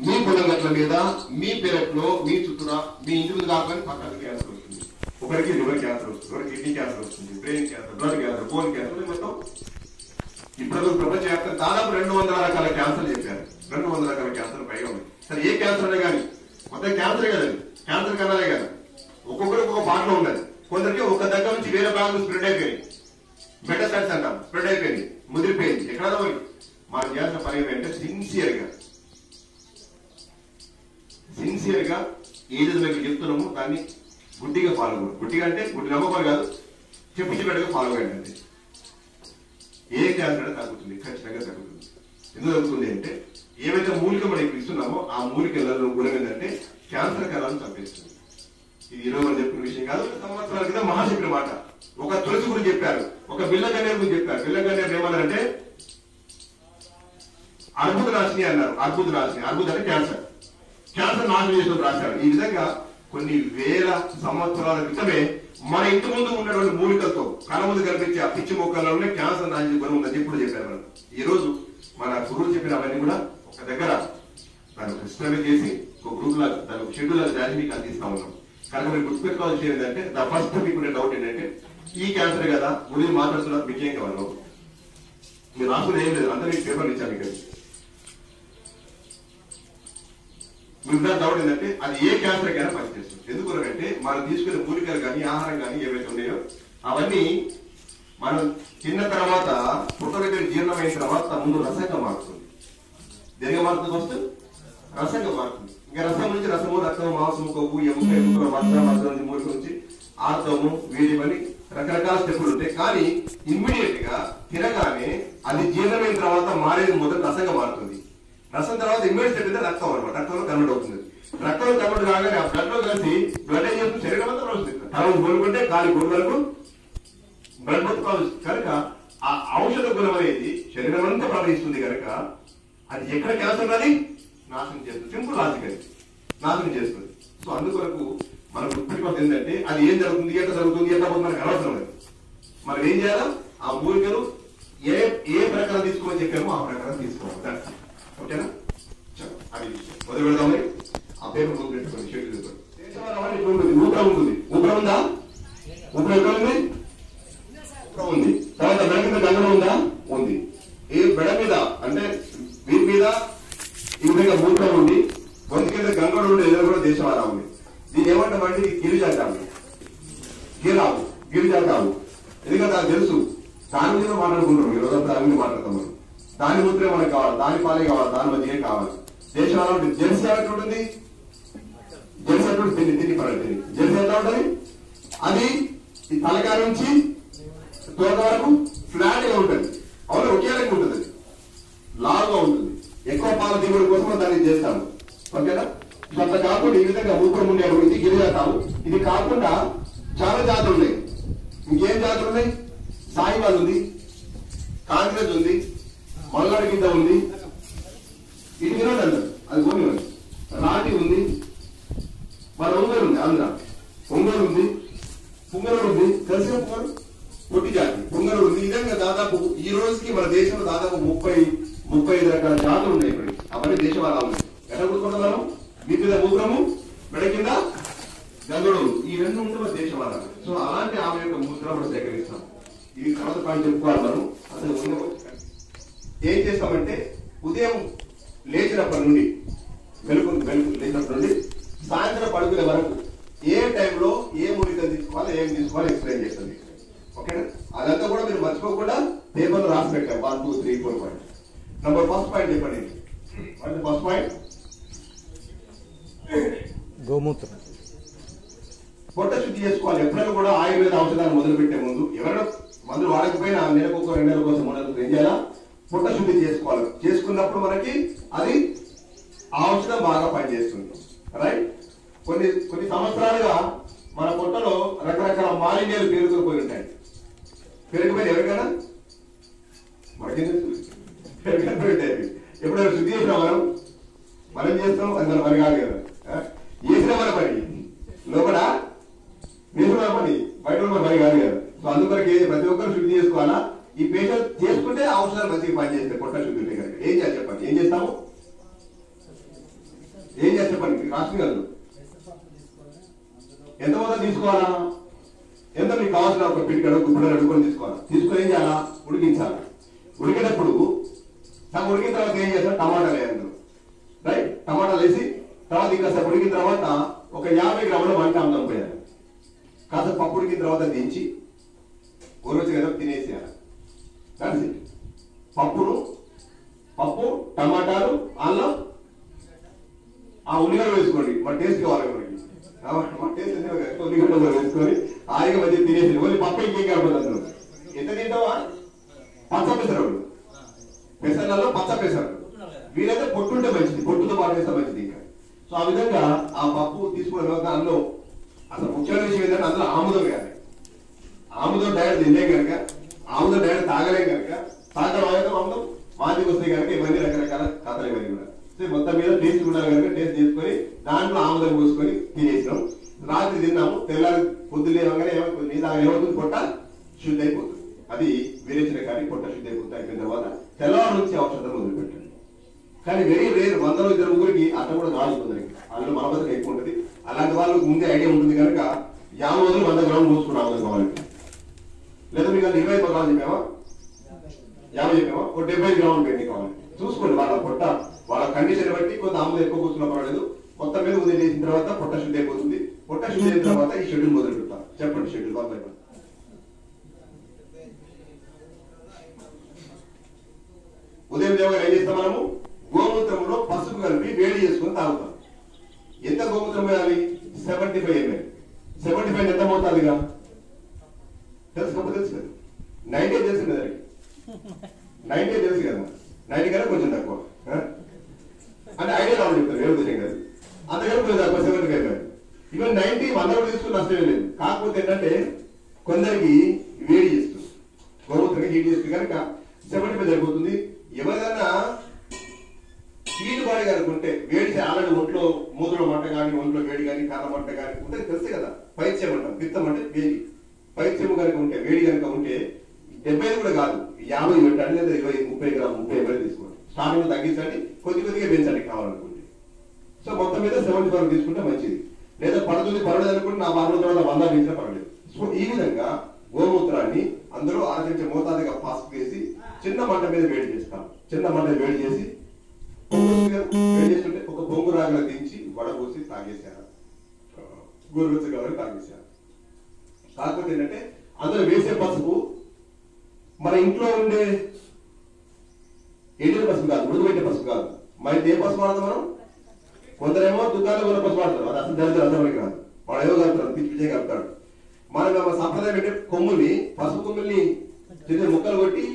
మీ పొలం గట్ల మీద మీ పెరట్లో మీ చుట్టూర మీ ఇంటి మీద కాకుండా పక్కన క్యాన్సర్ వస్తుంది. ఒకరికి లివర్ క్యాన్సర్ వస్తుంది, ఒకరికి కిడ్నీ క్యాన్సర్ వస్తుంది, brain cancer, blood cancer, bone cancer. మొత్తం ఇప్పుడు ప్రపంచవ్యాప్తంగా దాదాపు 200 రకాల క్యాన్సర్ చెప్పారు. 200 రకాల క్యాన్సర్ పైగా ఉంది. సరే ఏ క్యాన్సర్ అనే కానీ మొత్తం క్యాన్సరే కదండి, క్యాన్సర్ కన్నానే కదా. ఒక్కొక్కరికి ఒక పాటలో ఉన్నది. కొందరికి ఒక దగ్గర నుంచి వేరే భాగం స్ప్రెడ్ అయిపోయింది, మెటాస్టాసిస్ అంటాం, స్ప్రెడ్ అయిపోయింది, ముదిరిపోయింది. ఎక్కడ మనం చేసిన పని ఏంటంటే సిన్సియర్ గా ఏదైతే మేము చెప్తున్నామో దాన్ని గుడ్డిగా ఫాలో అవ్వదు. గుడ్డిగా అంటే గుడ్డి నమ్మకం కాదు, చెప్పిపెట్టగా ఫాలో అయ్యండి. ఏ క్యాన్సర్ అంటే తగ్గుతుంది, ఖచ్చితంగా తగ్గుతుంది. ఎందుకు తగ్గుతుంది అంటే ఏవైతే మూలిక మనం ఇప్పుడు ఇస్తున్నామో ఆ మూలికలలో గుణం ఏంటంటే క్యాన్సర్ కణాలను చంపేస్తుంది. ఇది 20 మంది చెప్పిన విషయం కాదు. సంవత్సరాల కింద మహా చెప్పిన మాట. ఒక తులసి గురించి చెప్పారు, ఒక బిల్ల గన్నేరు గురించి చెప్పారు. బిల్ల గన్నేరు ఏమన్నారంటే అర్బుద నాశిని అన్నారు. అర్బుద నాశిని, అర్బుద అంటే క్యాన్సర్, క్యాన్సర్ నాశనం చేసిన రాశారు. ఈ విధంగా కొన్ని వేల సంవత్సరాల క్రితమే మన ఇంటి ముందు ఉన్నటువంటి మూలికలతో కళ్ళ ముందు కనిపించే ఆ పిచ్చి మొక్కలలోనే క్యాన్సర్ నాశనం గుణం ఉందని ఇప్పుడు చెప్పారు. మనం ఈ రోజు మన గురువులు చెప్పిన అవన్నీ కూడా ఒక దగ్గర దాన్ని సిస్టమేట్ చేసి ఒక గ్రూప్ లాగా దాని ఒక షెడ్యూల్ దాన్ని మీకు అందిస్తా ఉన్నాం. కనుక మీరు గుర్తుపెట్టుకోవాల్సి ఏంటంటే ద ఫస్ట్ మీకు డౌట్ ఏంటంటే ఈ క్యాన్సర్ కదా గురించి మాట్లాడుతున్నారు, మీకు ఏం కావాలి? మీరు రాసుకుని ఏం లేదు, అంతా మీకు పేపర్లు ఇచ్చాను. మీకు డౌట్ ఏంటంటే అది ఏ క్యాన్సర్ కైనా పనిచేస్తుంది. ఎందుకంటే మనం తీసుకునే మూలికలు కానీ ఆహారం కానీ ఏవైతే ఉన్నాయో అవన్నీ మనం తిన్న తర్వాత పుట్టగడ్డ జీర్ణమైన తర్వాత ముందు రసంగా మారుతుంది. దేనిగా మారుతుంది? ఫస్ట్ రసంగా మారుతుంది. ఇంకా రసం నుంచి రసము, రక్తము, మాంసము, కొవ్వు, ఎముక, ఎముకల మధ్య నుంచి మూలిక నుంచి ఆర్తము, వీడిమని రకరకాల స్టెప్పులు ఉంటాయి. కానీ ఇమ్మీడియట్ గా తినగానే అది జీర్ణమైన తర్వాత మారేది మొదటి రసంగా మారుతుంది. రసం తర్వాత ఇమ్మీడియట్ స్టెప్ అయితే రక్తం అనమాట. రక్తంలో కన్వర్ట్ అవుతుంది. రక్తంలో కన్వర్ట్ కాగానే ఆ బ్లడ్ లో కలిసి బ్లడ్ ఏం చేస్తుంది? శరీరం అంతా ప్రవహిస్తుంది. తల కోరుకుంటే కాలి గోడు వరకు బ్లడ్ మొత్తం ప్రవహిస్తుంది. కనుక ఆ ఔషధ గుణం అనేది శరీరం అంతా ప్రవహిస్తుంది. కనుక అది ఎక్కడ క్యాన్సర్ అది నాశనం చేస్తుంది. సింపుల్ లాజిక్, అది నాశనం చేస్తుంది. సో అందుకొరకు మనకు గుర్తుపడి ఏంటంటే అది ఏం జరుగుతుంది, ఎట్లా జరుగుతుంది, ఎట్లా పోతుంది మనకు అనవసరం లేదు. మనం ఏం చేయాలా? ఆ మూలికలు ఏ ప్రకారం తీసుకోమని చెప్పామో ఆ ప్రకారం తీసుకోవాలి. ఓకేనా? అది మొదలు పెడదాం. మరి ఆ పేపర్ ముందు పెట్టుకోండి, షెడ్యూల్ ఉంటుంది. ఊపిరం ఉంటుంది. ఊపిరం ఉందా? ఊపిరం ఎక్కడ ఉంది? ఊపిరం ఉంది. తర్వాత బెడ మీద గంగడం ఉందా? ఉంది. ఈ బెడ మీద అంటే వీరి మీద ఈ విధంగా ఊపిరం ఉంది. గొంతు కింద గంగడు ఉండే ఏదో కూడా దేశవాళ ఉంది. దీన్ని ఏమంటామంటే గిరిజ అంటాము. గిరావు, గిరిజ అంటాము. ఎందుకంటే నాకు తెలుసు దాని మీద మాట్లాడుకుంటాం. ఈ రోజంతా దాని మీద మాట్లాడతాం. మనం దాని ముద్రే మనకు కావాలి, దాని పాలే కావాలి, దాని మధ్య ఏం కావాలి. దేశవాళ ఉంటుంది. జెర్సీ ఎట్లా ఉంటుంది? జెర్సీ ఎట్లా ఉంటుంది? తిని పడండి. జెర్సీ ఎట్లా ఉంటుంది? అది ఈ తలకాయ నుంచి తోట వరకు ఫ్లాట్ గా ఉంటుంది. అవును, ఒకే లెక్క ఉంటుంది. అది లావుగా ఉంటుంది. ఎక్కువ పాల దిగుబడి కోసం దాన్ని చేస్తాము. ఓకేనా? అట్లా కాకుండా ఈ విధంగా ఊపిరి ఉండే ఇది గిరిజాతాము. ఇది కాకుండా చాలా జాతులు ఉన్నాయి. ఇంకేం జాతులు ఉన్నాయి? సాయిబాల్ ఉంది, కాంగ్రెస్ ఉంది, మల్లాడి గిద్ద ఉంది, ఇది వినోద్ అంటారు, అది భూమి రాటి ఉంది, మన ఒంగోలు ఉంది, ఆంధ్ర ఒంగోలు ఉంది, పుంగరుడు ఉంది. తెలిసిన పుంగరు పొట్టి జాతి పుంగరుడు ఉంది. ఈ విధంగా దాదాపు ఈ రోజుకి మన దేశంలో దాదాపు 30-35 రకాల జాతులు ఉన్నాయి. ఇప్పుడు అవన్నీ దేశవాళ ఉన్నాయి. ఎట్లా గుర్తుకుంటున్నాను? మీ మీద మూత్రము, మెడ కింద గంగడు, ఈ రెండు ఉంటే మన దేశవాళ. సో అలాంటి ఆమె యొక్క ముద్ర మనం సేకరిస్తాం. ఇది తర్వాత పాయింట్ చెప్పుకోవాలి. మనం అసలు ఏం చేస్తామంటే ఉదయం లేచినప్పటి నుండి వెలుగు లేచినప్పటి నుండి సాయంత్రం పడుకునే వరకు ఏ టైంలో ఏ మూలికలు తీసుకోవాలి, ఏం తీసుకోవాలి ఎక్స్ప్లెయిన్ చేస్తుంది. ఓకేనా? అదంతా కూడా మీరు మర్చిపోకుండా పేపర్లో రాసి పెట్టారు. 1, 2, 3, 4 పాయింట్. నంబర్ ఫస్ట్ పాయింట్ చెప్పండి. ఫస్ట్ పాయింట్ గోమూత్రం. పొట్ట శుద్ధి చేసుకోవాలి. ఎప్పుడైనా కూడా ఆయుర్వేద ఔషధాన్ని మొదలు పెట్టే ముందు ఎవరైనా మందులు వాడకపోయినా నెలకు 2 నెలల కోసం 3 నెలలకు ఏం చేయాలా? పొట్ట శుద్ధి చేసుకోవాలి. చేసుకున్నప్పుడు మనకి అది ఆ ఔషధం బాగా పనిచేస్తుంది. రైట్? కొన్ని సంవత్సరాలుగా మన పొట్టలో రకరకాల మాలిన్యాలు పెరుగుతూ ఉంటాయి. పెరిగిపోయి ఎవరికైనా మనకేం ఎప్పుడైనా శుద్ధి చేసినా మనం చేస్తాం, అది మన పని కాదు కదా. చేసిన మన పని లోపల వేసిన పని, బయట మన పని కాదు కదా. సో అందుకొరకు ప్రతి ఒక్కరు శుద్ధి చేసుకోవాలా. ఈ పేషెంట్ చేసుకుంటే ఔషధాలు మంచిగా పనిచేస్తాయి. పొట్ట శుద్ధి ఉంటే కనుక ఏం చేయాలి చెప్పండి? ఏం చేస్తాము? ఏం చేస్తే పని రాష్ట్రం కాదు ఎంత మొత్తం తీసుకోవాలా, ఎంత మీకు కావాల్సిన ఒక పిడికడ గుడ్డలు అడుగుకొని తీసుకోవాలి. తీసుకొని ఏం చేయాలా, ఉడికించాలి. ఉడికేటప్పుడు సగం ఉడికిన తర్వాత ఏం చేస్తారు, టమాటాలు వేయాలి. రైట్, టమాటాలు వేసి తర్వాత ఇంకా సగం ఉడికిన తర్వాత ఒక 50 గ్రాముల వంట అన్నం పోయాలి. కాస్త పప్పు ఉడికిన తర్వాత దించి గోరువెచ్చగా తినేసేయాలి. పప్పు, టమాటాలు, అల్లం, ఆ ఉల్లిగడ్డ వేసుకోండి. మన టేస్ట్ కావాలి మనకి. మన టేస్ట్ ఉల్లిగడ్డ వేసుకొని ఆయిగా మధ్య తినేసి ఓన్లీ పప్పు ఇంకేం కలపదు. ఎంత తింటావా, పచ్చ పెసరడు, పెసర్లలో పచ్చ పెసరడు. వీలైతే పొట్టుంటే మంచిది, పొట్టుతో పాటు వేస్తే మంచిది. ఇంకా సో ఆ విధంగా ఆ పప్పు తీసుకున్న తర్వాత అందులో అసలు ముఖ్యమైన విషయం ఏంటంటే అందులో ఆముదం వేయాలి. ఆముదం డైరెక్ట్ తినే కనుక, ఆముదం డైరెక్ట్ తాగలే కనుక, తాగడం ఆముదం వాటికి వస్తాయి కనుక ఇవన్నీ రకరకాల కథలు ఇవన్నీ కూడా. సో మొత్తం మీద టేస్ట్ ఉండాలి కనుక టేస్ట్ చేసుకొని దాంట్లో ఆముదం పోసుకొని తినేసినాం. రాత్రి తిన్నాము, తెల్లారి పొద్దున్న లేవగానే ఏమవుతుంది, పొట్ట శుద్ధి అయిపోతుంది. అది విరేచన కానీ పొట్ట శుద్ధి అయిపోతుంది. అయిపోయిన తర్వాత తెల్లవారు నుంచి ఔషధం మొదలుపెట్టండి. కానీ వెరీ రేర్, 100 ముగ్గురికి అట్లా కూడా కాదు. కొందరికి అందులో మలబద్ధకం ఎక్కువ ఉంటుంది. అలాంటి వాళ్ళకి ముందే ఐడియా ఉంటుంది కనుక 50 రోజులు 100 గ్రాములు పోసుకున్నాం ఆముదం కావాలి. లేదా మీకు 25 గ్రాములు చెప్పామా, 50 చెప్పామా, ఒక 75 గ్రాములు పెట్టి కావాలి. చూసుకోండి వాళ్ళ పొట్ట, వాళ్ళ కండిషన్ బట్టి కొంత ఆముదం ఎక్కువ కూర్చున్నా పర్వాలేదు. మొత్తం మీద ఉదయం చేసిన తర్వాత పొట్ట శుద్ధి అయిపోతుంది. పొట్ట శుద్ధి అయిన తర్వాత ఈ షెడ్యూల్ మొదలు పెడతాం. చెప్పండి షెడ్యూల్ బాగా. ఉదయం లేవగా ఏం చేస్తాం మనము, గోమూత్రంలో పసుపు కలిపి వేడి చేసుకుని తాగుతాం. ఎంత గోమూత్రం వేయాలి, 75 ml. 75 ఎంత మోతాదుగా తెలుసు కదా, 90 తెలుసు కదా, 90 తెలుసు కదా, 90 కన్నా కొంచెం తక్కువ అంటే ఐడియా రావాలి చెప్తారు. ఏ ఉద్దేశం కాదు, అంతకన్నా కొంచెం తక్కువ 75 ml. ఈవెన్ 90 100 తీసుకుని నష్టం లేదు. కాకపోతే ఏంటంటే కొందరికి వేడి చేస్తుంది, గోమూత్రం హీట్ చేస్తుంది కనుక 75 సరిపోతుంది. ఎవరైనా హీట్ బాడీ కనుకుంటే వేడి ఆల్రెడీ ఒంట్లో మూత్రలో మంట కానీ, ఒంట్లో వేడి కానీ, కాళ్ళ మంట కానీ ఉంటే తెలుసు కదా, పైత్యం అంటాం. పిత్తం అంటే వేడి, పైత్యం కనుక ఉంటే, వేడి కనుక ఉంటే 70 కూడా కాదు, 50 పెట్టండి, లేదా 20, 30 గ్రాములు 30 ml తీసుకోండి. స్టార్టింగ్ తగ్గించండి, కొద్దిగా పెంచండి కావాలనుకుంటే. సో మొత్తం మీద 75 తీసుకుంటే మంచిది. లేదా పడలేదు అనుకుంటే నా 10 రోజుల తర్వాత 100 పెంచినా పర్వాలేదు. సో ఈ విధంగా గోమూత్రాన్ని అందులో ఆరగించే మోతాదుగా పసుపు వేసి చిన్న మంట మీద వేడి చేస్తాం. చిన్న మంట వేడి చేసి వేడి చేస్తుంటే ఒక బొంగు రాగల దించి వడబోసి తాగేశారు, గోరువెచ్చగా తాగేశారు. కాకపోతే ఏంటంటే అందులో వేసే పసుపు మన ఇంట్లో ఉండే ఎండిన పసుపు కాదు, ఉడకబెట్టే పసుపు కాదు. మరి ఏ పసుపు వాడతాం మనం? కొందరేమో దుకాణంలో ఉన్న పసుపు వాడతారు, అది అసలు దళితులు అర్థమైకి రాదు. వాడు ఏదో కలుపుతాడు, పిచ్చి పిచ్చే కలుపుతాడు. మనం సంప్రదాయం అంటే కొమ్ముల్ని, పసుపు కొమ్ముల్ని చిన్న ముక్కలు కొట్టి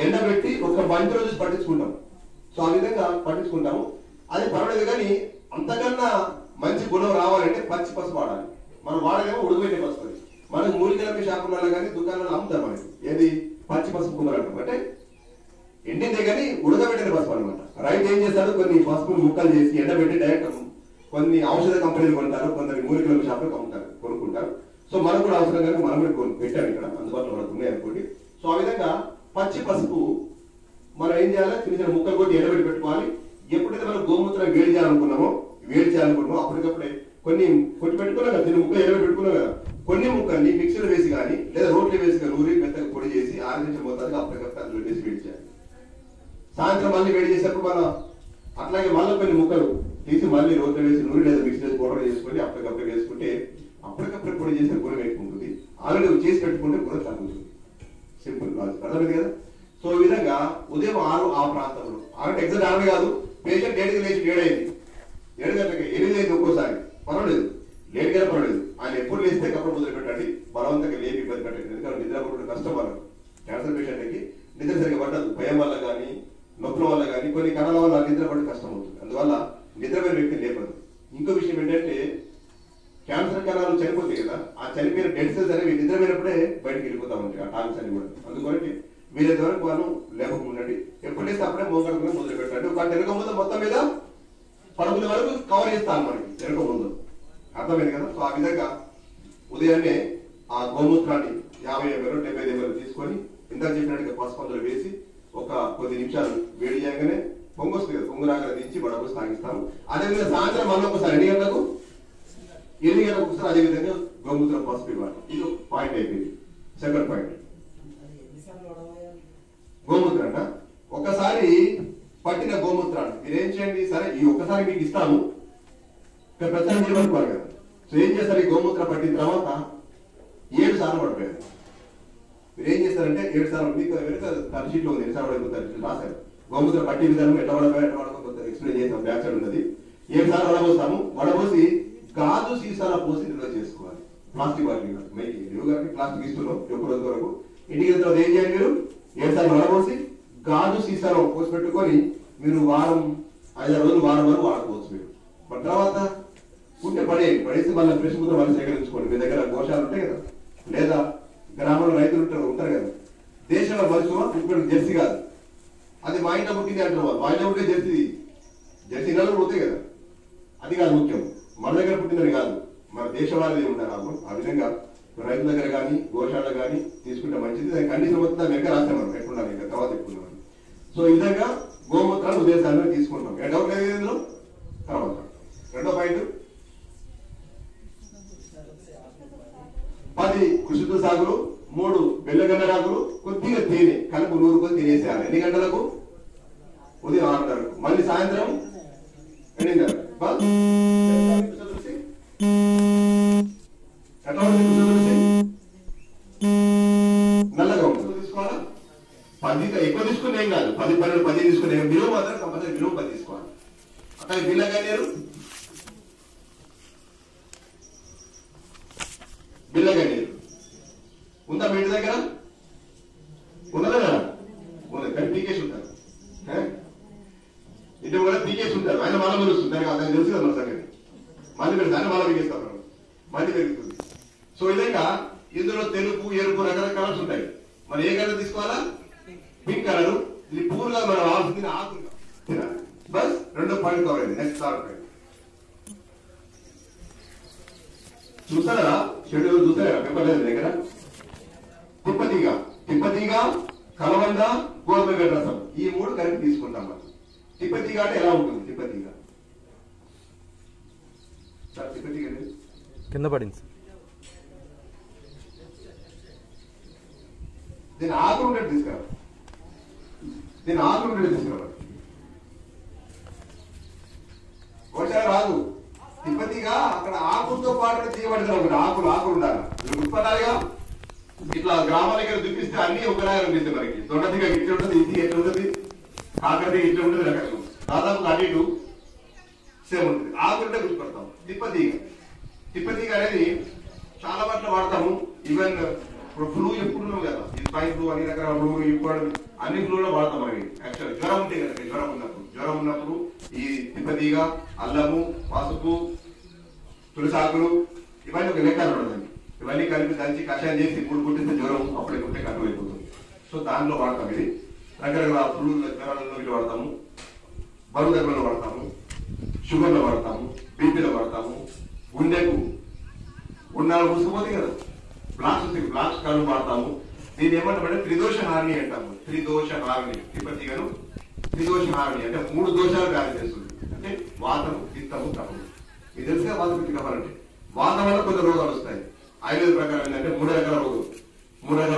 ఎండబెట్టి ఒక 1 రోజు పట్టించుకుంటాం. సో ఆ విధంగా పట్టించుకుంటాము. అది పర్వాలేదు. కానీ అంతకన్నా మంచి గుణం రావాలంటే పచ్చి పసుపు వాడాలి. మనం వాడలేమో ఉడకబెట్టే పసుపు. అది మనకు మూలికలపై షాపులలో కానీ దుకాణాలలో అమ్ముతాం. మనకి ఏది పచ్చి పసుపు కుమ్మలు అంటాం, అంటే ఎండిందే కానీ ఉడకబెట్టిన పసుపు అనమాట. రైతు ఏం చేస్తాడు, కొన్ని పసుపుని ముక్కలు చేసి ఎండబెట్టి డైరెక్ట్ కొన్ని ఔషధ కంపెనీలు కొంటారు, కొందరు మూలికలపై షాపులకు అమ్ముతారు, కొనుక్కుంటారు. సో మనకు కూడా అవసరం కానీ మనం కూడా పెట్టాము ఇక్కడ అందుబాటులో మనకు ఉన్నాయి అనుకోండి. సో ఆ విధంగా పచ్చి పసుపు మనం ఏం చేయాలి, చిన్న చిన్న ముక్కలు కొట్టి ఎండబెట్టి పెట్టుకోవాలి. ఎప్పుడైతే మనం గోమూత్రం వేడి చేయాలనుకున్నామో అప్పటికప్పుడే కొన్ని కొట్టి పెట్టుకున్నాం కదా, చిన్న ముక్కలు ఎండబెట్టి పెట్టుకున్నాం కదా, కొన్ని ముక్కల్ని మిక్సీలో వేసి కానీ లేదా రోట్లో వేసి కానీ నూరి మెత్తగా పొడి చేసి ఆరగించే మోతాదుగా అప్పటికప్పుడు అందులో వేసి వేడి చేయాలి. సాయంత్రం మళ్ళీ వేడి చేసేప్పుడు మనం అట్లాగే మళ్ళీ కొన్ని ముక్కలు తీసి మళ్ళీ రోట్లో వేసి నూరి లేదా మిక్సీ వేసి పౌడర్ చేసుకొని అప్పటికప్పుడు వేసుకుంటే అప్పటికప్పుడు పొడి చేసే గుణం ఎక్కుంటుంది. ఆల్రెడీ చేసి పెట్టుకుంటే గుణం తగ్గుతుంది. సింపుల్ లాజిక్, అర్థమైంది కదా. సో ఈ విధంగా ఉదయం 6 ఆ ప్రాంతంలో 6 ఎగ్జాక్ట్ 6 కాదు, పేషెంట్ 7కి లేచి 7 అయింది, 7 గంటలకి 8 అయింది, ఒక్కోసారి పర్వాలేదు, లేట్గా పర్వాలేదు. ఆయన ఎప్పుడు లేస్తే కప్పుడు మొదలు పెట్టండి, బలవంతంగా లేపి ఇబ్బంది పెట్టండి. ఎందుకంటే నిద్ర పడుతున్న కష్టం వాళ్ళకు. క్యాన్సర్ పేషెంట్కి నిద్ర సరిగ్గా పడ్డదు, భయం వల్ల కానీ నొప్పుల వల్ల కానీ కొన్ని కణాల వల్ల నిద్ర పడి కష్టం అవుతుంది. అందువల్ల నిద్రపోయిన వ్యక్తిని లేపదు. ఇంకో విషయం ఏంటంటే క్యాన్సర్ కణాలు చనిపోతాయి కదా, ఆ చనిపోయిన డెడ్ సెల్స్ అనేవి నిద్రపోయినప్పుడే బయటకు వెళ్ళిపోతా ఉంటాయి, ఆ టాక్స్ అని కూడా. అందుకొరకి వీలైతే వరకు వాళ్ళు లేకపోండి, ఎప్పుడు లేస్తే అప్పుడే మోగడుకుని మొదలు పెట్టండి. ఒక వెనుక ముందు మొత్తం మీద పడుకునే వరకు కవర్ చేస్తాను మనకి వెనుక ముందు, అర్థమైంది కదా. సో ఆ విధంగా ఉదయాన్నే ఆ గోమూత్రాన్ని 50 ml 75 ml తీసుకొని ఇందాక చెప్పినట్టుగా పసుపు అందులో వేసి ఒక కొద్ది నిమిషాలు వేడి చేయగానే పొంగు వస్తుంది కదా, పొంగు రాక దించి వడపోసి తాగిస్తాము. అదేవిధంగా సాయంత్రం మళ్ళీ ఒకసారి 8 గంటలకు 8 గంటలకు ఒకసారి అదేవిధంగా గోమూత్రం పసుపు ఇవ్వాలి. ఇది పాయింట్ అయిపోయింది. సెకండ్ పాయింట్ గోమూత్రం అంట. ఒకసారి పట్టిన గోమూత్రాన్ని మీరు ఏం చేయండి, సరే ఈ ఒక్కసారి మీకు ఇస్తాము ప్రచారం చేయమనుకోవాలి కదా. సో ఏం చేస్తారు, ఈ గోమూత్రం పట్టిన తర్వాత 7 సార్లు పడిపోయారు. మీరు ఏం చేస్తారంటే 7 సార్లు మీకు తరచీట్లో ఉంది, 7 సార్లు తరచీలు రాశారు. గోమూత్రం పట్టి విధానం ఎట్లా వడపోయి ఎక్స్ప్లెయిన్ చేస్తాం, బ్యాక్ సైడ్ ఉన్నది. 7 సార్లు వడపోస్తాము. వడపోసి గాజు సీసాల పోసి నిల్వ చేసుకోవాలి. ప్లాస్టిక్ బాటిల్ మైకి ప్లాస్టిక్ ఇస్తున్నాం ఎక్కువ రోజు వరకు. ఇంటికి తర్వాత ఏం చేయాలి, మీరు 7 సార్లు వడపోసి గాజు సీసాలో పోసి పెట్టుకొని మీరు వారం 5 రోజులు వారం వరకు వాడుకోవచ్చు. మీరు మరి తర్వాత ఉంటే పడేసి మళ్ళీ ఫ్రెష్ ముద్ర మళ్ళీ సేకరించుకోండి. మీ దగ్గర గోశాలు ఉంటాయి కదా, లేదా గ్రామంలో రైతులు ఉంటారు కదా. దేశంలో మనుషులు ఇప్పుడు జెర్సీ కాదు, అది మా ఇంట్లో పుట్టింది అంటారు వాళ్ళు. మా ఇంట్లో పుట్టే జెర్సీ నెలలు పోతాయి కదా, అది కాదు ముఖ్యం. మన దగ్గర పుట్టినది కాదు, మన దేశవాళీ ఉంటారు. ఆ విధంగా రైతుల దగ్గర కానీ గోశాల కానీ తీసుకుంటే మంచిది. దాని కండిషన్ మొత్తం దాని వెనక రాస్తాం మనం, ఎట్లుండాలి ఇంకా తర్వాత చెప్పుకున్నాం. సో ఈ విధంగా గోమూత్రాలు ఉద్దేశాన్ని తీసుకుంటాం. డౌట్ లేదు ఇందులో. తర్వాత రెండో పాయింట్ 10 కృషితో సాగులు, 3 బెల్లగడ్డ రాగులు, కొద్దిగా తేనె కలుపు 100 రూపాయలు తినేసేయాలి. ఎన్ని గంటలకు? ఉదయం 6:30. మళ్ళీ సాయంత్రం 8:30. నల్లగా ఉంటుంది తీసుకోవాలా. 10 ఎక్కువ తీసుకుని ఏం కాదు, 10, 12, 15 తీసుకుని విలువ మాత్రం కంపల్సరీ విలువ 10 తీసుకోవాలి. అట్లా బిల్లగన్నేరు ఉందా మీ ఇంటి దగ్గర? ఉన్నదా కదా? ఉన్నది కానీ పీకేసి ఉంటారు. ఇంటి కూడా పీకేసి ఉంటారు. ఆయన మళ్ళీ మెరుస్తుంది, దానికి తెలుసు కదా మన సంగతి. మళ్ళీ పెడతాను, మళ్ళీ పీకేస్తాం మనం, మళ్ళీ పెరుగుతుంది. సో విధంగా ఇందులో తెలుపు, ఎరుపు రకరకాల కలర్స్ ఉంటాయి. మరి ఏ కలర్ తీసుకోవాలా? Pink colour. ఇది పూర్గా మనం ఆల్సింది ఆకులు తినాలి. బస్ రెండో పాయింట్ కవర్ అయింది. నెక్స్ట్ థర్డ్ పాయింట్ చూస్తారా? షెడ్యూల్ చూస్తారా? పేపర్ లేదు దగ్గర. తిప్పతీగ, కలవంద, గోధుమ గడ్డ రసం, ఈ 3 కలిపి తీసుకుంటాం మనం. తిప్పతీగ అంటే ఎలా ఉంటుంది? తిప్పతీగ సార్, తిప్పతీగ కింద పడింది. దీని ఆకులు ఉండేది తీసుకురావాలి. ఒకసారి రాదు తిప్పతీగా అక్కడ ఆకులతో పాటు తీయబడిన ఒకటి ఆకులు ఉండాలి. గుర్తుపడాలిగా. ఇట్లా గ్రామాలకి చూపిస్తే అన్ని ఒకలాగా అనిపిస్తాయి మనకి. దొండతీగ ఇట్లా ఉంటుంది, ఇది ఎట్లా ఉంటుంది, కాకరతీగ ఇట్లా ఉంటుంది, రకాలు దాదాపు అటు ఇటు సేమ్ ఉంటుంది. ఆకులుంటే గుర్తుపడతాం. తిప్పతీగ అనేది చాలా పట్ల వాడతాము. ఈవెన్ ఇప్పుడు ఫ్లూ ఎప్పుడున్నాం కదా, ఈ స్పైన్ ఫ్లూ, అన్ని రకాల ఫ్లూ, ఇప్పుడు అన్ని ఫ్లూలో వాడతాం. అవి యాక్చువల్ జ్వరం ఉంటాయి కదా, జ్వరం ఉన్నప్పుడు ఈ తిప్పతీగ, అల్లము, పసుపు, తులసాకులు ఇవన్నీ ఒక లెక్కలు ఉండదండి. ఇవన్నీ కలిపి దంచి కషాయం చేసి ఇప్పుడు పుట్టిస్తే జ్వరం అప్పుడే పుట్టే కంట్రోల్ అయిపోతుంది. సో దానిలో వాడతాం. ఇది రకరకాల ఫ్లూ జ్వరాలలో ఇటు వాడతాము, బరువు దగ్గరలో వాడతాము, షుగర్లో వాడతాము, బీపీలో వాడతాము, గుండెకు గుండాలు మూసుకుపోతాయి కదా, బ్లాక్స్ కళ్ళు వాడతాము. దీన్ని ఏమంటామంటే త్రిదోషహారిణి అంటాము. త్రిదోషహారిణి తిప్పతీగను త్రిదోషహారిణి అంటే 3 దోషాలు వ్యాధి చేస్తుంది. అంటే వాతము, పిత్తము, కఫము. ఇది తెలుసుగా వాత, పిత్త, కఫం అంటే. వాతం వల్ల కొన్ని రోగాలు వస్తాయి. ఆయుర్వేద ప్రకారం ఏంటంటే 3 రకాల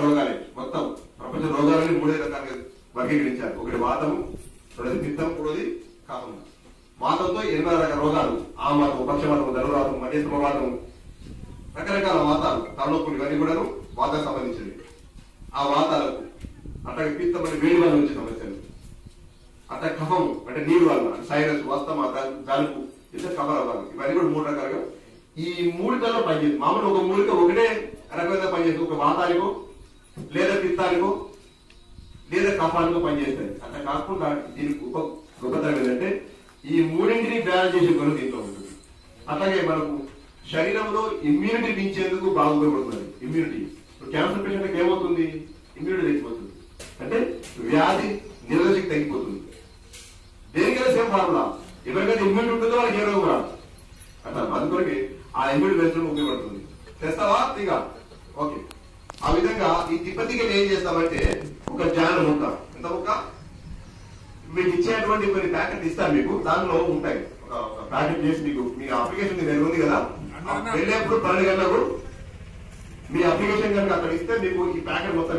రోగాలే. మొత్తం ప్రపంచ రోగాలని 3 రకాలుగా వర్గీకరించారు. ఒకటి వాతము, రెండోది పిత్తం, మూడోది కఫము. వాతంతో 8 రకాల రోగాలు, ఆమవాతం, పక్షవాతం, ధనుర్వాతం, మధ్యస్థవాతం, రకరకాల వాతాలు, తలనొప్పులు ఇవన్నీ కూడా వాతానికి సంబంధించింది. ఆ వాతాలకు అట్లాగే పిత్తం అంటే వేడి వల్ల వచ్చే సమస్యలు, అట్లా కఫం అంటే నీరు వల్ల సైనస్, వస్తమా, జలుబు, ఇట్లా కఫ రోగాలు, ఇవన్నీ కూడా 3 రకాలుగా ఈ 3 పనిచేస్తుంది. మామూలు ఒక మూలిక ఒకటే రకమైన పనిచేస్తుంది. ఒక వాతానికో లేదా పిత్తానికో లేదా కఫానికో పనిచేస్తుంది. అట్లా కాకుండా దీనికి గొప్పతనం ఏంటంటే ఈ 3ంటిని బ్యాలెన్స్ చేసే గుణం దీంట్లో ఉంటుంది. అట్లాగే మనకు శరీరంలో ఇమ్యూనిటీ పెంచేందుకు బాగా ఉపయోగపడుతుంది. ఇమ్యూనిటీ క్యాన్సర్ పేషెంట్కి ఏమవుతుంది? ఇమ్యూనిటీ తగ్గిపోతుంది. అంటే వ్యాధి నిరోధశక్తి తగ్గిపోతుంది. దేనికైనా సేమ్ ఫార్ములా. ఎవరికైతే ఇమ్యూనిటీ ఉంటుందో వాళ్ళకి ఏ రోగం రాదు. అట్లా అందుకొరికి ఆ ఇమ్యూనిటీ పెంచడం ఉపయోగపడుతుంది. తెస్తావా తీగ? ఓకే. ఆ విధంగా ఈ తిప్పతీగలు ఏం చేస్తామంటే ఒక జాన ముక్క, ఎంత ముక్క? మీకు ఇచ్చేటువంటి కొన్ని ప్యాకెట్ ఇస్తాను మీకు, దానిలో ఉంటాయి ఒక ప్యాకెట్ చేసి మీకు మీ అప్లికేషన్ దగ్గర ఉంది కదా, వెళ్ళేప్పుడు 12 గంటలకు మీ అప్లికేషన్ కనుక అక్కడ ఇస్తే మీకు ఈ ప్యాకెట్ మొత్తం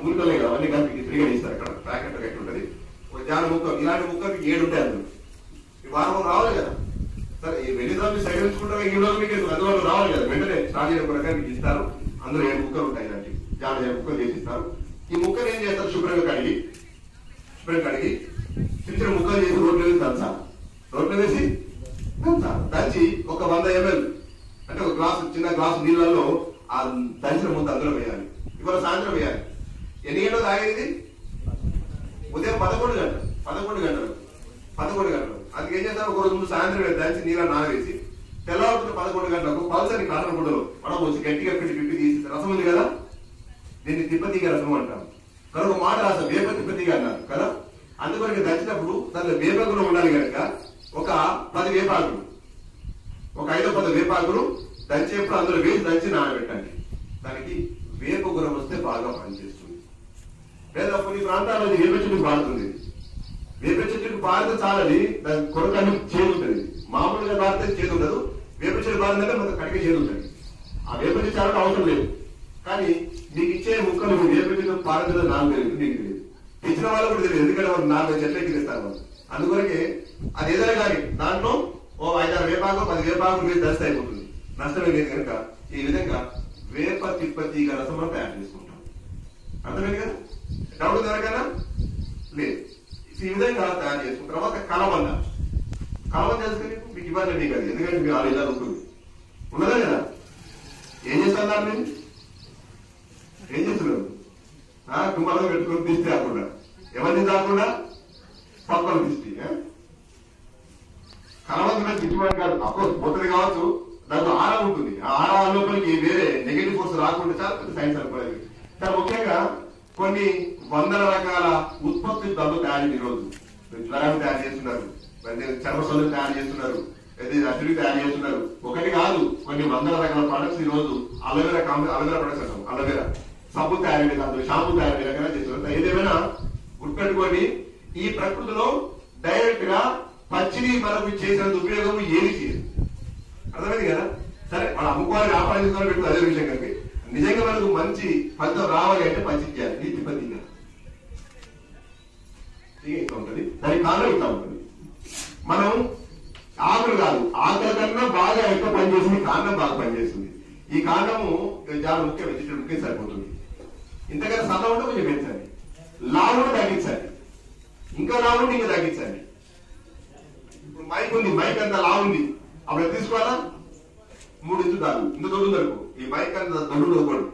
ముక్కలే కదా అవన్నీ కలిపి ఫ్రీగా ఇస్తారు. అక్కడ ప్యాకెట్ ఎక్కడ ఉంటుంది, జాన ముక్క ఇలాంటి ముక్కలు 7 ఉంటాయి అందులో. ఈ వారం రావాలి కదా, సరే వెళ్ళిన రోజు మీరు సైడ్ ఉంచుకుంటారు, ఈ రోజు మీకు అందువల్ల రావాలి కదా, వెంటనే స్టార్ట్ చేయడం కూడా మీకు ఇస్తారు. అందులో 7 ముక్కలు ఉంటాయి, ఇలాంటి జాన 7 ముక్కలు చేసి ఇస్తారు. ఈ ముక్కలు ఏం చేస్తారు, శుభ్రంగా కడిగి చిన్న చిన్న ముక్కలు చేసి రోడ్లు వేసి దంచాలి. రోడ్లు వేసి దంచి ఒక 100 ml అంటే ఒక గ్లాసు చిన్న గ్లాసు నీళ్ళల్లో ఆ దంచిన ముందు అందులో వేయాలి. ఇవాళ సాయంత్రం వేయాలి. ఎన్ని గంటలు తాగేది, ఉదయం 11 గంటలు. అందుకే ఏం చేస్తారు, ఒక రోజు ముందు సాయంత్రం దంచి నీళ్ళ నానవేసి తెల్లవారుతున్న 11 గంటలకు పల్సని కాటన్ గుడ్డలో పడవచ్చు, గట్టిగా పిప్పి తీసి రసం ఉంది కదా, దీన్ని తిప్పతీగ రసం అంటాం. కనుక మాట రాసం వేప తిప్పతీగ అన్నారు కదా. అందుకొరకు దంచినప్పుడు దాంట్లో వేప గుణం ఉండాలి కనుక ఒక 10 వేపాకులు, ఒక 5-10 వేపాకులు దంచేప్పుడు అందులో వేసి దంచి నానబెట్టండి. దానికి వేప గుణం వస్తే బాగా పనిచేస్తుంది. లేదా కొన్ని ప్రాంతాల్లో వేప చెట్టుకు పారుతుంది. వేప చెట్టుకు పారితే చాలని దాని కొరకని చేదు ఉంటుంది. మామూలుగా పారితే చేదు ఉండదు, వేప చెట్టు పారిందంటే మనకు కడిగే చేదు ఉంటుంది. ఆ వేప చెట్టు చాలా అవసరం లేదు. కానీ మీకు ఇచ్చే ముక్కలు వేప చెట్టు పారిందో నాకు తెలియదు, మీకు తెలియదు, ఇచ్చిన వాళ్ళు కూడా తెలియదు. ఎందుకంటే వాళ్ళు 40 చెట్లు ఎక్కిస్తారు వాళ్ళు. అందుకొరకే అది ఏదైనా కానీ దాంట్లో ఓ 5-6 వేపాకు 10 వేపాకులు వేసి దస్త అయిపోతుంది, నష్టమే లేదు. కనుక ఈ విధంగా వేప తిప్పతీగ రసం మనం తయారు చేసుకుంటాం. అర్థమైంది కదా, డౌట్ ఎవరికైనా లేదు. ఈ విధంగా తయారు చేసుకున్న తర్వాత కలబంద చేసుకుని మీకు ఇవ్వాలి మీకు అది, ఎందుకంటే మీకు ఆరు ఇలా ఉంటుంది ఉన్నదా లేదా. ఏం చేస్తున్నారు మీరు, ఏం చేస్తున్నారు, కుమ్మలో పెట్టుకుని తీస్తే కాకుండా ఎవరిని కాకుండా పక్కన తీస్తే కలబంద తిట్టుబడి కాదు. అఫ్కోర్స్ పోతుంది కావచ్చు, దాంట్లో ఆరా ఉంటుంది. ఆ ఆరా లోపలికి వేరే నెగటివ్ ఫోర్స్ రాకుండా చాలా పెద్ద సైన్స్ అనుకోలేదు. చాలా ముఖ్యంగా కొన్ని 100 రకాల ఉత్పత్తులు దాంట్లో తయారు, ఈరోజు జ్వరాన్ని తయారు చేస్తున్నారు, చర్మసొల్లు తయారు చేస్తున్నారు, అసిడి తయారు చేస్తున్నారు. ఒకటి కాదు, కొన్ని 100 రకాల ప్రొడక్ట్స్ ఈ రోజు అలోవెరా ప్రొడక్ట్స్ అంటాం, అలోవెరా సబ్బు తయారు చేయాలి, అందులో షాంపూ తయారు చేయాలి చేస్తున్నారు. ఏదేమైనా గుర్తుపెట్టుకోండి, ఈ ప్రకృతిలో డైరెక్ట్ గా పచ్చిని మనకు చేసినంత ఉపయోగం ఏది చేయదు. అర్థమైంది కదా. సరే మనం అమ్ముకోవాలి, వ్యాపారం చేసుకోవాలి, పెట్టుకుని అదే విషయం కలిపి నిజంగా మనకు మంచి ఫలితం రావాలి అంటే పచ్చి చేయాలి. ఇది తిప్పతీగ ఇట్లా ఉంటుంది, దాని కారణం ఇట్లా ఉంటుంది. మనం ఆకులు కాదు, ఆకుల కన్నా బాగా ఎక్కువ పనిచేస్తుంది కాండం, బాగా పనిచేస్తుంది. ఈ కాండము చాలా ముఖ్య వెజిటేబుల్కే సరిపోతుంది. ఇంతకన్నా సన్న ఉంటే కొంచెం పెంచండి, లావు తగ్గించండి, ఇంకా లావు ఉంటే ఇంకా తగ్గించండి. ఇప్పుడు మైక్ ఉంది, మైక్ అంతా లావు ఉంది, అప్పుడు తీసుకోవాలా 3 ఇంచులు దాని ఇంత దొడ్డు అనుకో. ఈ మైక్ అంత దొడ్డు ఒకడు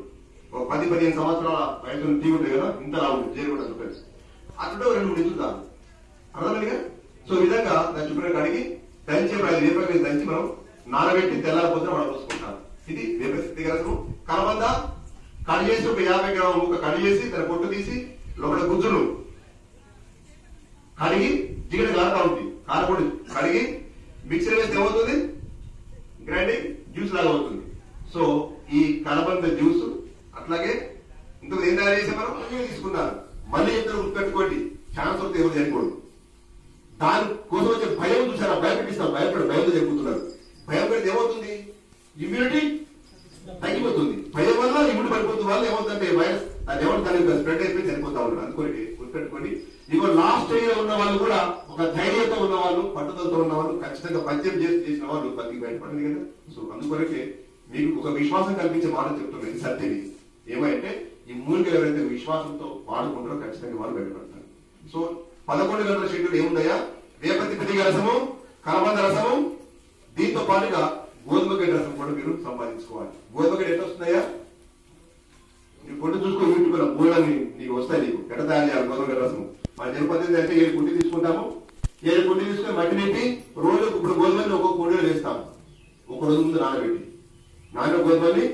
ఒక 10-15 సంవత్సరాల వయసు టీ ఉంటుంది కదా, ఇంత లావు ఉంది, చేరుకుంటా చెప్పారు అట్లా 2-3 ఇంచులు దాని. అర్థమైందిగా. సో ఈ విధంగా దాన్ని శుభ్రంగా కడిగి దంచి వేప దంచి మనం నానబెట్టి తెల్లారిపోతే మనం పోసుకుంటాం. ఇది వేప తిప్పతీగ రసము. కలబంద కడి చేసి ఒక 50 గ్రాముల ముక్క కడి చేసి దాని పొట్టు తీసి లోపల గుజ్జును కడిగి జిగట కారగా ఉంటుంది, కారపొడి కడిగి మిక్సర్ వేస్తే ఏమవుతుంది, గ్రైండింగ్ జ్యూస్ లాగా అవుతుంది. సో ఈ కలబంద జ్యూస్ అట్లాగే ఇంతకు ఏం తయారు చేసే మనం తీసుకున్నారు. మళ్ళీ ఇద్దరు గుర్తుపెట్టుకోండి, ఛాన్స్ వస్తే ఎవరు చనిపోదు. దాని కోసం వచ్చే భయం చూసారా, భయపెట్టిస్తాం, భయంతో చెప్పుతున్నారు. భయం పెడితే ఏమవుతుంది, ఇమ్యూనిటీ తగ్గిపోతుంది. భయం వల్ల ఇమ్యూనిటీ పడిపోతుంది. వల్ల ఏమవుతుందంటే వైరస్ అది ఎవరు దాని స్ప్రెడ్ అయిపోయి చనిపోతా ఉన్నారు. అందుకోండి గుర్తుపెట్టుకోండి. ఇగో లాస్ట్ స్టేజ్ లో ఉన్న వాళ్ళు కూడా ఒక ధైర్యంతో ఉన్న వాళ్ళు, పట్టుదలతో ఉన్న వాళ్ళు, ఖచ్చితంగా పద్యం చేసిన వాళ్ళు బతికి బయటపడింది కదా. సో అందుకొరకే మీకు ఒక విశ్వాసం కల్పించే మాట చెప్తున్నది సత్యం. ఏమంటే ఈ మూలికలు ఎవరైతే విశ్వాసంతో వాడుకుంటారో ఖచ్చితంగా వాళ్ళు బయటపడతారు. సో 11 గంటల షెడ్యూల్ ఏముందయా, వేప తిప్పతీగ రసము, కలబంద రసము, దీంతో పాటుగా గోధుమ గడ్డి రసం కూడా మీరు సంపాదించుకోవాలి. గోధుమ గడ్డి ఎట్లా వస్తున్నాయా, నీ పొట్టు చూసుకో, యూట్యూబ్ గోడని నీకు వస్తాయి. నీకు ఎట్లా తయారు చేయాలి గోధుమ గడ్డి రసము. మన జనపద్ధతి అంటే 7 కుండీ తీసుకుంటాము. 7 కుండీ తీసుకుని మట్టి నింపి రోజు ఇప్పుడు గోధుమని ఒక్కొక్క కుండీలో వేస్తాము. ఒక రోజు ముందు నానబెట్టి గోధుమని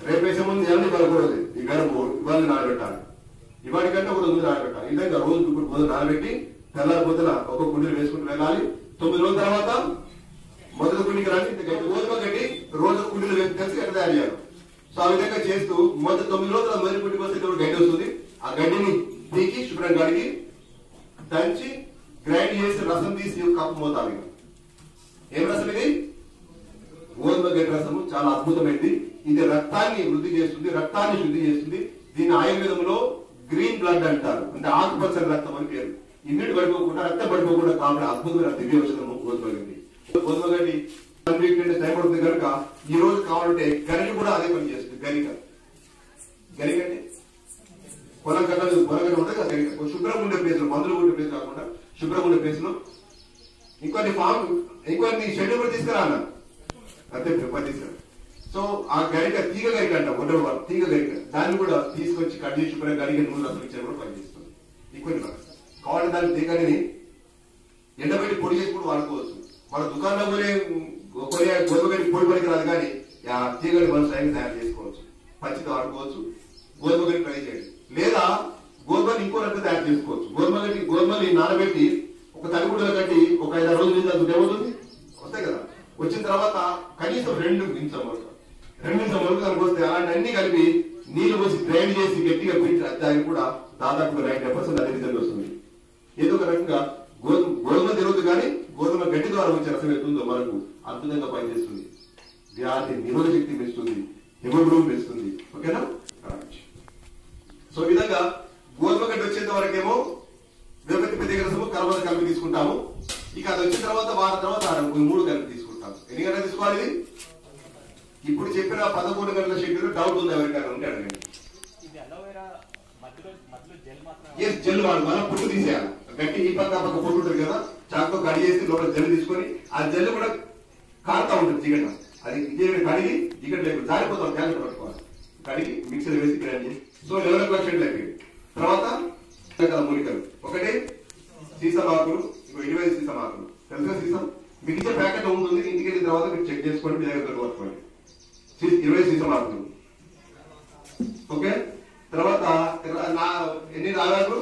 రేపేసే ముందు ఎవరిని కలగకూడదు. ఈ గరం ఇవాళ నానబెట్టాలి, ఇవాటికంటే ఒక రోజు ముందు నానబెట్టాలి. ఈ విధంగా రోజు ఇప్పుడు గోధుమ నానబెట్టి తెల్లారి పొద్దున ఒక్కొక్క కుండీలు వేసుకుంటూ వెళ్ళాలి. 9 రోజుల తర్వాత మొదటి కుండీకి రాని గోధుమ గడ్డి రోజు కుండీలు వేసి కలిసి ఎట్లా తయారు చేయాలి. సో ఆ విధంగా చేస్తూ మొదటి 9 రోజుల మొదటి కుండీకి వస్తే గడ్డి వస్తుంది. ఆ గడ్డిని పీకి శుభ్రంగా కడిగి దంచి గ్రైండ్ చేసి రసం తీసి కప్పు మోతాదు. ఏం రసం ఇది? గోధుమ గడ్డి రసము. చాలా అద్భుతమైనది. ఇది రక్తాన్ని వృద్ధి చేస్తుంది, రక్తాన్ని శుద్ధి చేస్తుంది. దీన్ని ఆయుర్వేదంలో గ్రీన్ బ్లడ్ అంటారు, అంటే ఆకుపచ్చని రక్తం అని పేరు. ఇమ్యూనిటీ పడిపోకుండా, రక్తం పడిపోకుండా కాకుండా అద్భుతమైన దివ్య ఔషధము గోధుమ గడ్డి. గోధుమ గడ్డి టైం పడుతుంది కనుక ఈ రోజు కావాలంటే గరిక కూడా అదే పని చేస్తుంది. గరిక అంటే పొలంగడ్డ ఉంటుంది కదా, గరిక. శుభ్రంగా ఉండే ప్లేస్ లో, మందులు ఉండే ప్లేస్ కాకుండా శుభ్రంగా ఉండే ప్లేస్ లో ఇంకొన్ని షెడ్యూల్ కూడా తీసుకురా అన్న, అంతే తీసుకురా. సో ఆ గరిక తీగ గరిక అంట, ఉండవు తీగ గరిక, దాన్ని కూడా తీసుకొచ్చి కట్ చేసి గరిక నూనె రసం ఇచ్చిన కూడా పనిచేస్తుంది. ఇంకొన్ని కావాలంటే దాని తీగని ఎండబెట్టి పొడి చేసి కూడా వాడుకోవచ్చు. మన దుకాణంలో కొనే గోధుమ గడ్డి పొడి పనికి రాదు, కానీ ఆ తీగని మనం స్వయంగా తయారు చేసుకోవచ్చు, పచ్చితో వాడుకోవచ్చు. గోధుమ గడ్డి ట్రై చేయండి. లేదా గోధుమని ఇంకో రకంగా తయారు చేసుకోవచ్చు. గోధుమని నానబెట్టి ఒక తడిగుడ్డలో కట్టి ఒక 5-6 రోజుల నుంచి అది ఏమవుతుంది, వస్తాయి కదా. వచ్చిన తర్వాత కనీసం 2 నిమిషం వరకు దానికి వస్తే అలాంటి అన్ని కలిపి నీళ్లు పోసి గ్రైండ్ చేసి గట్టిగా పిండి దానికి కూడా దాదాపుగా 90% అదే రిజల్ట్ వస్తుంది. ఏదో ఒక రకంగా గోధుమ తిరుగుతుంది, కానీ గోధుమ గడ్డి ద్వారా వచ్చే రసం ఎత్తుందో మనకు అద్భుతంగా పనిచేస్తుంది. వ్యాధి నిరోధక శక్తి పెంచుతుంది, హిమోగ్లోబిన్ పెంచుతుంది. ఓకేనా? సో ఈ విధంగా గోధుమ గడ్డి వచ్చేంత వరకేమో వేపతి పెద్ద రసము కలిపి తీసుకుంటాము. ఇక అది వచ్చిన తర్వాత వారం తర్వాత 3 కలిపి తీసుకుంటాము. ఎన్ని గంటలు తీసుకోవాలి? ఇప్పుడు చెప్పిన 11 గంటల షెడ్యూల్ డౌట్ ఉంది ఎవరికైనా ఉంటే అడగండి. జెల్ వాడు మనం పుట్టు తీసేయాలి. గట్టి ఈ పక్క పుట్టు ఉంటుంది కదా, చాకుతో కడిగేసి లోపల జెల్ తీసుకొని ఆ జెల్ కూడా కారుతా ఉంటుంది జిగట. అది కడిగి జిగట లేకుండా జారిపోతాం, జాగ్రత్త పట్టుకోవాలి. కడిగి మిక్సర్ వేసి గ్రైండ్ చేసి. సో 11 o'clock షెడ్యూల్ అయిపోయింది. తర్వాత మూలికలు, ఒకటి సీసం ఆకులు, 20 సీసం ఆకులు. తెలుసా సీసం? మీకు ఇచ్చే ప్యాకెట్ ఉంటుంది, ఇంటికి వెళ్ళిన తర్వాత మీరు చెక్ చేసుకోండి, మీ దగ్గర పట్టుకోండి. 20 సీసం ఆకులు. ఓకే. తర్వాత ఎన్ని రాగాకులు?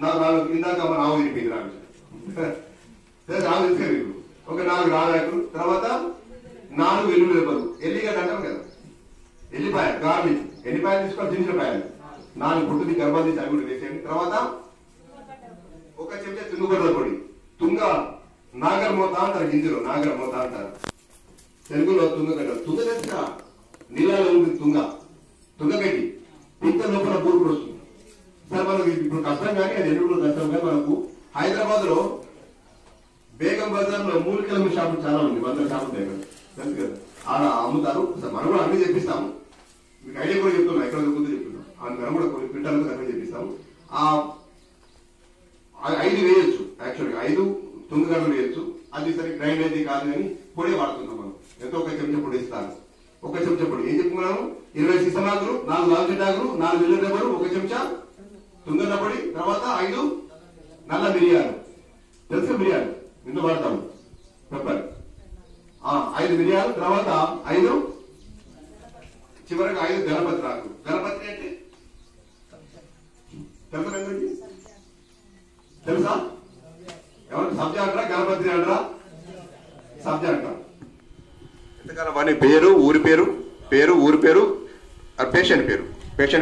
4 రాగాకులు. ఇందాక మన ఆవు తిరిపింది రాగు తెలిసే మీకు. ఒక 4 రాగాకులు. తర్వాత 4 వెల్లుల్లి రెబ్బలు. ఎల్లిగడ్డ అంటాం కదా, ఎల్లిపాయ గార్లిక్. ఎల్లిపాయలు తీసుకోవాలి, జింజరపాయలు 4 పుట్టుని గర్భాలు తీసి అవి కూడా వేసేయండి. తర్వాత 1 చెంచా తుంగగడ్డల పొడి. నాగరమోత అంటారు, గింజలు నాగరమోత అంటారు తెలుగులో. తుంగగడ్డ తెలుసా? నీళ్ళలో ఉంటుంది తుంగగడ్డి. పింక లోపల పూర్పుడు వస్తుంది. సార్ మనకు ఇప్పుడు కష్టం, కానీ అది ఎన్ని కష్టం. కానీ మనకు హైదరాబాద్ లో బేగం బజార్ లో మూలికల షాపులు చాలా ఉంది, 100 షాపులు ఉంటాయి కదా, తెలుసు కదా. ఆడ అమ్ముతారు. మనం కూడా అన్ని చెప్పిస్తాము, మీకు ఐడియా కూడా చెప్తున్నాం, ఎక్కడ దొరుకుతుందో చెప్తున్నాం. మనం కూడా కొన్ని క్వింటాలు అక్కడ చెప్పిస్తాము. 5 వేయొచ్చు, యాక్చువల్గా 5 తుంగగడ్డలు వేయొచ్చు. అది సరే గ్రైండ్ అయితే కాదు, కానీ పొడి వాడుతున్నాం మనం. ఎంతో 1 చెంచా పొడి ఇస్తాను. 1 చెంచా పొడి ఏం చెప్పుకున్నాము? 20 సీసమాకులు, 4 లాల్గడ్డాకులు, 4 వెల్లుల్లి రెబ్బలు, 1 చెంచా తుంగగడ్డ పొడి. తర్వాత 5 నల్ల మిరియాలు. తెలుసు మిరియాలు ఇందులో వాడతాము, పెప్పర్. 5 మిరియాలు. తర్వాత 5 చివరికి 5 గణపతి ఆకులు. గణపతి అంటే తెలుసా? ఎవరు సబ్జా అంటారా, గణపతి అంటారా? సబ్జా అంటారా? ఎంతకాలం వాడి పేరు, ఊరి పేరు, ఊరి పేరు, పేషెంట్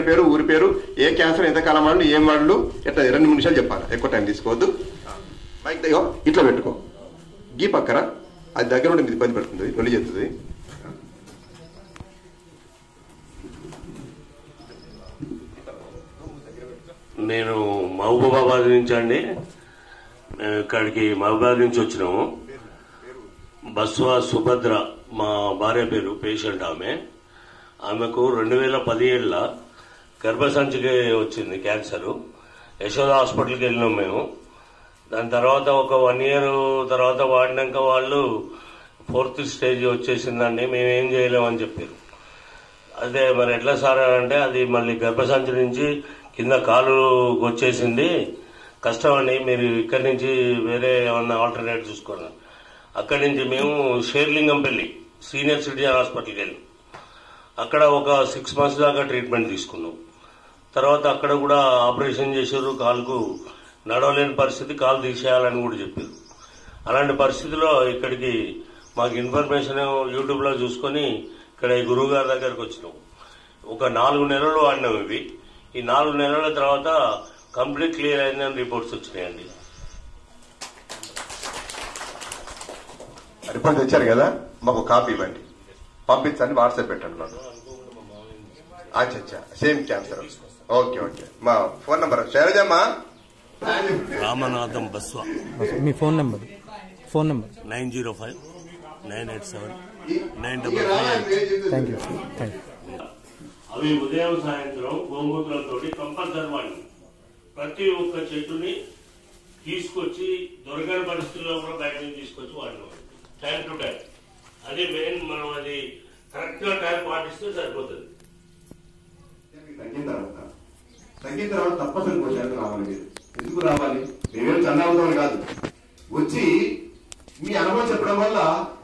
పేరు, ఊరి పేరు, ఏ క్యాన్సర్, ఎంతకాలం వాడు, ఏం వాడు, ఎట్లా 2-3 నిమిషాలు చెప్పాలి, ఎక్కువ టైం తీసుకోవద్దు. మైక్ దగ్గర ఇట్లా పెట్టుకో, గీ పక్కన అది దగ్గర ఉంటే ఇబ్బంది పెడుతుంది, వెళ్ళి చెప్తుంది. నేను మహబూబాబాద్ నుంచి అండి, ఇక్కడికి మహబూబాబాద్ నుంచి వచ్చినాము. బస్వా సుభద్ర మా భార్య పేరు, పేషెంట్ ఆమెకు 2017లో గర్భసంచికి వచ్చింది క్యాన్సర్. యశోద హాస్పిటల్కి వెళ్ళినాం మేము. దాని తర్వాత ఒక 1 year తర్వాత వాడినాక వాళ్ళు 4th stage వచ్చేసిందండి, మేమేం చేయలేమని చెప్పారు. అదే మరి ఎట్లా సార్ అంటే, అది మళ్ళీ గర్భసంచి నుంచి కింద కాలు వచ్చేసింది, కష్టం అండి, మీరు ఇక్కడి నుంచి వేరే ఏమన్నా ఆల్టర్నేట్ చూసుకోండి. అక్కడి నుంచి మేము షేర్లింగంపల్లి సీనియర్ సిటిజన్ హాస్పిటల్కి వెళ్ళి అక్కడ ఒక 6 months దాకా ట్రీట్మెంట్ తీసుకున్నాం. తర్వాత అక్కడ కూడా ఆపరేషన్ చేశారు, కాలుకు నడవలేని పరిస్థితి, కాలు తీసేయాలని కూడా చెప్పారు. అలాంటి పరిస్థితిలో ఇక్కడికి మాకు ఇన్ఫర్మేషన్ యూట్యూబ్లో చూసుకొని ఇక్కడ ఈ గురువు గారి దగ్గరకు వచ్చినాం. ఒక 4 నెలలు వాడినాం ఇవి. ఈ 4 నెలల తర్వాత కంప్లీట్ క్లియర్ అయిందని రిపోర్ట్స్ వచ్చినాయండి. రిపోర్ట్ తెచ్చారు కదా, మాకు కాపీ ఇవ్వండి, పంపించండి, వాట్సాప్ పెట్టండి నాకు. అచ్చా, సేమ్ క్యాన్సర్. Okay okay. మా ఫోన్ నంబర్ శైలజమ్మా. రామనాథం బస్వా. మీ ఫోన్ నెంబర్ 9059879588. Thank you. అవి ఉదయం సాయంత్రం గోమూత్రంతో కంపల్సరీ వాడిని ప్రతి ఒక్క చెట్టుని తీసుకొచ్చి దొరకని పరిస్థితుల్లో కూడా బయట నుంచి తీసుకొచ్చి వాడినాం టైం టు టైం. అదే మెయిన్. మనం అది కరెక్ట్ గా టైం పాటిస్తే సరిపోతుంది. తగ్గిన తర్వాత తప్పనిసరి పోషాలకు రావాలి. మీరు ఎందుకు రావాలి? మేమేం చందావుతామని కాదు, వచ్చి మీ అనుభవం చెప్పడం వల్ల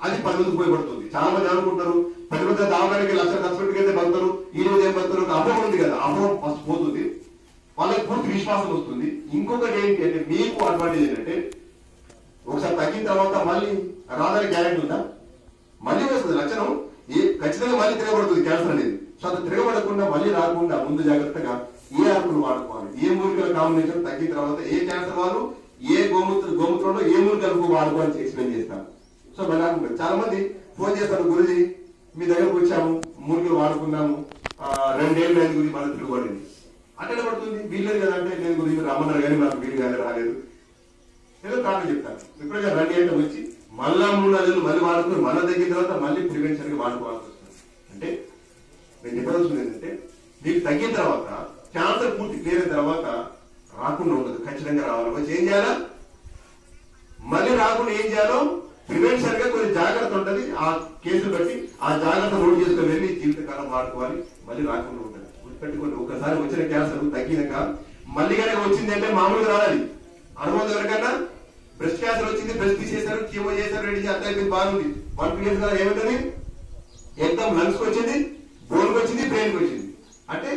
అది 10 మందికి ఉపయోగపడుతుంది. చాలా మంది అనుకుంటారు పెద్ద పెద్ద దావడానికి లక్ష పెట్టుకైతే బతారు, ఈ రోజు ఏం బతారు, అపోహం ఉంది కదా, అపోహం ఫస్ట్ పోతుంది, వాళ్ళకి పూర్తి విశ్వాసం వస్తుంది. ఇంకొకటి ఏంటి అంటే మీకు అడ్వాంటేజ్ ఏంటంటే ఒకసారి తగ్గిన తర్వాత మళ్ళీ రాదని గ్యారెంటీ ఉందా? మళ్ళీ వస్తుంది లక్షణం, ఖచ్చితంగా మళ్ళీ తిరగబడుతుంది క్యాన్సర్ అనేది. సో అది తిరగబడకుండా మళ్ళీ రాకుండా ముందు జాగ్రత్తగా ఏ ఆకులు వాడుకోవాలి, ఏ మూలికల కాంబినేషన్ తగ్గిన తర్వాత ఏ క్యాన్సర్ వాళ్ళు ఏ గోమూత్రంలో ఏ మూలికలకు వాడుకోవాలని ఎక్స్ప్లెయిన్ చేస్తాను. సో మళ్ళీ చాలా మంది ఫోన్ చేస్తారు, గురుజీ మీ దగ్గరకు వచ్చాము, మూలికలు వాడుకున్నాము, 2 ఏళ్ళు అయింది గురించి మళ్ళీ తిరుగుబడింది. అట్లా పడుతుంది. వీల్లేదు కదా అంటే నేను గురించి రమ్మన్నారు కానీ నాకు వీలు కానీ రాలేదు, ఏదో కారణం చెప్తాను. ఇప్పుడే 2 ఏళ్ళు వచ్చి మళ్ళా 3 నెలలు మళ్ళీ వాడుకుని మళ్ళీ తగ్గిన తర్వాత మళ్ళీ ప్రివెన్షన్ గా వాడుకోవాల్సి వస్తుంది. అంటే నేను చెప్పాల్సింది ఏంటంటే మీకు తగ్గిన తర్వాత క్యాన్సర్ పూర్తి క్లియర్ అయిన తర్వాత రాకుండా ఉండదు, ఖచ్చితంగా రావాలి. వచ్చి ఏం చేయాలా? మళ్ళీ రాకుండా ఏం చేయాలో ప్రివెన్షన్ గా కొన్ని జాగ్రత్త ఉంటుంది. ఆ కేసులు బట్టి ఆ జాగ్రత్త నోట్ చేసుకుని వెళ్ళి జీవితకాలం వాడుకోవాలి, మళ్ళీ రాకుండా ఉంటుంది. గుర్తుపెట్టుకోండి, ఒకసారి వచ్చిన క్యాన్సర్ తగ్గినాక మళ్ళీ కనుక వచ్చింది అంటే మామూలుగా రావాలి. అనుభవం ఎవరికైనా బ్రెస్ట్ క్యాన్సర్ వచ్చింది, బ్రెస్ట్ తీసేశారు, కీమో చేశారు, రెడీ అంతా అయిపోయింది, బాగుంది. 1-2 years కదా ఏమవుతుంది? ఎగ్దమ్ లంగ్స్ కి వచ్చింది, బోన్ కి వచ్చింది, బ్రెయిన్ కి వచ్చింది. అంటే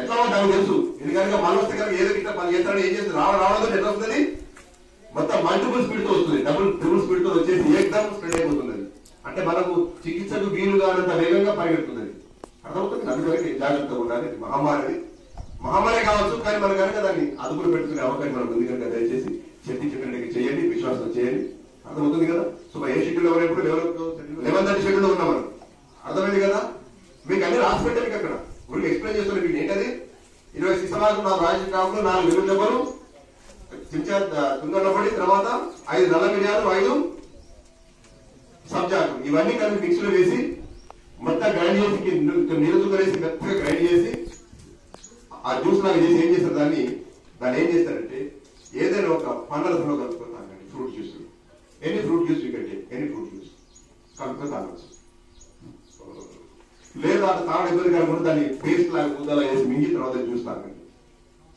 ఎట్లా నాకు తెలుసు, ఎందుకంటే మళ్ళీ వస్తే కనుక ఏదో ఇట్లా పని చేస్తాడు, ఏం చేస్తుంది, రావడంతో ఎట్లా వస్తుంది, మొత్తం మల్టిపుల్ స్పీడ్ తో వస్తుంది, ట్రిపుల్ స్పీడ్ తో వచ్చేసి ఏకదమ్ స్ప్రెడ్ అయిపోతుంది. అంటే మనకు చికిత్సకు వీలు కానంత వేగంగా పరిగెడుతుంది. అర్థమవుతుంది. అందువరకు జాగ్రత్తగా ఉండాలి. మహమ్మారి కావచ్చు, కానీ మనం కనుక దాన్ని అదుపులో పెట్టుకునే అవకాశం మనకు ఉంది కనుక దయచేసి చెప్పినట్టుగా చేయండి, విశ్వాసం చేయండి. అర్థమవుతుంది కదా. సో ఏ షెడ్యూల్ ఎవరైపు 11:30 షెడ్యూల్ ఉన్నాం మనం. అర్థమైంది కదా. మీకు అన్ని రాసి పెట్టాలి అక్కడ, ఊరికి ఎక్స్ప్లెయిన్ చేస్తున్నారు. మీకు ఏంటది 20 శిశమాకు 4 రాజకీయ 4 వెలుగు దెబ్బలు, చెంచా తుంగనపడి, తర్వాత 5 నల్ల మిరియాలు, 5 సబ్జాకు, ఇవన్నీ కలిపి మిక్స్ లో వేసి మొత్తం గ్రైండ్ చేసి నీళ్ళు వేసి మెత్తగా గ్రైండ్ చేసి ఆ జ్యూస్ లాగా చేసి ఏం చేస్తారు, దాన్ని ఏం చేస్తారంటే ఏదైనా ఒక పండ్ల రసంలో కలుపుకొని తాగండి. Fruit juice, any fruit juice వికండి, ఎనీ ఫ్రూట్ జ్యూస్ కలుపుకొని తాగవచ్చు. లేదా అది తాగడం ఇబ్బంది కాకుండా దాన్ని పేస్ట్ లాగా ముద్దలా వేసి మింగి తర్వాత జ్యూస్ తాగండి.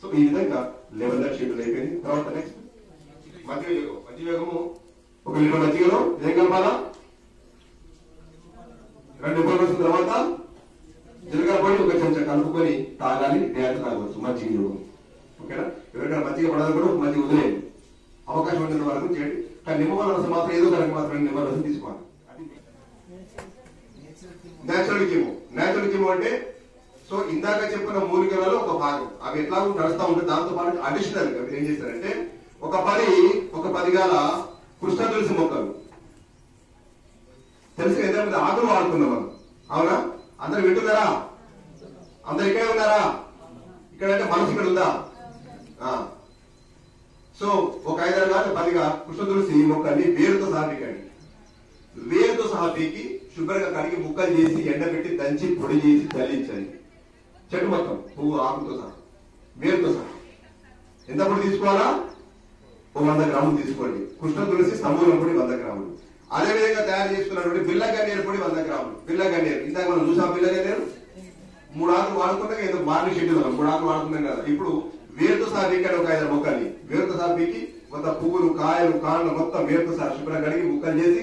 సో ఈ విధంగా 11:30 షెడ్యూల్ అయిపోయింది. తర్వాత నెక్స్ట్ మజ్జిగము 1 లీటర్ మజ్జిగలో ఏం కలపాలా? 2 నిమిషాల తర్వాత జీలకర్ర పొడి 1 చెంచా కలుపుకొని తాగాలి. నేత తాగవచ్చు మజ్జిగ. ఓకేనా. ఎవరికైనా మజ్జిగ పడదు కూడా మజ్జిగ వదిలేయండి, అవకాశం ఉండే వరకు చేయండి. కానీ నిమ్మకాయల రసం మాత్రం ఏదో కనుక మాత్రం నిమ్మకాయల రసం తీసుకోవాలి. నేచురల్ కీమో అంటే సో ఇందాక చెప్పిన మూలికలలో ఒక భాగం, అవి ఎట్లా నడుస్తూ ఉంటాయి. దాంతో పాటు అడిషనల్ గా ఏం చేస్తారంటే ఒక 10 గాల కృష్ణ తులసి మొక్కలు తెలిసి ఎంత ఆకులు వాడుకున్నాం మనం. అవునా? అందరు వింటున్నారా? అందరు ఇక్కడే ఉన్నారా? ఇక్కడంటే మనసు ఇక్కడ ఉందా? సో ఒక 5-6 గాల 10 కృష్ణ తులసి మొక్కల్ని వేరుతో సహా పీకండి. వేరుతో సహా పీకి శుభ్రంగా కడిగి ముక్కలు చేసి ఎండబెట్టి దంచి పొడి చేసి చల్లించాలి. చెట్టు మొత్తం పువ్వు ఆకుతో సహా వేరుతో సహా. ఎంత పొడి తీసుకోవాలా? 100 గ్రాములు తీసుకోండి. కృష్ణ తులసి సమూలం పొడి 100 గ్రాములు. అదేవిధంగా తయారు చేసుకున్నటువంటి బిల్ల గన్నేరు పొడి 100 గ్రాములు. బిల్ల గన్నేరు ఇందాక మనం చూసాం. బిల్ల గన్నేరు 3 ఆకులు వాడుకున్నాక ఏదో మార్నింగ్ షెడ్యూల్ 3 ఆకులు వాడుకున్నాం కదా. ఇప్పుడు వేరుతో సహా పీకాడు ఒక 5 మొక్కల్ని వేరుతో సహా పీకి మొత్తం పువ్వులు, కాయలు, కాళ్ళు మొత్తం వేరుతో సహా శుభ్రంగా కడిగి ముక్కలు చేసి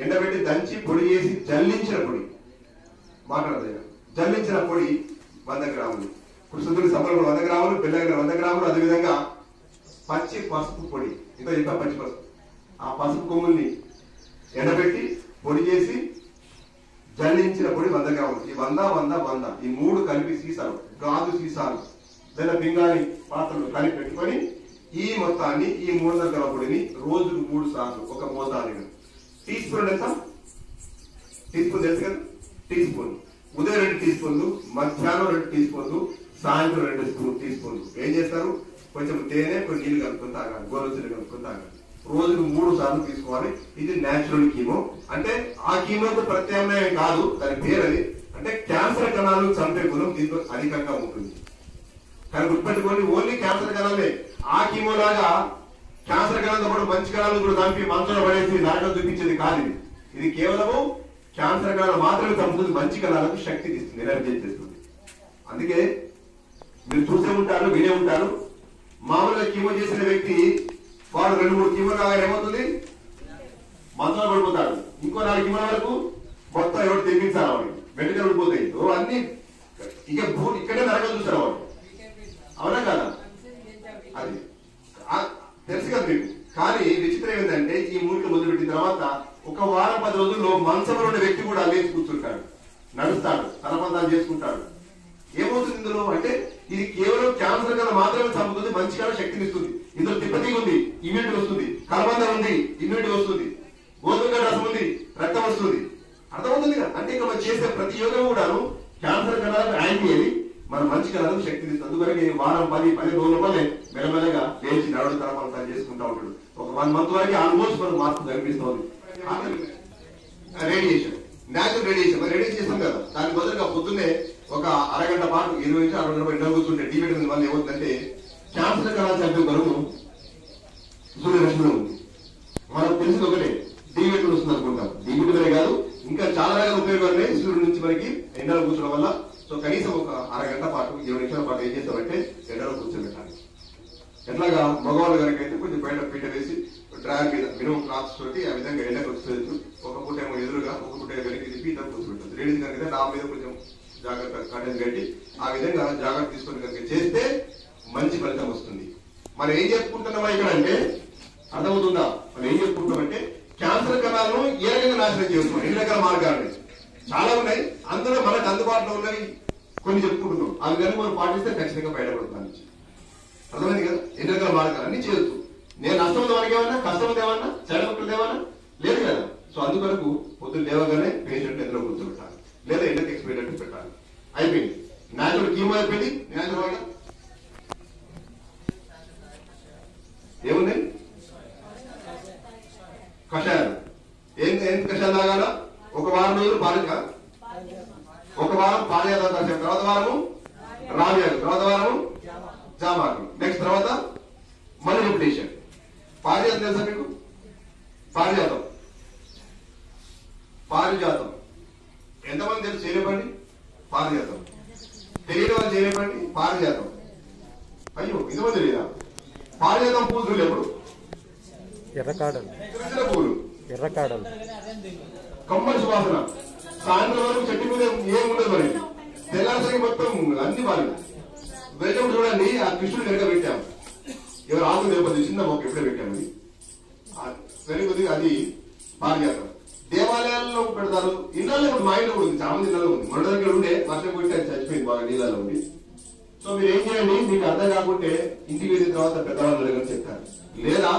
ఎండబెట్టి దంచి పొడి చేసి జల్లించిన పొడి మాట్లాడదు. జల్లించిన పొడి 100 గ్రాములు. కృష్ణ తులసి సమూలం 100 గ్రాములు, బిల్ల గన్నేరు 100 గ్రాములు. అదేవిధంగా పచ్చి పసుపు పొడి, ఇంకా చెప్పా పచ్చి పసుపు, ఆ పసుపు కొమ్ముల్ని ఎండబెట్టి పొడి చేసి జల్లించిన పొడి 100 గ్రాములు. ఈ 100 ఈ 3 కలిపి సీసాలు, గాజు సీసాలు లేదా పింగాణి పాత్రలు కలిపి పెట్టుకొని ఈ మొత్తాన్ని ఈ 300 గ్రాముల పొడిని రోజుకు 3 సార్లు ఒక మోతాదుగా టీ స్పూన్ ఎంత? టీ స్పూన్ తెలుసు కదా, టీ స్పూన్. ఉదయం 2 టీ స్పూన్లు, మధ్యాహ్నం 2 టీ స్పూన్లు, సాయంత్రం 2 టీ స్పూన్లు. ఏం చేస్తారు? కొంచెం తేనె, కొన్ని నీళ్లు కలుపుకొని తాగాలి, గోరువెచ్చని కలుపుకొని తాగాలి. రోజుకు 3 సార్లు తీసుకోవాలి. ఇది న్యాచురల్ కీమో. అంటే ఆ కీమోకు ప్రత్యామ్నాయం కాదు, దాని పేరు అది. అంటే క్యాన్సర్ కణాలు చంపే గుణం దీంట్లో అధికంగా ఉంటుంది. కానీ గుర్తుపెట్టుకోండి, ఓన్లీ క్యాన్సర్ కణాలే. ఆ కీమో లాగా క్యాన్సర్ కణాలతో పాటు మంచి కణాలను కూడా చంపి మంచంలో పడేసి నరకం చూపించేది కాదు ఇది. ఇది కేవలము క్యాన్సర్ కణాలు మాత్రమే చంపుతుంది, మంచి కణాలకు శక్తి ఇస్తుంది, ఎనర్జీ చేస్తుంది. అందుకే మీరు చూసే ఉంటారు, వినే ఉంటారు, మామూలుగా కీమో చేసిన వ్యక్తి వాడు 2-3 కీమో కాగా ఏమవుతుంది? మంచంలో పడిపోతాడు. ఇంకో 4 కీమోల వరకు మొత్తం ఎవరు తెప్పించాలి, వాడికి వెంటనే పడిపోతాయి. అన్ని ఇక ఇక్కడే నరకం చూస్తారు వాడు. అవునా కదా? అది తెలుసు కదా మీకు. కానీ విచిత్రం ఏంటంటే ఈ మూలిక మొదలుపెట్టిన తర్వాత 1 వారం 10 రోజుల్లో మంచంలో ఉండే వ్యక్తి కూడా లేచి కూర్చుంటాడు, నడుస్తాడు, తలపందాలు చేసుకుంటాడు. ఏమవుతుంది ఇందులో అంటే ఇది కేవలం క్యాన్సర్ కన్నా మాత్రమే చంపుతుంది, మంచి కన్నా శక్తిని ఇస్తుంది. ఇందులో తిప్పతీగ ఉంది, ఇమ్యూనిటీ వస్తుంది. కలబంద ఉంది, ఇమ్యూనిటీ వస్తుంది. గోధుమ రసం ఉంది, రక్తం వస్తుంది. అర్థమవుతుంది కదా? అంటే ఇక మనం చేసే ప్రతి యోగం కూడాను క్యాన్సర్ కణాలకు యాంటీ అది, మన మంచి కణాలకు శక్తిని ఇస్తుంది. అందువరకు వారం 10 రోజుల వల్లే మెల్లమెల్లగా లేచి నడవడం తలపందాలు చేసుకుంటా ఉంటాడు. ఒక 1 మంత్ వరకు ఆల్మోస్ట్ మనకు మార్పు కనిపిస్తుంది. రేడియేషన్, న్యాచురల్ రేడియేషన్ రేడియేషన్ చేస్తాం కదా, దాని బదులుగా పొద్దున్నే ఒక అరగంట పాటు 20 నుంచి 60 నిమిషాలు ఎండ కూర్చుంటే డి విటమిన్ వల్ల ఏమవుతుందంటే క్యాన్సర్ కణాలు చంపే బరువు సూర్యరశ్మిలో ఉంది. మనకు తెలిసింది ఒకటే, డి విటమిన్ వస్తుంది అనుకుంటాం. డి విటమినే కాదు, ఇంకా చాలా రకాల ఉపయోగాలు ఉన్నాయి సూర్యుడి నుంచి మనకి ఎండలో కూర్చోవడం వల్ల. సో కనీసం ఒక అరగంట పాటు 20 నిమిషాల పాటు ఏం చేస్తామంటే ఎండలో కూర్చోబెట్టాలి. ఎట్లాగా మగవాళ్ళు కనుక అయితే కొంచెం బయట పీట వేసి డ్రాయర్ మీద మినిమం క్లాత్స్ తోటి ఆ విధంగా ఎండకు వచ్చేది. ఒక పూట ఏమో ఎదురుగా, ఒక పూట వెనక్కి తిప్పి ఇద్దరు కూర్చోబెట్టదు. లేడీస్ కనుక నా మీద కొంచెం జాగ్రత్త కట్టెలు కట్టి ఆ విధంగా జాగ్రత్త తీసుకొని కనుక చేస్తే మంచి ఫలితం వస్తుంది. మనం ఏం చెప్పుకుంటున్నామా ఇక్కడ అంటే అర్థమవుతుందా? మనం ఏం చెప్పుకుంటామంటే క్యాన్సర్ కణాలను ఏ రకంగా నాశనం చేస్తున్నాం. 2 రకాల మార్గాలు చాలా ఉన్నాయి. అందులో మనకు అందుబాటులో ఉన్నవి కొన్ని చెప్పుకుంటున్నాం. అవి కనుక మనం పాటిస్తే ఖచ్చితంగా బయటపడుతున్నాం. అర్థమైంది కదా? 2 రకాల మార్గాలు అన్ని చేయొచ్చు. నేను నష్టం మనకి ఏమన్నా, కష్టం ఏమన్నా, సైడ్ ఎఫెక్ట్ ఏమన్నా లేదు కదా. సో అందువరకు పొద్దున్న లేవగానే పేషెంట్ ఎదురు కూర్చోబెట్టాలి, లేదా ఎండకి ఎక్స్పెక్ట్ పెట్టాలి. అయిపోయింది. న్యాచురల్ కీమో అయిపోయింది. న్యాచురల్ ఏమున్నాయి? కషాయాలు. ఏం కషాయాలు తాగాల? 1 వారం రోజులు పాలిక, 1 వారం పాలయాదం కాసేపు, తర్వాత వారము రావ్యాలు, తర్వాత వారము జామాకు, నెక్స్ట్ తర్వాత మళ్ళీ రిపిటేషన్. పారిజాతం తెలుసా మీకు? పారిజాతం ఎంతమంది తెలుసు? చేయలేపండి. పారిజాతం తెలియని వాళ్ళు చేయలేపండి. పారిజాతం అయ్యో ఇంతమంది తెలియదా? పారిజాతం పూలు చూడలే ఎప్పుడు? ఎర్రకాడలు పూలు, ఎర్రకాడలు కమ్మడి సువాసన. సాయంత్రం వరకు చెట్టు మీద ఏముండదు మరి, తెల్లాసరికి మొత్తం అన్ని వాళ్ళు వెళ్ళినప్పుడు చూడండి. ఆ కృష్ణుడు వెనక పెట్టాము, ఎవరు ఆకు లేకపోతే చిన్న మొక్క ఎప్పుడే పెట్టాము. వెరీ కొద్దిగా అది పారిజాతం. దేవాలయాల్లో పెడతారు, ఇళ్లలో ఇప్పుడు మా ఇంట్లో కూడా ఉంది, చాలా మంది ఇళ్లలో ఉంది. మన దగ్గర ఉండే వర్షం కొట్టి అది చచ్చిపోయింది బాగా నీళ్ళలో ఉంది. సో మీరు ఏం చేయండి, మీకు అర్థం కాకుంటే ఇంటికి వెళ్ళిన తర్వాత పెద్దవాళ్ళు దగ్గర చెప్తారు, లేదా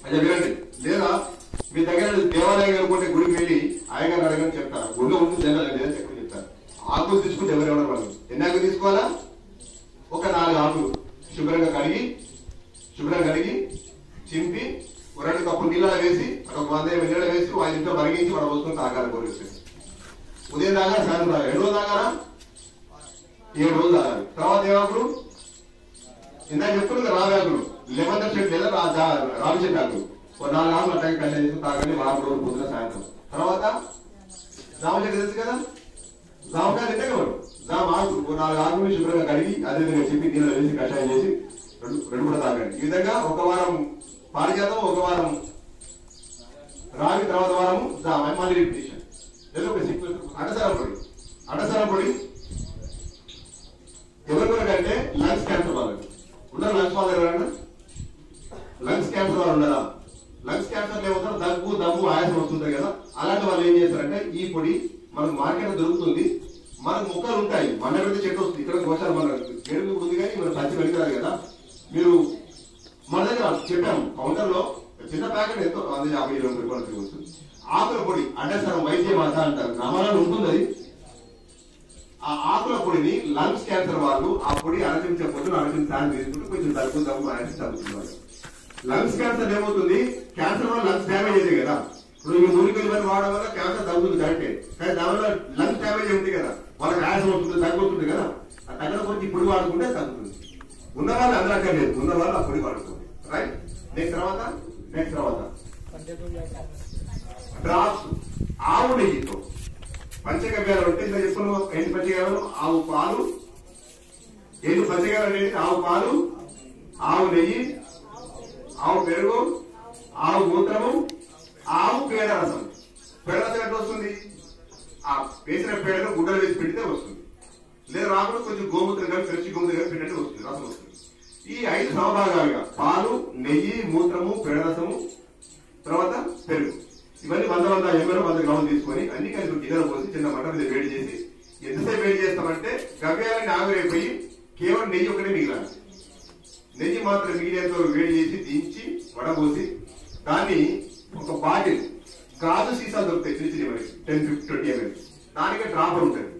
అదే వినండి, లేదా మీ దగ్గర దేవాలయం కనుకుంటే గుడికి వెళ్ళి ఆయగారు అడగని చెప్తారు. గుడిలో ఉంటుంది జనాలు లేదా చెప్పని చెప్తారు. ఆకులు తీసుకుంటే ఎవరెవరు వాళ్ళు ఎన్ని ఆకులు తీసుకోవాలా? ఒక 4 ఆకులు శుభ్రంగా కడిగి చింపి 2 కప్పులు నీళ్ళ వేసి, ఒక 100 ml నీళ్ళ వేసి 5 నిమిషాలు మరిగించి మనం వస్తువుని తాగాలి. కోరేసి ఉదయం తాగాలి, సాయంత్రం తాగాలి. 2 రోజులు తాగారా? 7 రోజులు తాగాలి. తర్వాత ఏమాకులు? ఇందాక చెప్తున్నా రావ్యాకులు, లెమన్ చెట్టు లేదా రావి చెట్టు ఆకులు, 4 ఆకులు అట్లాగే కషాయం చేసుకుని తాగండి. 4 రోజులు పొద్దున సాయంత్రం. తర్వాత జామ చెట్టు తెలుసు కదా, జామకాయ తింటే కదా, జామ ఆకులు 4 ఆకులు శుభ్రంగా కడిగి అదేవిధంగా చెప్పి నీళ్ళు వేసి కషాయం చేసి 2 కూడా తాగండి. ఈ విధంగా 1 వారం పారిజాతం, 1 వారం రాగి, తర్వాత వారము జామ, మళ్ళీ రిపిటేషన్. అడసరం పొడి ఎవరికొరకంటే లంగ్స్ క్యాన్సర్ వాళ్ళకి ఉన్నారు. లంగ్స్ వాళ్ళు ఎవరన్నా లంగ్స్ క్యాన్సర్ వాళ్ళు ఉన్నారా? లంగ్స్ క్యాన్సర్ ఏమవుతారు, దగ్గు దమ్ము ఆయాసం వస్తుంటాయి కదా. అలాంటి వాళ్ళు ఏం చేస్తారంటే ఈ పొడి మనకు మార్కెట్ దొరుకుతుంది. మనకు మొక్కలు ఉంటాయి, మన పెడితే చెట్టు వస్తుంది. ఇక్కడ గోశాల మన గేడు ఉంది కానీ మన సంచి వెళ్తారు కదా. మీరు మన దగ్గర చెప్పాము, కౌంటర్ లో చిన్న ప్యాకెట్ ఎంతో 150 రూపాయలు వస్తుంది. ఆకుల పొడి అంటే సగం వైద్య మాత అంటారు, గ్రామాలలో ఉంటుంది అది. ఆ ఆకుల పొడిని లంగ్స్ క్యాన్సర్ వాళ్ళు ఆ పొడి అరచించకపోతే అరచించాలని తీసుకుంటే కొంచెం తగ్గుతాము అనేసి తగ్గుతున్నారు. లంగ్స్ క్యాన్సర్ ఏమవుతుంది, క్యాన్సర్ వల్ల లంగ్స్ డ్యామేజ్ అవుతాయి కదా. ఇప్పుడు ఈ మూలికలు ఇవన్నీ వాడడం వల్ల క్యాన్సర్ తగ్గుతుంది కరెక్టే, కానీ దానివల్ల లంగ్స్ డ్యామేజ్ అవుతుంది కదా, వాళ్ళకి ఆయాసం అవుతుంది, తగ్గుతుంది కదా. ఆ తగ్గకపోతే ఇప్పుడు వాడుకుంటే తగ్గుతుంది. ఉన్న వాళ్ళు అందరూ అక్కర్లేదు, ఉన్న వాళ్ళు ఆ పొడి వాడుకోండి. రైట్. నెక్స్ట్ తర్వాత డ్రాప్స్ ఆవు నెయ్యితో పంచగవ్యాలు అంటే ఇలా చెప్పుకున్నాం. ఏంటి పంచగవ్యాలు? ఆవు పాలు, ఏంటి పంచగవ్యాలు అనేది? ఆవు పాలు, ఆవు నెయ్యి, ఆవు పెరుగు, ఆవు మూత్రము, ఆవు పేడ రసం. పేడ రసం ఎట్లా వస్తుంది? ఆ వేసిన పేడను గుడ్డలు వేసి పెడితే వస్తుంది, లేదా రాకుండా కొంచెం గోమూత్రం కానీ ఫ్రెష్ గోమూత్రం కానీ పెట్టినట్టు వస్తుంది, రసం వస్తుంది. ఈ 5 సమభాగాలుగా పాలు, నెయ్యి, మూత్రము, పేడ రసము, తర్వాత పెరుగు, ఇవన్నీ 100 ml 100 గ్రాములు తీసుకొని అన్ని కలిపి గిన్నెలు పోసి చిన్న మంట మీద వేడి చేసి, ఎంతసేపు వేడి చేస్తామంటే గవ్యాలని ఆవిరైపోయి కేవలం నెయ్యి ఒకటే మిగిలాలి. నెయ్యి మాత్రం మిగిలేంత వేడి చేసి దించి వడబోసి దాన్ని ఒక బాటిల్, గాజు సీసాలు దొరుకుతాయి చిన్న చిన్నవి 10-20 ml, దానికి డ్రాపర్ ఉంటుంది.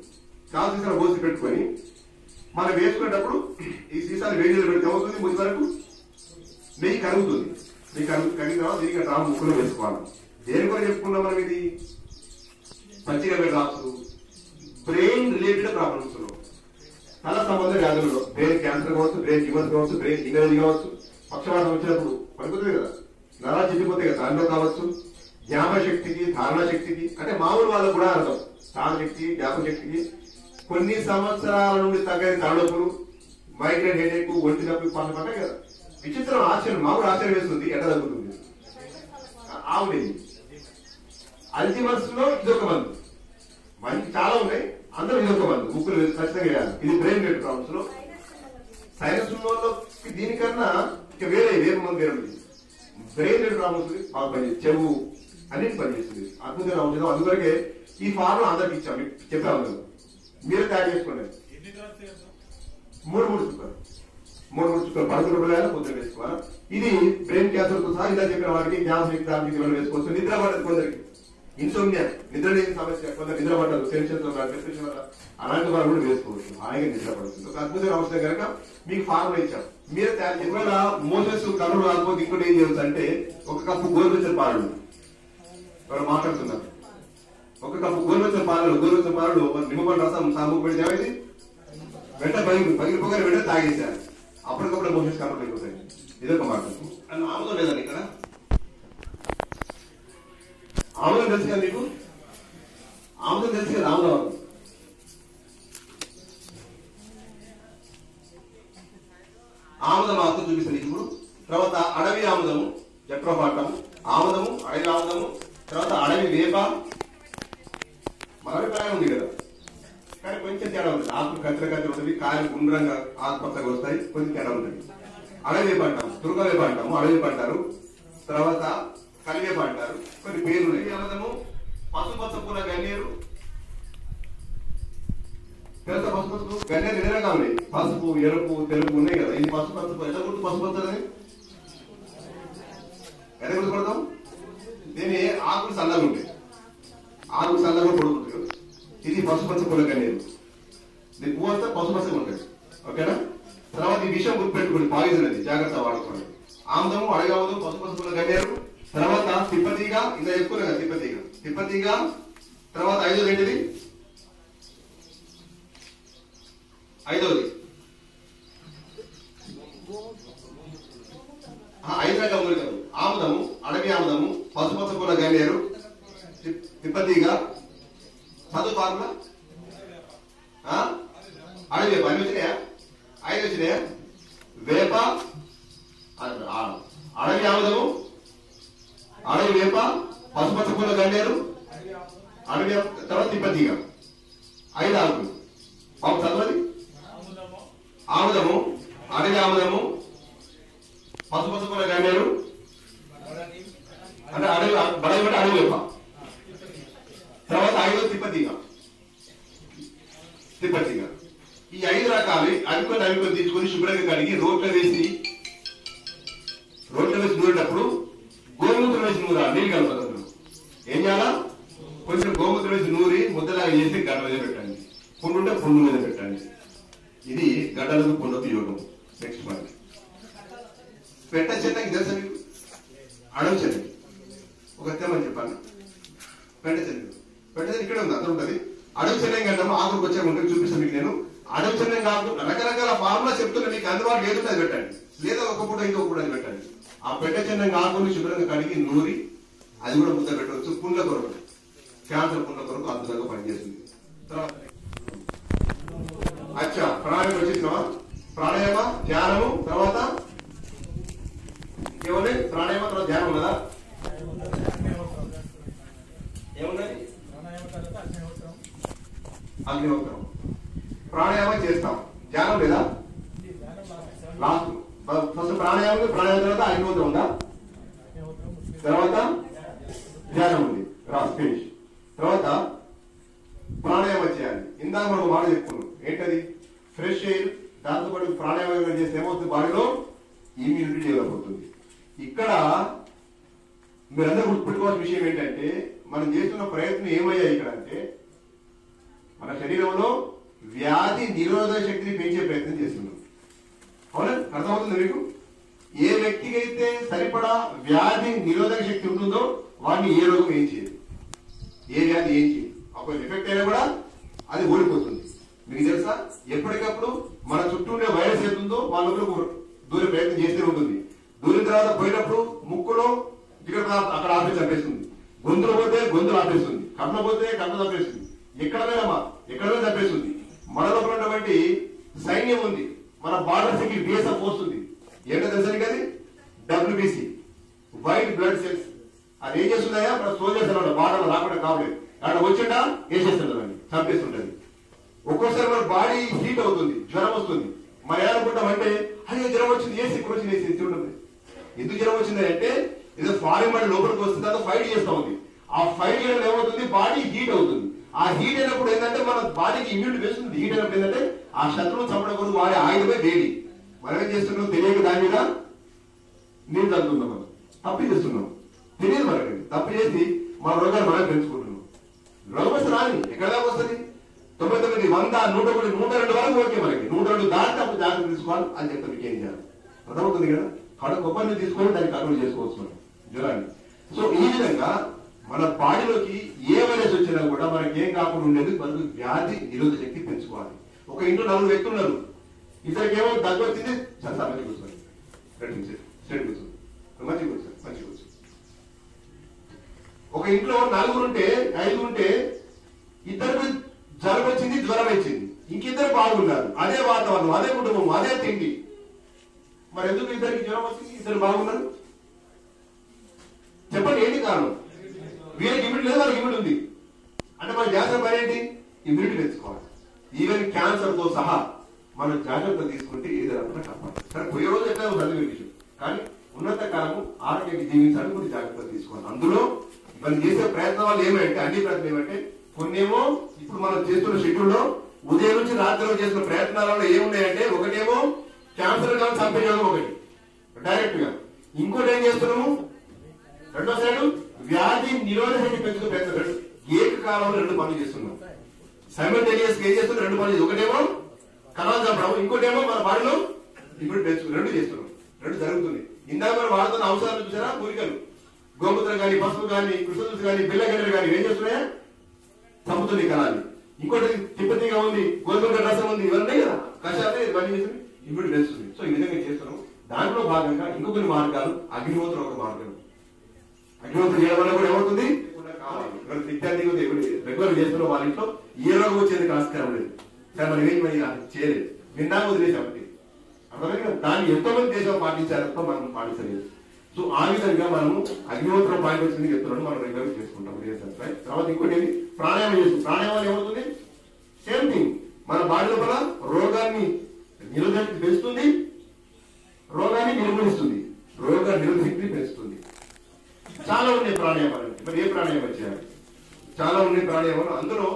గాజు సీసాలు పోసి పెట్టుకొని మనం వేసుకునేటప్పుడు ఈ సీసాలు వేడి పెడితే అవుతుంది, ముందు వరకు నెయ్యి కరుగుతుంది. నెయ్యి కరిగిన తర్వాత దీనికి డ్రాప్ ముక్కులో వేసుకోవాలి. దేని కూడా చెప్పుకున్నాం మనం, ఇది పచ్చిగవ్య డ్రాప్స్ బ్రెయిన్ రిలేటెడ్ ప్రాబ్లమ్స్ లో, తల సంబంధ వ్యాధులలో, బ్రెయిన్ క్యాన్సర్ కావచ్చు, బ్రెయిన్ ట్యూమర్ కావచ్చు, బ్రెయిన్ ఇంజరీ కావచ్చు, పక్షవాతం వచ్చినప్పుడు పడుతుంది కదా, నరాలు చిట్టిపోతే కదా, దాంట్లో కావచ్చు. జ్ఞాప శక్తికి, ధారణ శక్తికి, అంటే మామూలు వాళ్ళకు కూడా అర్థం, ధారణ శక్తికి, జ్ఞాపక శక్తికి, కొన్ని సంవత్సరాల నుండి తగ్గని తలనొప్పులు, మైగ్రేన్ హెడేక్, ఒంటి నొప్పి పడ్డాయి కదా. విచిత్రం, ఆశ్చర్యం, మామూలు ఆశ్చర్యం వేస్తుంది, ఎట్లా తగ్గుతుంది? ఆవు నెయ్యి. అల్జిమర్స్ లో ఇదొక మందు, మంచి చాలా ఉన్నాయి, అందరూ ఇదొక మందు, ముక్కులు వేసి ఖచ్చితంగా వేయాలి. ఇది బ్రెయిన్ రిలేటెడ్ ప్రాబ్లమ్స్ లో. సైనస్ లో దీనికన్నా ఇక వేరే మందు వేరే బ్రెయిన్ రిలేటెడ్ ప్రాబ్లమ్స్ బాగా పనిచేస్తుంది, చెవు అన్నిటి పనిచేస్తుంది, అద్భుతంగా ఉంటుంది. అందువరకే ఈ ఫార్ములా అందరికి ఇచ్చాం, మీకు చెప్పాము కదా, మీరు తయారు చేసుకోండి. 3 చుక్కలు 11 రూపాయలు పొద్దున వేసుకోవాలి. ఇది బ్రెయిన్ క్యాన్సర్ తో సహా ఇలా చెప్పిన వారికి జ్ఞాపకం వేసుకోవచ్చు. నిద్ర పడదు కొందరికి, ఇన్సోమ్నియా, నిద్ర లేని సమస్య, కొందరు నిద్ర పడదు, టెన్షన్ తో డిప్రెషన్ వల్ల, అలాంటి వాళ్ళు కూడా వేసుకోవచ్చు, హాయిగా నిద్ర పడుతుంది. ఒక అద్భుతమైన అవసరం కనుక మీకు ఫార్ములా ఇచ్చాం, మీరు తయారు చేయాలి. మోసెస్ కలర్ రాకపోతే ఇంకోటి ఏం చేయవచ్చు అంటే, 1 కప్పు గోరువెచ్చని పాలు, ఎవరు మాట్లాడుతున్నారు, 1 కప్పు గోరువెచ్చని పాలలో నిమ్మపండు రసం సాగు పెడితే ఏమైంది, వెంట పగిలిపోగానే వెంట తాగేశారు, అప్పటికప్పుడు మోషన్స్ కంట్రోల్ అయిపోతాయి. ఇదొక మాట. ఆముదం లేదండి ఇక్కడ, ఆముదం తెలుసు కదా మీకు, ఆముదం తెలుసు కదా, ఆముదం ఆకు చూపిస్తాను ఇప్పుడు. తర్వాత అడవి ఆముదము, జట్రోపాటము, ఆముదము, అడవి ఆముదము, తర్వాత అడవి వేప, మన అభిప్రాయం ఉంది కదా, కానీ కొంచెం తేడా ఉంటుంది. ఆకులు కత్తెర ఉంటుంది, కాయలు గుండ్రంగా ఆకుపచ్చగా వస్తాయి, కొంచెం తేడా ఉంటుంది. అడవి వేప అంటాము, దుర్గ వేప అంటాము, అడవి వేప అంటారు, తర్వాత కలివేప అంటారు, కొన్ని పేర్లు ఉన్నాయి. ఆముదము, పసుపచ్చ పూల గన్నేరు తెలుసా? పసుపచ్చ గన్నేరు 2 రకాలు ఉన్నాయి, పసుపు, ఎరుపు, తెలుపు ఉన్నాయి కదా. ఇది పసుపచ్చ, ఎంత గుర్తు పసుపచ్చని ఎంత గుర్తుపడతాం? దీని ఆకులు సన్నగా ఉంటాయి, ఆకులు సన్నగా పొడుగుంటాయి. ఇది పసుపచ్చ పూల గన్నేరు, దీని పువ్వు అంతా పసుపచ్చగా ఉంటుంది, ఓకేనా? తర్వాత ఈ విషయం గుర్తుపెట్టుకోండి, పాయిజన్ అది, జాగ్రత్త వాడుకోండి. ఆముదము, అడగాముదం, పసుపచ్చ పూల గన్నేరు, తర్వాత తిప్పతీగ, ఇంకా ఎక్కువ కదా తిప్పతీగ, తర్వాత 5వ ఏంటిది, 5వది 5 రకాల మూలికలు: ఆముదము, అడవి ఆముదము, పసుపచ్చ పూల గన్నేరు, తిప్పతీగ, చదువు ఫార్ములా అడవి వేప. అన్ని వచ్చినాయా? 5 వచ్చినాయా? వేప, అడవి ఆముదము, అడవి వేప, పసుపచ్చ పూల గన్నేరు, అడవి, తర్వాత తిప్పతీగ, 5 ఆకులు. బాబు చదవాలి. ఆముదము, అడవి ఆముదము, పసుపచ్చ పూల గన్నేరు, అంటే అడవి బడవి అంటే అడవి వేప, తర్వాత 5వ తిప్పతీగ. ఈ 5 రకాలు అవి తీసుకొని శుభ్రంగా కడిగి రోట్లో వేసి నూరేటప్పుడు వేసి నూరాలి, నీళ్ళు కలపదు. ఏం చేయాలా? కొంచెం గోమూత్రం వేసి నూరి ముద్దలాగా చేసి గడ్డ మీద పెట్టండి. పుండు ఉంటే పుండు మీద పెట్టండి. ఇది గడ్డలకు పుండుకు యోగం. నెక్స్ట్ మనకి పెట్ట చెట్టకి తెలుసా మీకు? అడవి చెట్టు ఒక తెమ్మని చెప్పాను. పెట్ట చెట్టు ఇక్కడే ఉంది, అక్కడ ఉంటుంది. అడవి చెన్నం కంటాము, ఆకులకు వచ్చే ఉంటుంది, చూపిస్తాను మీకు నేను. అడవి చెన్నం కాకుండా రకరకాల ఫార్ములా చెప్తున్నా, మీకు అందుబాటులో ఏదో అది పెట్టండి, లేదా ఒక పూట ఇంకొక పూట అది పెట్టండి. ఆ పెట్ట చెన్నం కాకుండా శుభ్రంగా కడిగి నూరి అది కూడా ముద్ద పెట్టవచ్చు. పుండ్ల కొరకు, క్యాన్సర్ పుండ్ల కొరకు అద్భుతంగా పనిచేస్తుంది. తర్వాత అచ్చా ప్రాణాయామం వచ్చేసినావా? ప్రాణాయామ, ధ్యానము, తర్వాత ఏమున్నాయి? ప్రాణాయామ తర్వాత ధ్యానం కదా? ఏమున్నాయి? అగ్నిహోత్రం. ప్రాణాయామం చేస్తాం, ధ్యానం లేదా? లాస్ట్ ఫస్ట్ ప్రాణాయామం తర్వాత అగ్నిహోత్రం ఉందా? తర్వాత ధ్యానం ఉంది, రాస్ ఫినిష్. తర్వాత ప్రాణాయామం చేయాలి. ఇందాక మనం మాట చెప్పుకున్నాం, ఏంటది? Fresh air. దాంతోపాటు ప్రాణాయామం చేస్తే ఏమవుతుంది? బాడీలో ఇమ్యూనిటీ డెవలప్ అవుతుంది. ఇక్కడ మీరందరూ గుర్తుపెట్టుకోవాల్సిన విషయం ఏంటంటే, మనం చేస్తున్న ప్రయత్నం ఏమయ్యాయి ఇక్కడ అంటే, మన శరీరంలో వ్యాధి నిరోధక శక్తిని పెంచే ప్రయత్నం చేస్తున్నాం. అవునా? అర్థమవుతుంది మీకు? ఏ వ్యక్తికి అయితే సరిపడా వ్యాధి నిరోధక శక్తి ఉంటుందో వాడిని ఏ రోగం ఏం చేయదు, ఏ వ్యాధి ఏం చేయదు. అప్పుడు ఎఫెక్ట్ అయినా కూడా అది ఓడిపోతుంది. మీకు తెలుసా? ఎప్పటికప్పుడు మన చుట్టూ ఉండే వైరస్ ఏతుందో వాళ్ళకు దూరే ప్రయత్నం చేస్తూ ఉంటుంది. దూరిన తర్వాత పోయినప్పుడు ముక్కులో అక్కడ ఆపేసి చంపేస్తుంది, గొంతులు పోతే గొంతులు ఆపేస్తుంది, కన్ను పోతే కన్ను చంపేస్తుంది, ఎక్కడైనా చంపేస్తుంది. మన లోపల ఉన్నటువంటి సైన్యం ఉంది, మన బార్డర్స్ కి బిఎస్ఎఫ్ వస్తుంది. ఏంటో తెలుసా అది? WBC, white blood cells. అది ఏం చేస్తుందా? మన సోల్జర్స్ అన్నమాట, బార్డర్ రాకుండా కావలేదు, అక్కడ వచ్చిండా వేసేస్తుంది, చంపేస్తుంటది. ఒక్కోసారి మన బాడీ హీట్ అవుతుంది, జ్వరం వస్తుంది. మనం ఏమనుకుంటామంటే, అయ్యో జ్వరం వచ్చింది, ఏసీ ఇప్పుడు వచ్చింది, ఏసీ ఉంటుంది. ఎందుకు జ్వరం వచ్చింది అంటే, ఏదో ఫారిన్ బాడీ లోపలికి వస్తుంది, అదో ఫైట్ చేస్తూ ఉంది. ఆ ఫైట్ చేయడం ఏమవుతుంది? బాడీ హీట్ అవుతుంది. ఆ హీట్ అయినప్పుడు ఏంటంటే మన బాడీకి ఇమ్యూనిటీ వేస్తుంది. హీట్ అయినప్పుడు ఏంటంటే ఆ శత్రువు చంపడం కొరకు వాడే ఆయుధమే వేడి. మనం ఏం చేస్తున్నాం? తెలియక దాని మీద నీరు తగ్గుతున్నాం, మనం తప్పు చేస్తున్నాం, తెలియదు మనకి. తప్పు చేసి మన రోగాన్ని మనం పెంచుకుంటున్నాం. రోగం వస్తే రాని ఎక్కడ దాకా వస్తుంది? 99, 100, 101, 102 వరకు ఓకే. మనకి 102 దాటి అప్పుడు జాగ్రత్త తీసుకోవాలి అని చెప్తే మీకు ఏం చేయాలి? అర్థమవుతుంది కదా? కడుపు కొబ్బరిని తీసుకొని దాన్ని కంట్రోల్ చేసుకోవచ్చు మనం జ్వరాన్ని. సో ఈ విధంగా మన బాడీలోకి ఏ వైరస్ వచ్చినా కూడా మనకి ఏం కాకుండా ఉండేది, మనకు వ్యాధి నిరోధక శక్తి పెంచుకోవాలి. ఒక ఇంట్లో 4 వ్యక్తులు ఉన్నారు, ఇతరికి ఏమో దగ్గు వచ్చింది, మంచి కూర్చోండి, స్ట్రెట్ కూర్చోండి, మంచి కూర్చోండి. ఒక ఇంట్లో 4 ఉంటే 5 ఉంటే ఇద్దరికి జలుబు వచ్చింది, జ్వరం వచ్చింది, ఇంకిద్దరు బాగున్నారు, అదే వాతావరణం, అదే కుటుంబం, అదే తిండి. మరి ఎందుకు ఇద్దరికి జ్వరం వచ్చింది, ఇద్దరు బాగున్నారు? చెప్పండి, ఏంటి కారణం? వీళ్ళకి ఇమ్యూనిటీ లేదు, వాళ్ళకి ఇమ్యూనిటీ ఉంది. అంటే మన జాగ్రత్త పని ఏంటి? ఇమ్యూనిటీ పెంచుకోవాలి. ఈవెన్ క్యాన్సర్ తో సహా మనం జాగ్రత్త తీసుకుంటే ఏది రాకుండా కాపాడు. సరే పోయే రోజు ఎట్లా చదివే విషయం, కానీ ఉన్నత కాలము ఆరోగ్యాన్ని జీవించాలని కొన్ని జాగ్రత్తలు తీసుకోవాలి. అందులో మనం చేసే ప్రయత్నాలు ఏమంటే, అన్ని ప్రయత్నం ఏమంటే, కొన్నేమో ఇప్పుడు మనం చేస్తున్న షెడ్యూల్లో ఉదయం నుంచి రాత్రిలో చేస్తున్న ప్రయత్నాలలో ఏమున్నాయంటే, ఒకటేమో క్యాన్సర్ కానీ చంపేయడం, ఒకటి డైరెక్ట్ గా. ఇంకోటి ఏం చేస్తున్నాము? రెండో సైడ్ వ్యాధి నిరోధక శక్తి పెంచుకునే ప్రయత్నం. ఏకకాలంలో 2 పనులు చేస్తున్నాం. సైమల్టేనియస్ ఏం చేస్తున్నాం? 2 పనులు. ఒకటేమో కణాలు చంపడం, ఇంకోటేమో మన బాడీలో ఇప్పుడు పెంచుకుని 2 చేస్తున్నాం. 2 జరుగుతుంది. ఇందాక మనం వాడుతున్న అంశాలను చూసారా? మూలికలు, గోమూత్రం కానీ, పసుపు కానీ, కృష్ణతులసి కానీ, బిల్లగడ్డలు కానీ ఏం చేస్తున్నాయా? చంపుతుంది కణాన్ని. ఇంకోటి తిప్పతిగా ఉంది, గోధుమ రసం ఉంది, ఇవన్నీ కదా కషాయాలు, ఇవన్నీ చేస్తుంది, ఇమ్యూనిటీ పెంచుతుంది. సో ఈ విధంగా చేస్తున్నాం. దాంట్లో భాగంగా ఇంకొన్ని మార్గాలు, అగ్నిహోత్రం ఒక మార్గం. అగ్నిహోత్రం చేయడం వల్ల కూడా ఏమవుతుంది? విద్యార్థి రెగ్యులర్ చేస్తున్న వాళ్ళ ఇంట్లో ఏ రోగం వచ్చేది ఆస్కారం లేదు. కానీ మనం ఏం చేయలేదు, నిండా వదిలేసాం. అర్థమైనా? దాన్ని ఎంతో మంది దేశం పాటించారు, మనం పాటించలేదు. సో ఆ విధంగా మనము అగ్నిహోత్రం పాయింట్ వచ్చింది చెప్తున్నాడు, మనం రెగ్యులర్ చేసుకుంటాం. తర్వాత ఇంకోటి ఏంటి? ప్రాణాయామం చేస్తుంది. ప్రాణాయామం ఏమవుతుంది? Same thing. మన బాడీ లోపల రోగాన్ని నిరోధక పెంచుతుంది, రోగాన్ని నిర్మూలిస్తుంది, రోగ నిరోధక శక్తిని పెంచుతుంది. చాలా ఉన్నాయి ప్రాణాయామాలు. మరి ఏ ప్రాణాయామం చేయాలి? చాలా ఉన్నాయి ప్రాణాయామాలు. అందులో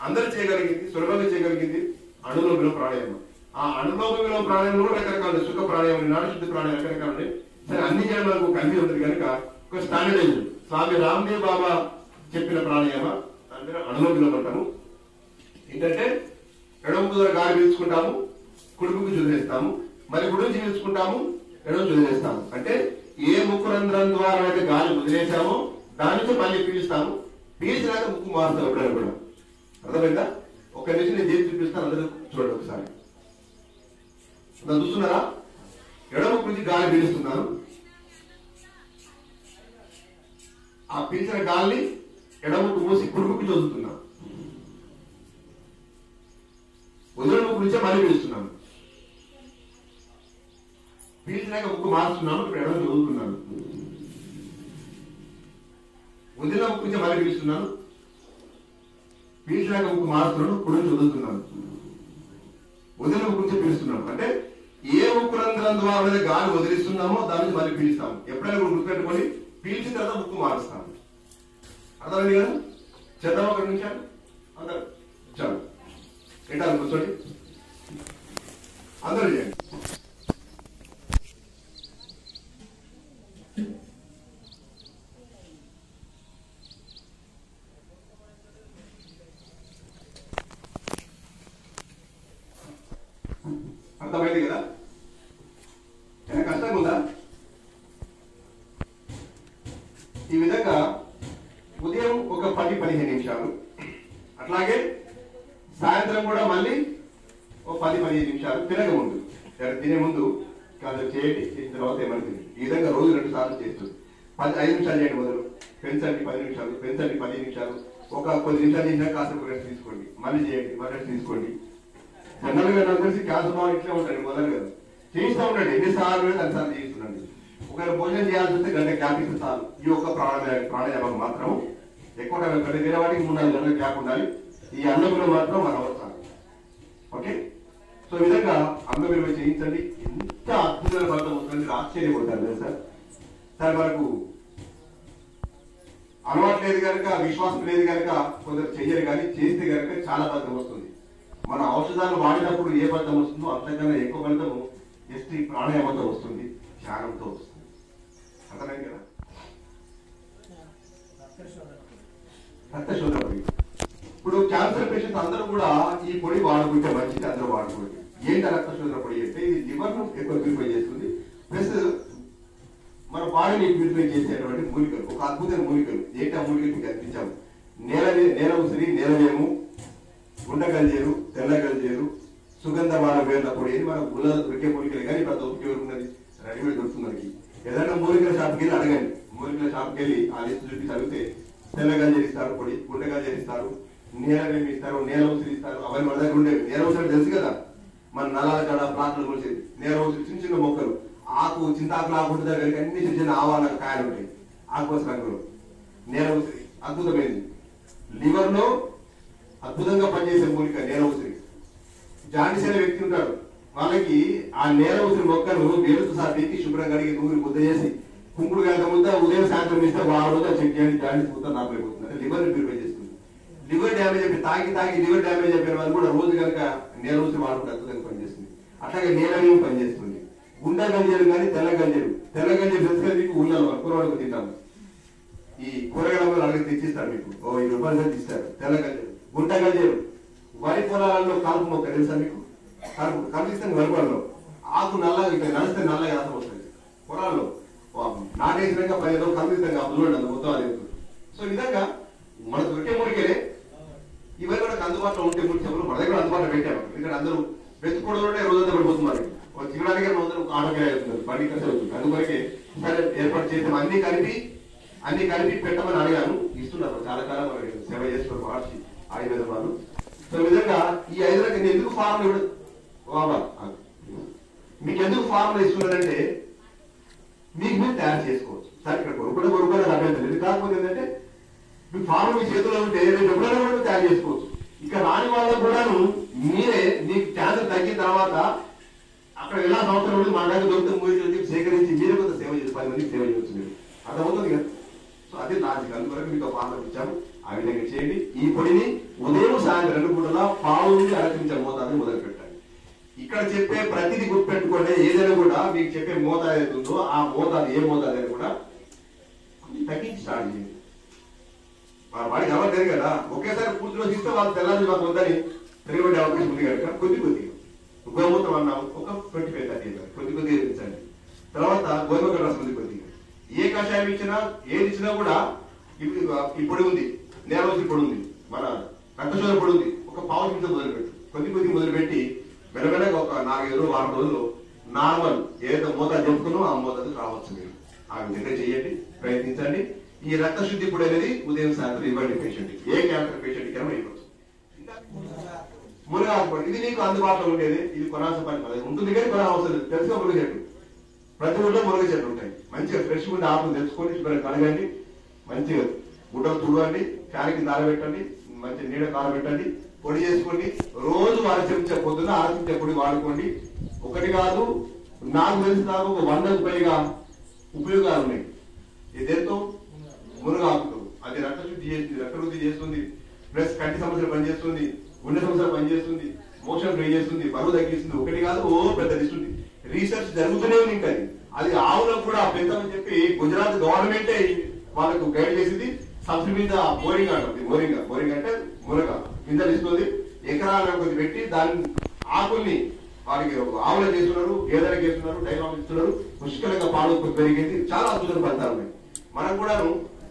అందరూ చేయగలిగింది, సులభంగా చేయగలిగింది అణులోమ విలోమ ప్రాణాయామం. ఆ అణులోమ విలోమ ప్రాణాయామం కూడా రకరకాలు, సుఖ ప్రాణాయామం, నాడశుద్ధి ప్రాణాయామం రకరకాలు ఉన్నాయి. సరే, అన్ని చేయడం మనకు కన్ఫ్యూజ్ ఉంటుంది కనుక ఒక స్టాండర్డ్ స్వామి రామ్దేవ్ బాబా చెప్పిన ప్రాణాయామ అంటే అనులోమం అంటాము. ఏంటంటే ఎడమ ద్వారా గాలి పీల్చుకుంటాము, కుడుపుకి వదిలేస్తాము, మరి కుడి నుంచి పీల్చుకుంటాము, ఎడమ వదిలేస్తాము. అంటే ఏ ముక్కు రంధ్రం ద్వారా అయితే గాలి వదిలేసామో దాని నుంచి మళ్ళీ పీలుస్తాము, పీల్చినాక ముక్కు మారుస్తాం ఎప్పుడైనా కూడా. అర్థమైందా? ఒక నిమిషం నేను చేసి చూపిస్తాను, అందరూ చూడండి ఒకసారి. చూస్తున్నారా? ఎడమ ముక్కు నుంచి గాలి పీలుస్తున్నాను, ఆ పీల్చిన గాలిని ఎడమ ముక్కు మూసి కుడుపుకి చదువుతున్నాను, వదిలిన ముక్కు నుంచే మళ్ళీ పీలుస్తున్నాను, పీల్చినాక ముక్కు మారుస్తున్నాను, ఇప్పుడు ఎడమ చదువుతున్నాను, వదిలిన ముక్కు నుంచే మళ్ళీ పీలుస్తున్నాను, పీల్చినాక ముక్కు మారుస్తున్నాను, కుడి చదువుతున్నాను, వదిలిన ముక్కు నుంచే పీలుస్తున్నాను. అంటే ఏ ముక్కు రంధ్రం ద్వారా గాలి వదిలిస్తున్నామో దాని నుంచి మళ్ళీ పీలుస్తాము. ఎప్పుడైనా కూడా గుర్తుపెట్టుకొని పీల్చిన తర్వాత ముక్కు మారుస్తాము. అర్థమైంది కదా? చేద్దాం ఒక నిమిషాలు అందరు. చాలు ఏంటారు కూర్చోండి, అందరూ చేయండి. అర్థమైంది కదా? ఏమైనా కష్టంగా ఉందా? ఈ విధంగా ఉదయం ఒక 10-15 నిమిషాలు, అట్లాగే సాయంత్రం కూడా మళ్ళీ ఒక 10-15 నిమిషాలు తినక ముందు, తినే ముందు కాదు చేయండి, చేసిన తర్వాత ఏమవుతుంది. ఈ విధంగా రోజు 2 సార్లు చేస్తుంది. 5 నిమిషాలు చేయండి మొదలు, పెంచండి 10 నిమిషాలు, పెంచండి 10 నిమిషాలు, ఒక కొద్ది నిమిషాలు చేసినా కాసేపు రెస్ట్ తీసుకోండి, మళ్ళీ చేయండి, మళ్ళీ రెస్ట్ తీసుకోండి. జనరల్గా నాకు తెలిసి క్యాన్సర్ ఇట్లా ఉంటాయి మొదలు కదా, చేస్తూ ఉండండి. ఎన్నిసార్లు అన్నిసార్లు చేస్తుండండి. ఒకవేళ భోజనం చేయాల్సి వస్తే గంట గ్యాప్ ఇస్తే చాలు. ఈ ఒక్క ప్రాణాయామం మాత్రం ఎక్కువ టైం వేరే వాటికి 3-4 గంటల గ్యాప్ ఉండాలి. ఈ అన్నంలో మాత్రం మన అవసరం. ఓకే, సో ఈ విధంగా అన్నం మీరు చేయించండి. ఎంత అద్భుతమైన ఫలితం వస్తుంది, ఆశ్చర్యపోతారు కదా సార్. సార్ మనకు అలవాటు లేదు కనుక, విశ్వాసం లేదు కనుక కొందరు చెయ్యరు, కానీ చేస్తే కనుక చాలా ఫలితం వస్తుంది. మన ఔషధాలు వాడినప్పుడు ఏ ఫలితం వస్తుందో అంతకన్నా ఎక్కువ ఫలితం జస్ట్ ఈ ప్రాణాయామంతో వస్తుంది, ధ్యానంతో వస్తుంది. అర్థమైంది కదా? రక్త శోధన పొడి. ఇప్పుడు క్యాన్సర్ పేషెంట్స్ అందరూ కూడా ఈ పొడి వాడుకుంటే మంచిది, అందరూ వాడుకోండి. ఏంటి రక్త శోధన పొడి అంటే, ఇది లివర్ ను ఎక్కువ ప్యూరిఫై చేస్తుంది, ప్లస్ మన బాడీని ప్యూరిఫై చేసేటువంటి మూలికలు, ఒక అద్భుతమైన మూలికలు. ఏంటి ఆ మూలికలు మీకు కనిపించాము? నేల ఉసిరి, నేలవేము, గుండగల్జేరు, తెల్లగల్జేరు, సుగంధమాల వేర్ల పొడి. మన గుళ్ళ దొరికే మూలికలు, కానీ ఇప్పుడు దొరికి ఉన్నది రెడీమేడ్ దొరుకుతుంది మనకి. ఏదైనా మూలికల షాప్కి వెళ్ళి అడగండి, మూలికల షాప్కి వెళ్ళి ఆ లిస్ట్ చూపి చదివితే తెల్లగల్జేరు ఇస్తారు పొడి, గుండగల్జేరు ఇస్తారు, నేలవేమి ఇస్తారు, నేల ఉసిరి ఇస్తారు. అవన్నీ మన దగ్గర ఉండేవి. నేల ఉసిరి తెలుసు కదా, మన నలాల కాడ ప్లాట్లు కొలిసేది నేల ఉసిరి. చిన్న చిన్న మొక్కలు, ఆకు చింతాకులు ఆకుంటు దగ్గరికి అన్ని చిన్న చిన్న ఆవాల కాయలు ఉంటాయి, ఆకుపచ్చ రంగులో. నేల ఉసిరి అద్భుతమైనది, లివర్ లో అద్భుతంగా పనిచేసే మూలిక నేల ఉసిరి. జాండీస్ అనే వ్యక్తి ఉంటారు, వాళ్ళకి ఆ నేల ఉసిరి మొక్కలు వేరుతో సాపేకి శుభ్రంగా కడిగి నూనె ముద్ద చేసి కుంకుడు గంట ముద్ద ఉదయం సాయంత్రం ఇస్తే వారం రోజులు చెక్ చేయండి, జాండీస్ మొత్తం నాపైపోతుంది. అంటే లివర్ ని ప్యూరిఫై చేస్తుంది. లివర్ డ్యామేజ్ అయిపోయి తాగి లివర్ డ్యామేజ్ అయిపోయిన వాళ్ళు కూడా రోజు కనుక నేల ఉసిరి వాడుకుంటే అద్భుతంగా పనిచేస్తుంది. అట్లాగే నేలవేమి పనిచేస్తుంది. గుండె గంజలు కానీ తెల్ల గంజలు తెలుసుగా మీకు ఊళ్ళలో కూరవాళ్ళకు తింటాము. ఈ కూరగాయల అడిగి తెచ్చిస్తారు, మీకు 20 రూపాయలు ఇస్తారు. తెల్ల గంజలు, గుంట గంజలు, వరి పొలాలలో కలుపు మొక్క తెలుసా మీకు? కలుపిస్తాను వరిపొలంలో ఆకు నల్లగా ఇట్లా నడిస్తే నల్లగా రసం వస్తుంది. పొలాల్లో నాటేసినాక 10 రోజులు కలుపిస్తాం కాబట్టి చూడండి మొత్తం అది. సో ఈ విధంగా మన దొరికే మురికెలే ఇవన్నీ మనకు అందుబాటులో ఉంటే ముడిచెప్పులు మన దగ్గర అందుబాటులో పెట్టాము. ఎందుకంటే అందరూ వెతుక్కోవడంలోనే రోజంతా పడిపోతున్నారు. తినడానికి అందరూ ఆటోకే అవుతున్నారు, బండి కలిసి అవుతుంది. అందువరకే సరే ఏర్పాటు చేసాం. అన్ని కలిపి పెట్టమని అడిగాను, ఇస్తున్నారు. చాలా కాలం మనకి సేవ చేస్తున్నారు మహర్షి ఆయుర్వేద వాళ్ళు. సో ఈ విధంగా ఈ 5 రకాల ఎందుకు ఫార్ములా ఇవ్వడం బాబా మీకు ఎందుకు ఫార్ములా ఇస్తున్నారంటే మీకు మీరు తయారు చేసుకోవచ్చు. సరే ఇక్కడ కొనుక్కోవడం అభ్యంతరం లేదు. కాకపోతే ఏంటంటే మీ ఫార్ములా మీ చేతిలో ఉంటే రేపు ఎప్పుడైనా కూడా తయారు చేసుకోవచ్చు. ఇక రాని వాళ్ళకు కూడాను మీరే మీకు క్యాన్సర్ తగ్గిన తర్వాత అక్కడ ఎలా సంవత్సరం ఉండి మన దగ్గర దొరికిన మూలికలు సేకరించి మీరే కొంత సేవ చేసి 10 మందికి సేవ చేయవచ్చు. మీరు అర్థమవుతుంది కదా? సో అదే లాజిక్. అందువరకు మీకు ఫార్ములా ఇచ్చాము, ఆ విధంగా చేయండి. ఈ పొడిని ఉదయం సాయంత్రం 2 పూటలా పావు నుండి అరకించే మోతాదుని మొదలు పెట్టండి. ఇక్కడ చెప్పే ప్రతిదీ గుర్తుపెట్టుకోండి. ఏదైనా కూడా మీకు చెప్పే మోతాదు ఏదైతుందో ఆ మోతాదు ఏ మోతాదు అని కూడా స్టార్ట్ చేయండి. వాడికి ఎవరు తెలియదు కదా, ఒకేసారి పూర్తిలో తీస్తే వాళ్ళు తెల్లారి మాకు వద్దని తిరగబడే అవకాశం ఉంది కనుక కొద్దిగా గోమూత్రం అన్నాము ఒక 25-30 కొద్దిగా ఇచ్చాలి. తర్వాత గోధుమ రసం ఉంది కొద్దిగా. ఏ కషాయం ఇచ్చినా ఏది ఇచ్చినా కూడా ఇప్పుడు ఉంది, నేల రోజు ఇప్పుడు ఉంది, మన రక్తశోధన ఇప్పుడు ఉంది, ఒక పావు నిమిషం మొదలుపెట్టు, కొద్ది మొదలుపెట్టి వెనవెనక ఒక 4-5 రోజులు 6 రోజులు నార్మల్ ఏదైతే మోతాదు చెప్పుకున్నా ఆ మోతాదు రావచ్చు. మీరు ఆ విధంగా చేయండి, ప్రయత్నించండి. ఈ రక్త శుద్ధి ఇప్పుడు అనేది ఉదయం సాయంత్రం ఇవ్వండి పేషెంట్, ఏ క్యాన్సర్ పేషెంట్ కన్నా ఇవ్వచ్చు. మునగాకు ఇది నీకు అందుబాటులో ఉండేది, ఇది కొనాల్సిన పని కాదు, ఉంటుంది కానీ కొన అవసరం లేదు. తెలుసుగా మునగ చెట్టు, ప్రతి ఊళ్ళో మునగ చెట్లు ఉంటాయి. మంచిగా ఫ్రెష్ ఉండి ఆకులు తెచ్చుకొని శుభ్రంగా కడగండి, మంచిగా గుడ్డలు తుడవండి, ఫ్యాన్ కింద ఆరబెట్టండి, మంచి నీడ కారబెట్టండి, పొడి చేసుకోండి. రోజు అరచెంచా పొద్దున అరచెంచా పొడి వాడుకోండి. ఒకటి కాదు, నాకు తెలిసి నాకు 100కు పైగా ఉపయోగాలు ఉన్నాయి. ఇదేంతో మునగాకులు అది రక్త శుద్ధి చేస్తుంది, రక్త వృద్ధి చేస్తుంది, ప్లస్ కంటి సమస్యలు పనిచేస్తుంది, గుండె సమస్యలు పనిచేస్తుంది, మోషన్ ఫ్రీ చేస్తుంది, బరువు తగ్గిస్తుంది. ఒకటి కాదు, పెద్ద లిస్ట్ ఉంది. రీసెర్చ్ జరుగుతూనే ఉంది. ఇంకా అది ఆవులకు కూడా పెంచమని చెప్పి గుజరాత్ గవర్నమెంటే వాళ్ళకు గైడ్ చేసింది. సబ్సిడీ మీద బోరింగ్ అంటుంది, బోరింగ్ అంటే మునగ గింజలు ఇస్తుంది. ఎకరాల కొద్ది పెట్టి దాని ఆకుల్ని వారికి ఆవులకు చేస్తున్నారు, గేదెలకు చేస్తున్నారు, డైలాగ్ ఇస్తున్నారు. పుష్కలంగా పాలు పెరిగింది, చాలా అద్భుతమైన ఫలితాలు ఉన్నాయి. మనం కూడా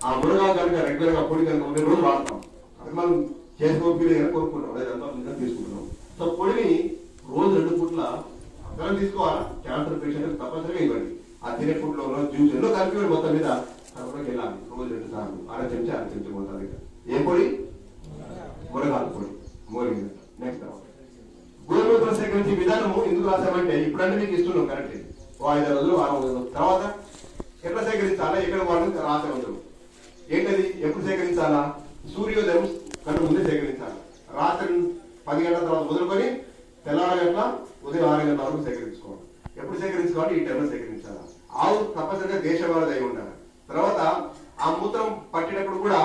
ఆ మునగా కనుక రెగ్యులర్ గా పొడి కనుక ఉండే రోజు వాడతాం. అది మనం చేసుకోవాలి కోరుకుంటాం, అదే తీసుకుంటున్నాం. సో పొడిని రోజు 2 పూట్ల అందరం తీసుకోవాలా. క్యాన్సర్ పేషెంట్ తప్పనిసరిగా ఇవ్వండి. ఆ తినే ఫుడ్ లో జ్యూస్ ఎన్నో కలిపి మొత్తం మీద కనుక వెళ్ళాలి. రోజు 2 సార్లు అర చెంచా మొత్తం. ఏ పొడి? మునగాకు పొడి, మోరింగ్. నెక్స్ట్ గోమూత్రం సేకరించే విధానము ఎందుకు రాసామంటే ఇప్పుడంటే మీకు ఇస్తున్నాం కరెక్ట్. 5 రోజులు 6 రోజులు తర్వాత ఎట్లా సేకరించాలా, ఎక్కడ వాడడం రాసే ఉంటాం. ఏంటది, ఎప్పుడు సేకరించాలా? సూర్యోదయం కంటే ముందే సేకరించాలి. రాత్రి 10 గంటల తర్వాత మొదలుకొని తెల్లవారు గంటల ఉదయం 6 గంటల వరకు సేకరించుకోవాలి. ఎప్పుడు సేకరించుకోవాలి? ఈ టైంలో సేకరించాలి. ఆవు తప్పనిసరిగా దేశవాళి అయి ఉండాలి. తర్వాత ఆ మూత్రం పట్టినప్పుడు కూడా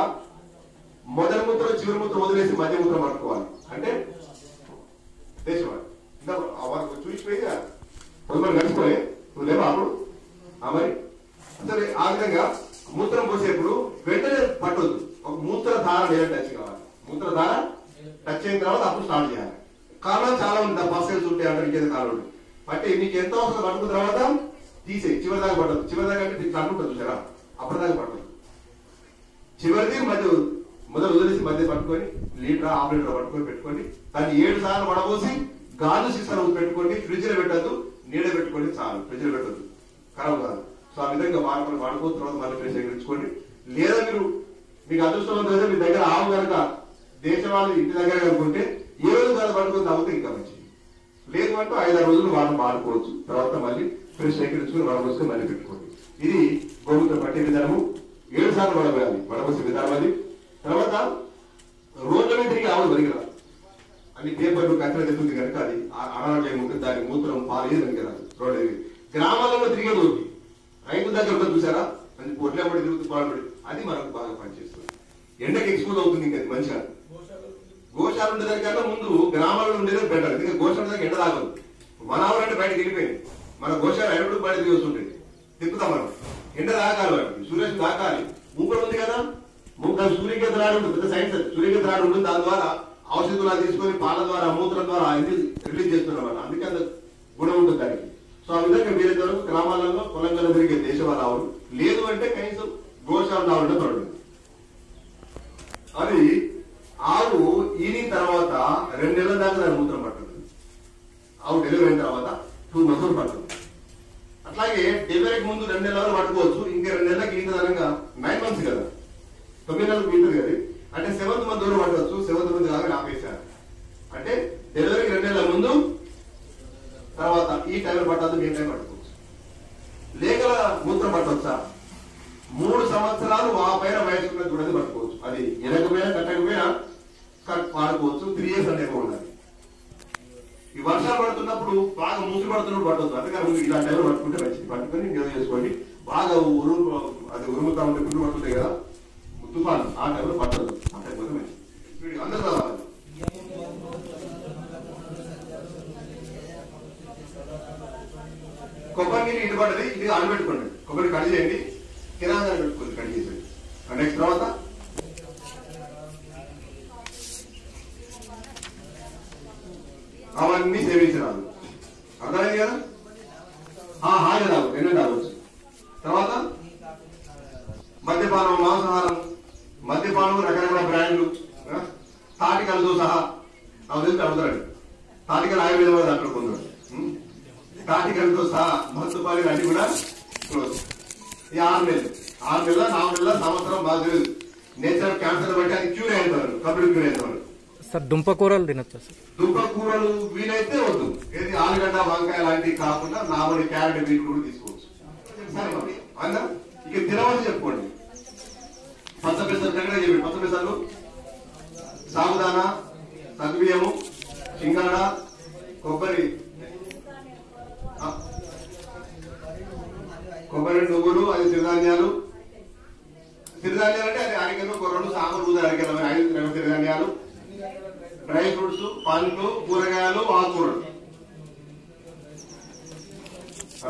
మొదటి మూత్రం చివరి మూత్రం వదిలేసి మధ్య మూత్రం పట్టుకోవాలి. అంటే దేశవాళి ఇంకా చూసిపోయింది పొద్దున కలిసిపోయి నువ్వు లేవా అప్పుడు మరి సరే. ఆ విధంగా మూత్రం పోసేప్పుడు వెంటనే పట్టొద్దు. ఒక మూత్రధార నేల టచ్ కావాలి. మూత్రధార టచ్ అయిన తర్వాత అప్పుడు స్టార్ట్ చేయాలి. కారణాలు చాలా ఉంది, పర్సెల్స్ ఉంటాయి అంటే ఇంకేదో కారణం ఉంటుంది. బట్టి మీకు ఎంత అవసరం పట్టుకున్న తర్వాత తీసేయి. చివరి దాకా పట్టదు. చివరి దాకా అంటే ఇట్లా అంటుంటుంది చూసారా, అప్పటిదాకా పట్టదు. చివరిది మొదలు వదిలేసి మధ్య పట్టుకొని లీటర్ 1/2 లీటర్ పట్టుకొని పెట్టుకోండి. దాన్ని 7 సార్లు వడబోసి గాజు సీసాలు పెట్టుకోండి. ఫ్రిడ్జ్ లో పెట్టద్దు, నీడ పెట్టుకోండి చాలు. ఫ్రిడ్జ్ లో పెట్టద్దు, ఖరాబ్ కాదు. సో ఆ విధంగా వాడుకోని తర్వాత మళ్ళీ ఫ్రెష్ సేకరించుకోండి. లేదా మీకు అదృష్టవంతం మీ దగ్గర ఆవు కనుక దేశవాళి ఇంటి దగ్గర కనుకుంటే 7 రోజులు కాదు పట్టుకొని తాగితే ఇంకా మంచిది. లేదు అంటూ 5-6 రోజులు వాడుకోవచ్చు. తర్వాత మళ్ళీ ఫ్రెష్ సేకరించుకుని వడబోసుకొని మళ్ళీ పెట్టుకోండి. ఇది గోమూత్రం పట్టే విధానము. 7 సార్లు వడబోయాలి, వడబోసే విధానం అది. తర్వాత రోడ్ల మీద తిరిగి ఆవులు పెరిగిరాదు. అన్ని పేపర్లు కట్టెలు తెస్తుంది కనుక అది అనారోగ్యం ఉంటుంది. దాని మూత్రం పాలు పనికిరాదు. రోడ్డు గ్రామాలలో తిరిగే రోడ్డు రైతు దగ్గర చూసారా, అది పొట్లే పడి తిరుగుతూ పాల్పడి అది మనకు బాగా పనిచేస్తుంది. ఎండకి ఎక్స్పోజ్ అవుతుంది. ఇంకా మంచిగా గోశాల ఉండేదానికన్నా ముందు గ్రామాల్లో ఉండేది బెటర్. ఎందుకంటే గోశాల దగ్గర ఎండ తాగదు. మన ఆవులంటే బయటకు వెళ్ళిపోయింది. మన గోశాల ఎప్పుడు బయటకు వస్తుంటుంది, తిప్పుతాం మనం. ఎండ తాగాలి, వాటికి సూర్యుడు తాకాలి. మూకలు ఉంది కదా, మూకలు సూర్యకేత రాడు ఉంటుంది, పెద్ద సైన్స్. సూర్యకేత రాడు ఉంటుంది. దాని ద్వారా ఔషధాలు తీసుకొని పాల ద్వారా మూత్రం ద్వారా రిలీజ్ చేస్తున్నమాట. అందుకే అంత గుణం ఉంటుంది దానికి. సో ఆ విధంగా వేరే గ్రామాలలో పొలంగా తిరిగే దేశవాళ ఆవులు. లేదు అంటే కనీసం గోశాల ఆవులు పడుతుంది. అది ఆవు ఈనిన తర్వాత 2 నెలల దాకా దాని మూత్రం పడుతుంది. ఆవు డెలివరీ అయిన తర్వాత 2 మంత్స్ పడుతుంది. అట్లాగే డెలివరీకి ముందు 2 నెలలు పట్టుకోవచ్చు. ఇంకా 2 నెలలకు ఈతదనంగా 9 మంత్స్ కదా, 9 నెలలకు ఈతది కదా. అంటే 7th మంత్ దూరం పట్టవచ్చు. 7th మంత్ కాగా ఆపేశారు. అంటే డెలివరీకి 2 నెలల ముందు తర్వాత ఈ టైంలో పట్టద్దు, మీ టైం పట్టుకోవచ్చు. లేఖల మూత్రం పట్టవచ్చా? 3 సంవత్సరాలు ఆ పైన వయసుకున్న చూడని పట్టుకోవచ్చు. అది ఎనకపోయినా కట్టకపోయినా వాడుకోవచ్చు. 3 years అంటే ఎక్కువ ఉండాలి. ఈ వర్షాలు పడుతున్నప్పుడు బాగా మూసి పడుతున్నప్పుడు పట్టవచ్చు. అందుకని ఇలా టైంలో పట్టుకుంటే మంచిది. పట్టుకొని నిల్వ చేసుకోండి. బాగా ఉరుముతా ఉంటే గుండు పడుతుంటాయి కదా, తుఫాను, ఆ టైంలో పట్టదు. ఆ టైంలో మంచిది. అందరూ రావాలి. కొబ్బరి నీరు ఇటు పడ్డది, ఇది ఆనబెట్టుకోండి. కొబ్బరి కడి చేయండి, కిరాణాలు పెట్టుకోండి, కడి చేసేది. అవన్నీ సేవించరాదు. అర్థమైంది కదా? హాయిగా తాగొచ్చు, ఎన్నో తాగొచ్చు. తర్వాత మద్యపానం, మాంసాహారం, మద్యపానం రకరకాల బ్రాండ్లు, తాటికలతో సహా అవి తెలిసి అడుగుతాడు. తాటికలు ఆయుర్వేదం కూడా దాంట్లో పొందాడు. తాటికలతో సహా మత్తుపాలు అన్ని కూడా క్లోజ్. ఈ 6 నెలలు 4 నెలల సంవత్సరం బాగా తెలియదు. నేచర్ క్యాన్సర్ బట్టి అది క్యూర్ అయిపోతారు, కంప్లీట్ క్యూర్ అయిపోతారు. సార్ దుంప కూరలు తినొచ్చా సార్? దుంప కూరలు వీలైతే వద్దు. ఏది ఆలుగడ్డ, వంకాయ లాంటివి కాకుండా నామని క్యారెట్, బీట్రూట్ కూడా తీసుకోవచ్చు. అన్నా ఇక తినవని చెప్పుకోండి. పచ్చ పెసలు దగ్గర చెప్పండి. పచ్చ పెసలు, సాబుదానా, సగ్గుబియ్యము, సింగాడ, కొబ్బరి, నువ్వులు, అది సిరిధాన్యాలు. సిరిధాన్యాలు అంటే అది అరికెలు, కొర్రలు, సాంబార్, ఊద అరికెలు, 5 సిరిధాన్యాలు, డ్రై ఫ్రూట్స్, పండ్లు, కూరగాయలు, ఆకుకూరలు.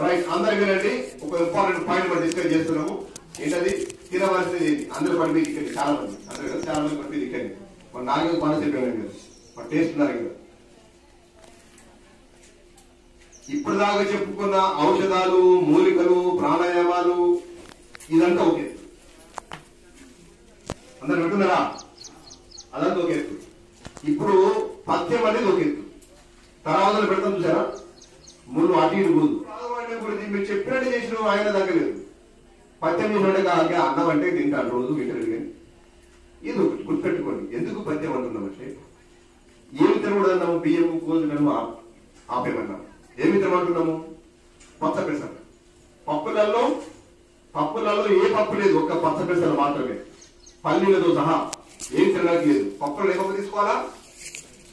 రైట్, అందరు వినండి. ఒక ఇంపార్టెంట్ పాయింట్ మనం డిస్కస్ చేస్తున్నాము. ఏంటది? తినవలసింది అందరూ పడిపోయి ఇక్కడ చాలా మంది, అందరు కదా చాలా మంది పడిపోయి ఇక్కడ మన నాలుగు పని చెప్పాను కదా, మన టేస్ట్ ఉన్నారు కదా. ఇప్పుడు దాకా చెప్పుకున్న ఔషధాలు, మూలికలు, ప్రాణాయామాలు ఇదంతా ఒకే. అందరు వింటున్నారా? అదంతా ఒకే. ఇప్పుడు పథ్యం అనేది ఒక ఎత్తు. తర్వాత పెడతాం చూసారా, ముళ్ళు అటు ఇటు గురుదు గురించి మీరు చెప్పినట్టు చేసిన ఆయన తగ్గలేదు. పథ్యం చేసినట్టే కాక అన్నం అంటే తింటాడు రోజు వింటారు. కానీ ఇది ఒకటి గుర్తుపెట్టుకోండి. ఎందుకు పథ్యం అంటున్నామంటే, ఏమి తినకూడదన్నాము? బియ్యం, కోసులను ఆపేమన్నాము. ఏమి తినమంటున్నాము? పచ్చ పెసలు. పప్పులలో ఏ పప్పు లేదు, ఒక్క పచ్చ పెసలు మాత్రమే, పల్లీలతో సహా ఏం తినడానికి లేదు. పప్పులు ఏ పప్పు తీసుకోవాలా?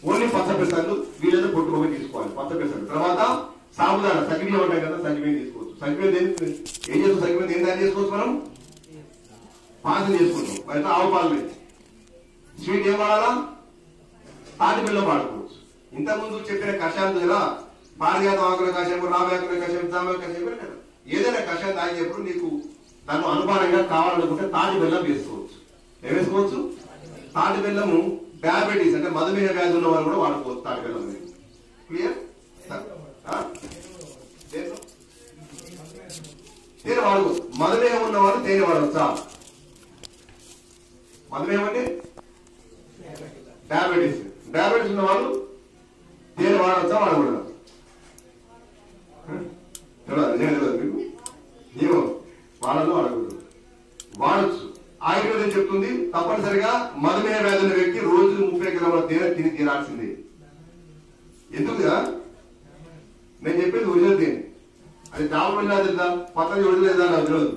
ఓన్లీ పచ్చ పెసలు, వీళ్ళతో పొట్టుకోమని తీసుకోవాలి పచ్చ పెసలు. తర్వాత సాబుదానా, సగ్గుబియ్యం ఉంటాయి కదా, సగ్గుబియ్యం తీసుకోవచ్చు. సగ్గుబియ్యం ఏం చేస్తాం? సగ్గుబియ్యం ఏం తయారు చేసుకోవచ్చు? మనం పాయసం చేసుకుంటాం. బయట ఆవు పాలు లేదు. స్వీట్ ఏం వాడాలా? తాటి బెల్లం వాడుకోవచ్చు. ఇంతకుముందు చెప్పిన కషాయం కదా, పారిజాతం ఆకుల కషాయం, రావి ఆకుల కషాయం, జామ కషాయం కదా, ఏదైనా కషాయం తాగేప్పుడు నీకు దాన్ని అనుమానంగా కావాలనుకుంటే తాటి బెల్లం వేసుకోవచ్చు. ఏం వేసుకోవచ్చు? తాటి బెల్లము డయాబెటీస్ అంటే మధుమేహ వ్యాధి ఉన్న వాళ్ళు కూడా వాడుకోవచ్చు తాటి బెల్లం. క్లియర్? తేనె వాడుకోవచ్చు. మధుమేహం ఉన్న వాళ్ళు తేనె వాడవచ్చా? మధుమేహం అంటే డయాబెటీస్ ఉన్న వాళ్ళు తేనె వాడవచ్చా, వాడకూడదా? తెలియదు మీకు? ఏమో వాడలో వాడకూడదు. వాడచ్చు. ఆయుర్వేదం చెప్తుంది తప్పనిసరిగా మధుమేహ వ్యాధి ఉన్న వ్యక్తి రోజు 30 కిలోల తేనె తిని తీరాల్సిందే. ఎందుకుగా నేను చెప్పేది ఒరిజినల్ తేనె. అది డాబు వెళ్ళదా, పతంజలి ఒడిలేదా నాకు తెలియదు.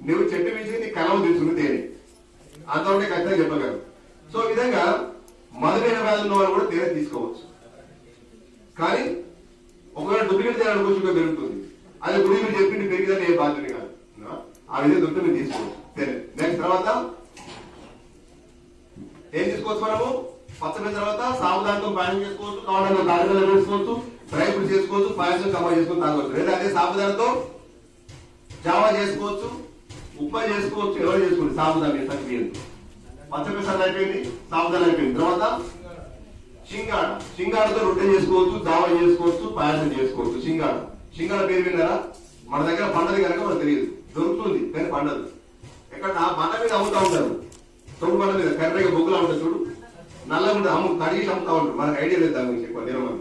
నువ్వు చెట్టు వేసి నీ కలవ తీసుకుని తేనె అంతవరకే ఖచ్చితంగా చెప్పగలరు. సో ఈ విధంగా మధుమేహ వ్యాధి ఉన్న వాళ్ళు కూడా తేనె తీసుకోవచ్చు. కానీ ఒకవేళ డూప్లికేట్ తేనె కొంచెం పెరుగుతుంది. అది గుడి మీరు చెప్పింది పెరిగిదని ఏ బాధ్యత కాదు. ఆ విధంగా దొరికితే మీరు తీసుకోవచ్చు తేనె. నెక్స్ట్ తర్వాత ఏం తీసుకోవచ్చు? మనము పచ్చడి తర్వాత సాబుదానంతో పాయసం చేసుకోవచ్చు, కావాలంటే కారణాలు వేసుకోవచ్చు, డ్రై ఫ్రూట్స్ చేసుకోవచ్చు, పాయసం కమ్మా చేసుకుని తాగవచ్చు. లేదా అదే సాబుదానంతో జావా చేసుకోవచ్చు, ఉప్మా చేసుకోవచ్చు. ఎవరు చేసుకోండి సాబుదానం సగ్గుబియ్యం. పచ్చపెసలు అయిపోయింది, సాబుదానం అయిపోయింది. తర్వాత సింగాడతో రొట్టె చేసుకోవచ్చు, జావా చేసుకోవచ్చు, పాయసం చేసుకోవచ్చు. సింగాడ పేరు విన్నారా? మన దగ్గర పండది కనుక మనకు తెలియదు. దొరుకుతుంది కానీ పండదు. ఎక్కడ బండ మీద అమ్ముతా ఉంటారు. తొమ్మిది బండ మీద కర్రగా బొగ్గులా ఉంటుంది చూడు, నల్లగా ఉంటుంది, కడిగి అమ్ముతా ఉంటారు. మనకు ఐడియా లేదు దాని గురించి ఎక్కువ. నిర్మాణం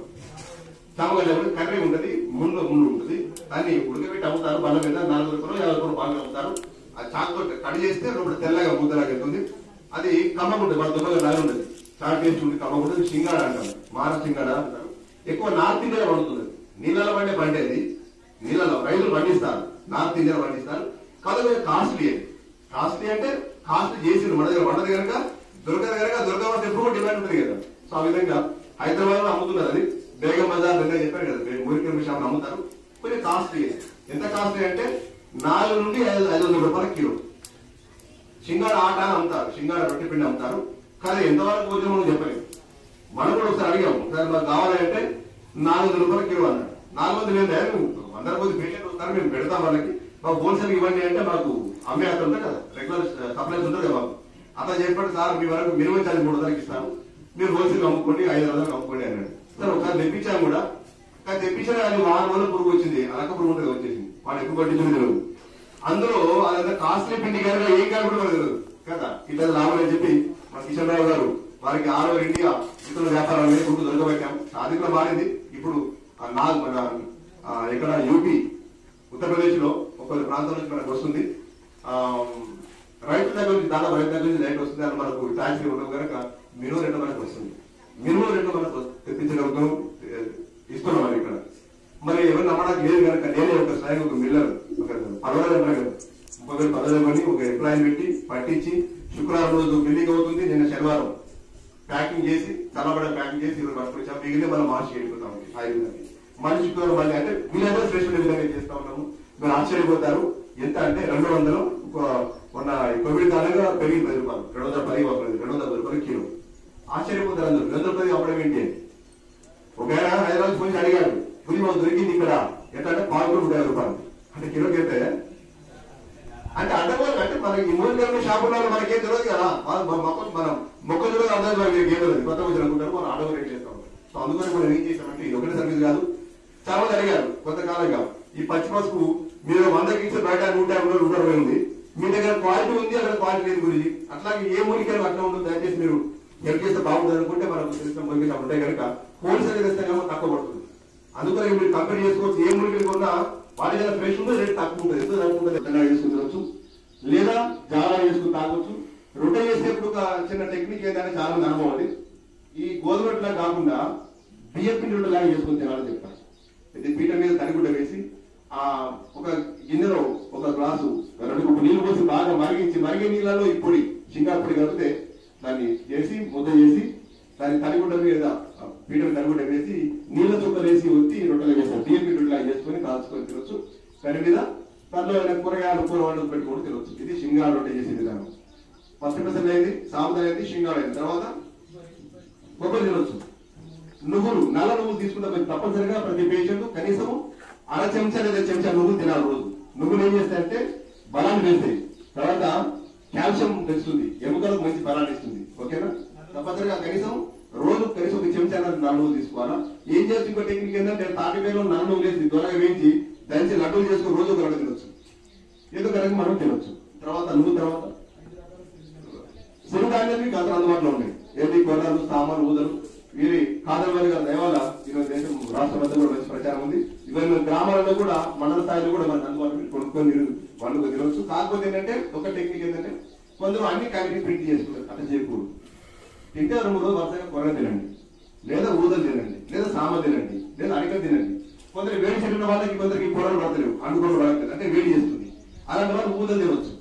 చామగడ్డ కర్రీ ఉంటుంది, ముందు ఉంటుంది. దాన్ని ఉడకబెట్టి అమ్ముతారు. బండ మీద 40 రూపాయలు 50 రూపాయలు బాగా అమ్ముతారు. ఆ చాకుతో కడి చేస్తే లోపల తెల్లగా ముద్దలాగా వెళ్తుంది. అది కమ్మగా ఉంటుంది, మన దుబ్బగా లాగా ఉంటుంది. చాలా టేస్ట్ ఉంటుంది, కమ్మగా ఉంటుంది. సింగాడ అంటారు, మహారాష్ట్ర సింగాడ అంటారు. ఎక్కువ నార్త్ ఇండియాలో పండుతుంది. నీళ్ళలో పండే పండేది, నీళ్ళలో రైతులు పండిస్తారు, నార్త్ ఇండియాలో పండిస్తారు. కాదు కాస్ట్లీ అంటే కాస్ట్ చేసింది మన దగ్గర పండదు కనుక, దొరకదు కనుక దొరకమంటే ఎప్పుడు డిమాండ్ ఉంటుంది కదా. సో ఆ విధంగా హైదరాబాద్ లో అమ్ముతున్నారు. అది బేగం బజార్ దగ్గర చెప్పారు కదా, ఊరికి షాప్ అమ్ముతారు. కొంచెం కాస్ట్లీ. ఎంత కాస్ట్లీ అంటే 400 నుండి 500 రూపాయల కిలో. సింగాడ ఆట అని అమ్ముతారు, సింగాడ రొట్టె పిండి అమ్ముతారు. కానీ ఎంతవరకు భోజనం మనం చెప్పలేదు. మనం కూడా ఒకసారి అడిగాము, సార్ మాకు కావాలంటే 400 రూపాయల కిలో అన్నాడు. 400 లేదు, 100 మంది పేషెంట్ వస్తారు, మేము పెడతాం వాళ్ళకి, మాకు హోల్సేల్ ఇవ్వండి అంటే మాకు అమ్మే అతను ఉంటాయి కదా, రెగ్యులర్ సప్లైస్ ఉంటుంది కదా మాకు. అతను చెప్పాడు, సార్ మీ వరకు మినిమం ఛార్జ్ 300కి ఇస్తాను, మీరు హోల్సేల్ అమ్ముకోండి, 500 అమ్ముకోండి అన్నాడు. సరే ఒకసారి తెప్పించాము కూడా, కానీ తెప్పించిన అది వారం రోజులు పురుగు వచ్చింది, అలక పురుగు ఉంటుంది వచ్చేసింది, వాడు ఎక్కువ పట్టించుకుని తెలియదు. అందులో అదంతా కాస్ట్లీ పిండి గారు ఏం కాదు కూడా మనకు తెలియదు కదా. ఇట్లా లాభం అని చెప్పి మన కిషన్ రావు గారు వారికి ఆల్ ఓవర్ ఇండియా ఇతర వ్యాపారాల మీద గుర్తు దొరకబెట్టాం. అది కూడా మారింది. ఇప్పుడు మన ఇక్కడ యూపీ, ఉత్తరప్రదేశ్ లో ఒక ప్రాంతం నుంచి మనకు వస్తుంది. రైతు దగ్గర నుంచి దాదాపు రైతు దగ్గర నుంచి లైట్ వస్తుంది. అని మనకు ట్యాక్సీ ఉండవు కనుక మినిమం రేట్లు మనకు వస్తుంది. మినిమం రేట్లు మనకు తెప్పించగలుగుతాం, ఇస్తున్నాం ఇక్కడ. మరి ఎవరు నమ్మడానికి లేదు కనుక నేనే ఒక స్వయం ఒక మిల్లర్ ఒక పర్వాలేదు అంటారు కదా, 30,000 పదవి ఒక ఎంప్లాయీని పెట్టి పట్టించి శుక్రవారం రోజు బిల్లింగ్ అవుతుంది. నిన్న శనివారం ప్యాకింగ్ చేసి చల్లబడ ప్యాకింగ్ చేసి ఇవ్వడం పట్టుకొచ్చాం. మిగిలిన మనం మార్చి వెళ్ళిపోతాం. మళ్ళీ శుక్రవారం మళ్ళీ అంటే వీళ్ళందరూ శ్రేష్ఠ విధంగా చేస్తా ఉన్నాము. మీరు ఆశ్చర్యపోతారు. ఎంత అంటే 200 మొన్న కోవిడ్ కాలంగా పెరిగింది 10 రూపాయలు, 210 రూపాయలు కిలో. ఆశ్చర్యపోతారు అందరూ. 210 అవ్వడం ఏంటి అని ఒకవేళ హైదరాబాద్ పోయి అడిగాడు, పులి మాకు దొరికింది ఇక్కడ ఎంత అంటే 150 రూపాయలు అంటే కిలోకి అయితే అంటే అడ్డగోలు. అంటే మనకి మూడు షాపుల్లో మనకేం తెలియదు కదా, మనం మొక్కలు అర్థం తెలియదు, కొత్త వచ్చి అనుకుంటారు, మనం అడ్డగోలు రేట్ చేస్తాం. సో అందుకని మనం ఏం చేస్తామంటే ఇది ఒకటే సర్వీస్ కాదు. చాలా మంది అడిగారు కొంతకాలంగా ఈ పచ్చి పసుపు మీరు 100కి ఇచ్చే బయట 150 ఉంది, మీ దగ్గర క్వాలిటీ ఉంది, అక్కడ క్వాలిటీ లేదు గురించి. అట్లాగే ఏ మూలికలు అట్లా ఉంటుంది, దయచేసి మీరు హెల్ప్ చేస్తే బాగుంటుంది అనుకుంటే మనకు సిస్టమ్ మూలికలు ఉంటాయి కనుక హోల్సేల్ తెస్తే తక్కువ పడుతుంది. అందుకని మీరు కంపెనీ చేసుకోవచ్చు. ఏ మూలికలు కొన్నా వాటి దగ్గర ఫ్రెష్ ఉంటే రేట్ తక్కువ ఉంటుంది. ఎంత తక్కువ ఉంటుంది వేసుకుని తినొచ్చు, లేదా జారా వేసుకుని తాగొచ్చు. రొట్టె చేసేప్పుడు ఒక చిన్న టెక్నిక్ ఏంటంటే చాలా మంది అనుభవం అది, ఈ గోధుమ రొట్టెలా కాకుండా బియ్యం పిండి రొట్టెలాగా చేసుకుని తినాలని చెప్తాను. ఇది పీట మీద తడిగుడ్డ వేసి ఒక గిన్నెలో ఒక గ్లాసు 2 కప్పులు నీళ్లు పోసి బాగా మరిగే నీళ్ళలో ఈ పొడి షింగార్ పొడి కలిపితే దాన్ని చేసి ముద్ద చేసి దాన్ని తడిగుడ్డ మీద పీట తడిగుడ్డ వేసి నీళ్ళ చుక్కలు వేసి ఒత్తి రొట్టెలు వేస్తారు. బియ్యం పిండి రొట్టెలాగా చేసుకుని కాల్చుకొని తినొచ్చు. దాని మీద దాంట్లో కూరగాయలు కూర వంటలు పెట్టుకొని తినొచ్చు. ఇది షింగార్ రొట్టె చేసే విధానం. ఫస్ట్ పెసలు అయింది, సాంబార్ అయింది, షింగార్ అయింది. తర్వాత కొబ్బరి తినొచ్చు. నువ్వులు, నల్ల నువ్వులు తీసుకుంటే తప్పనిసరిగా ప్రతి పేషెంట్ కనీసం 1/2 చెంచా లేదా చెంచా నువ్వులు తినాలి రోజు. నువ్వులు ఏం చేస్తాయంటే బలాన్ని పెంచుతాయి, తర్వాత కాల్షియం పెంచుతుంది, ఎముకలకు మంచి బలాన్ని ఇస్తుంది. ఓకేనా? తప్పనిసరిగా కనీసం రోజు కనీసం 1 చెంచా నల్ల నువ్వులు తీసుకోవాలా. ఏం చేస్తుంది ఇంకో టెక్నిక్ ఏంటంటే తాటిపేలో నల్ల నువ్వులు వేసి దొరగా వేయించి దంచి లడ్డూలు చేసుకుని రోజు ఒక లడ్డు తినొచ్చు. ఏదో కనుక మనం తినొచ్చు. తర్వాత నువ్వు తర్వాత సిరిధాన్యాలు మీకు అందరూ అందుబాటులో ఉన్నాయి. ఏంటి కొర్రలు, సామాన్లు, ఊదలు. వీరి కాదర్వారి గారి దయవల్ల ఈరోజు దేశం రాష్ట్ర మధ్యలో మంచి ప్రచారం ఉంది. ఇవన్నీ గ్రామాలలో కూడా మండల స్థాయిలో కూడా మనకు అందుబాటులో కొనుక్కొని వండుకు తినవచ్చు. కాకపోతే ఏంటంటే ఒక టెక్నిక్ ఏంటంటే కొందరు అన్ని కలిపి ప్రింట్ చేసుకుంటారు. అట్లా చేయకూడదు. తింటే 2-3 రోజులు వరుసగా కొర్ర తినండి, లేదా ఊదలు తినండి, లేదా సామాన్ తినండి, లేదా అడిగలు తినండి. కొందరు వేడి చెట్టిన వాళ్ళకి కొందరికి కూరలు పడతలేవు, అండుకోవడం పడతలేదు, అంటే వేడి చేస్తుంది. అలాంటి వాళ్ళు ఊదలు తినవచ్చు.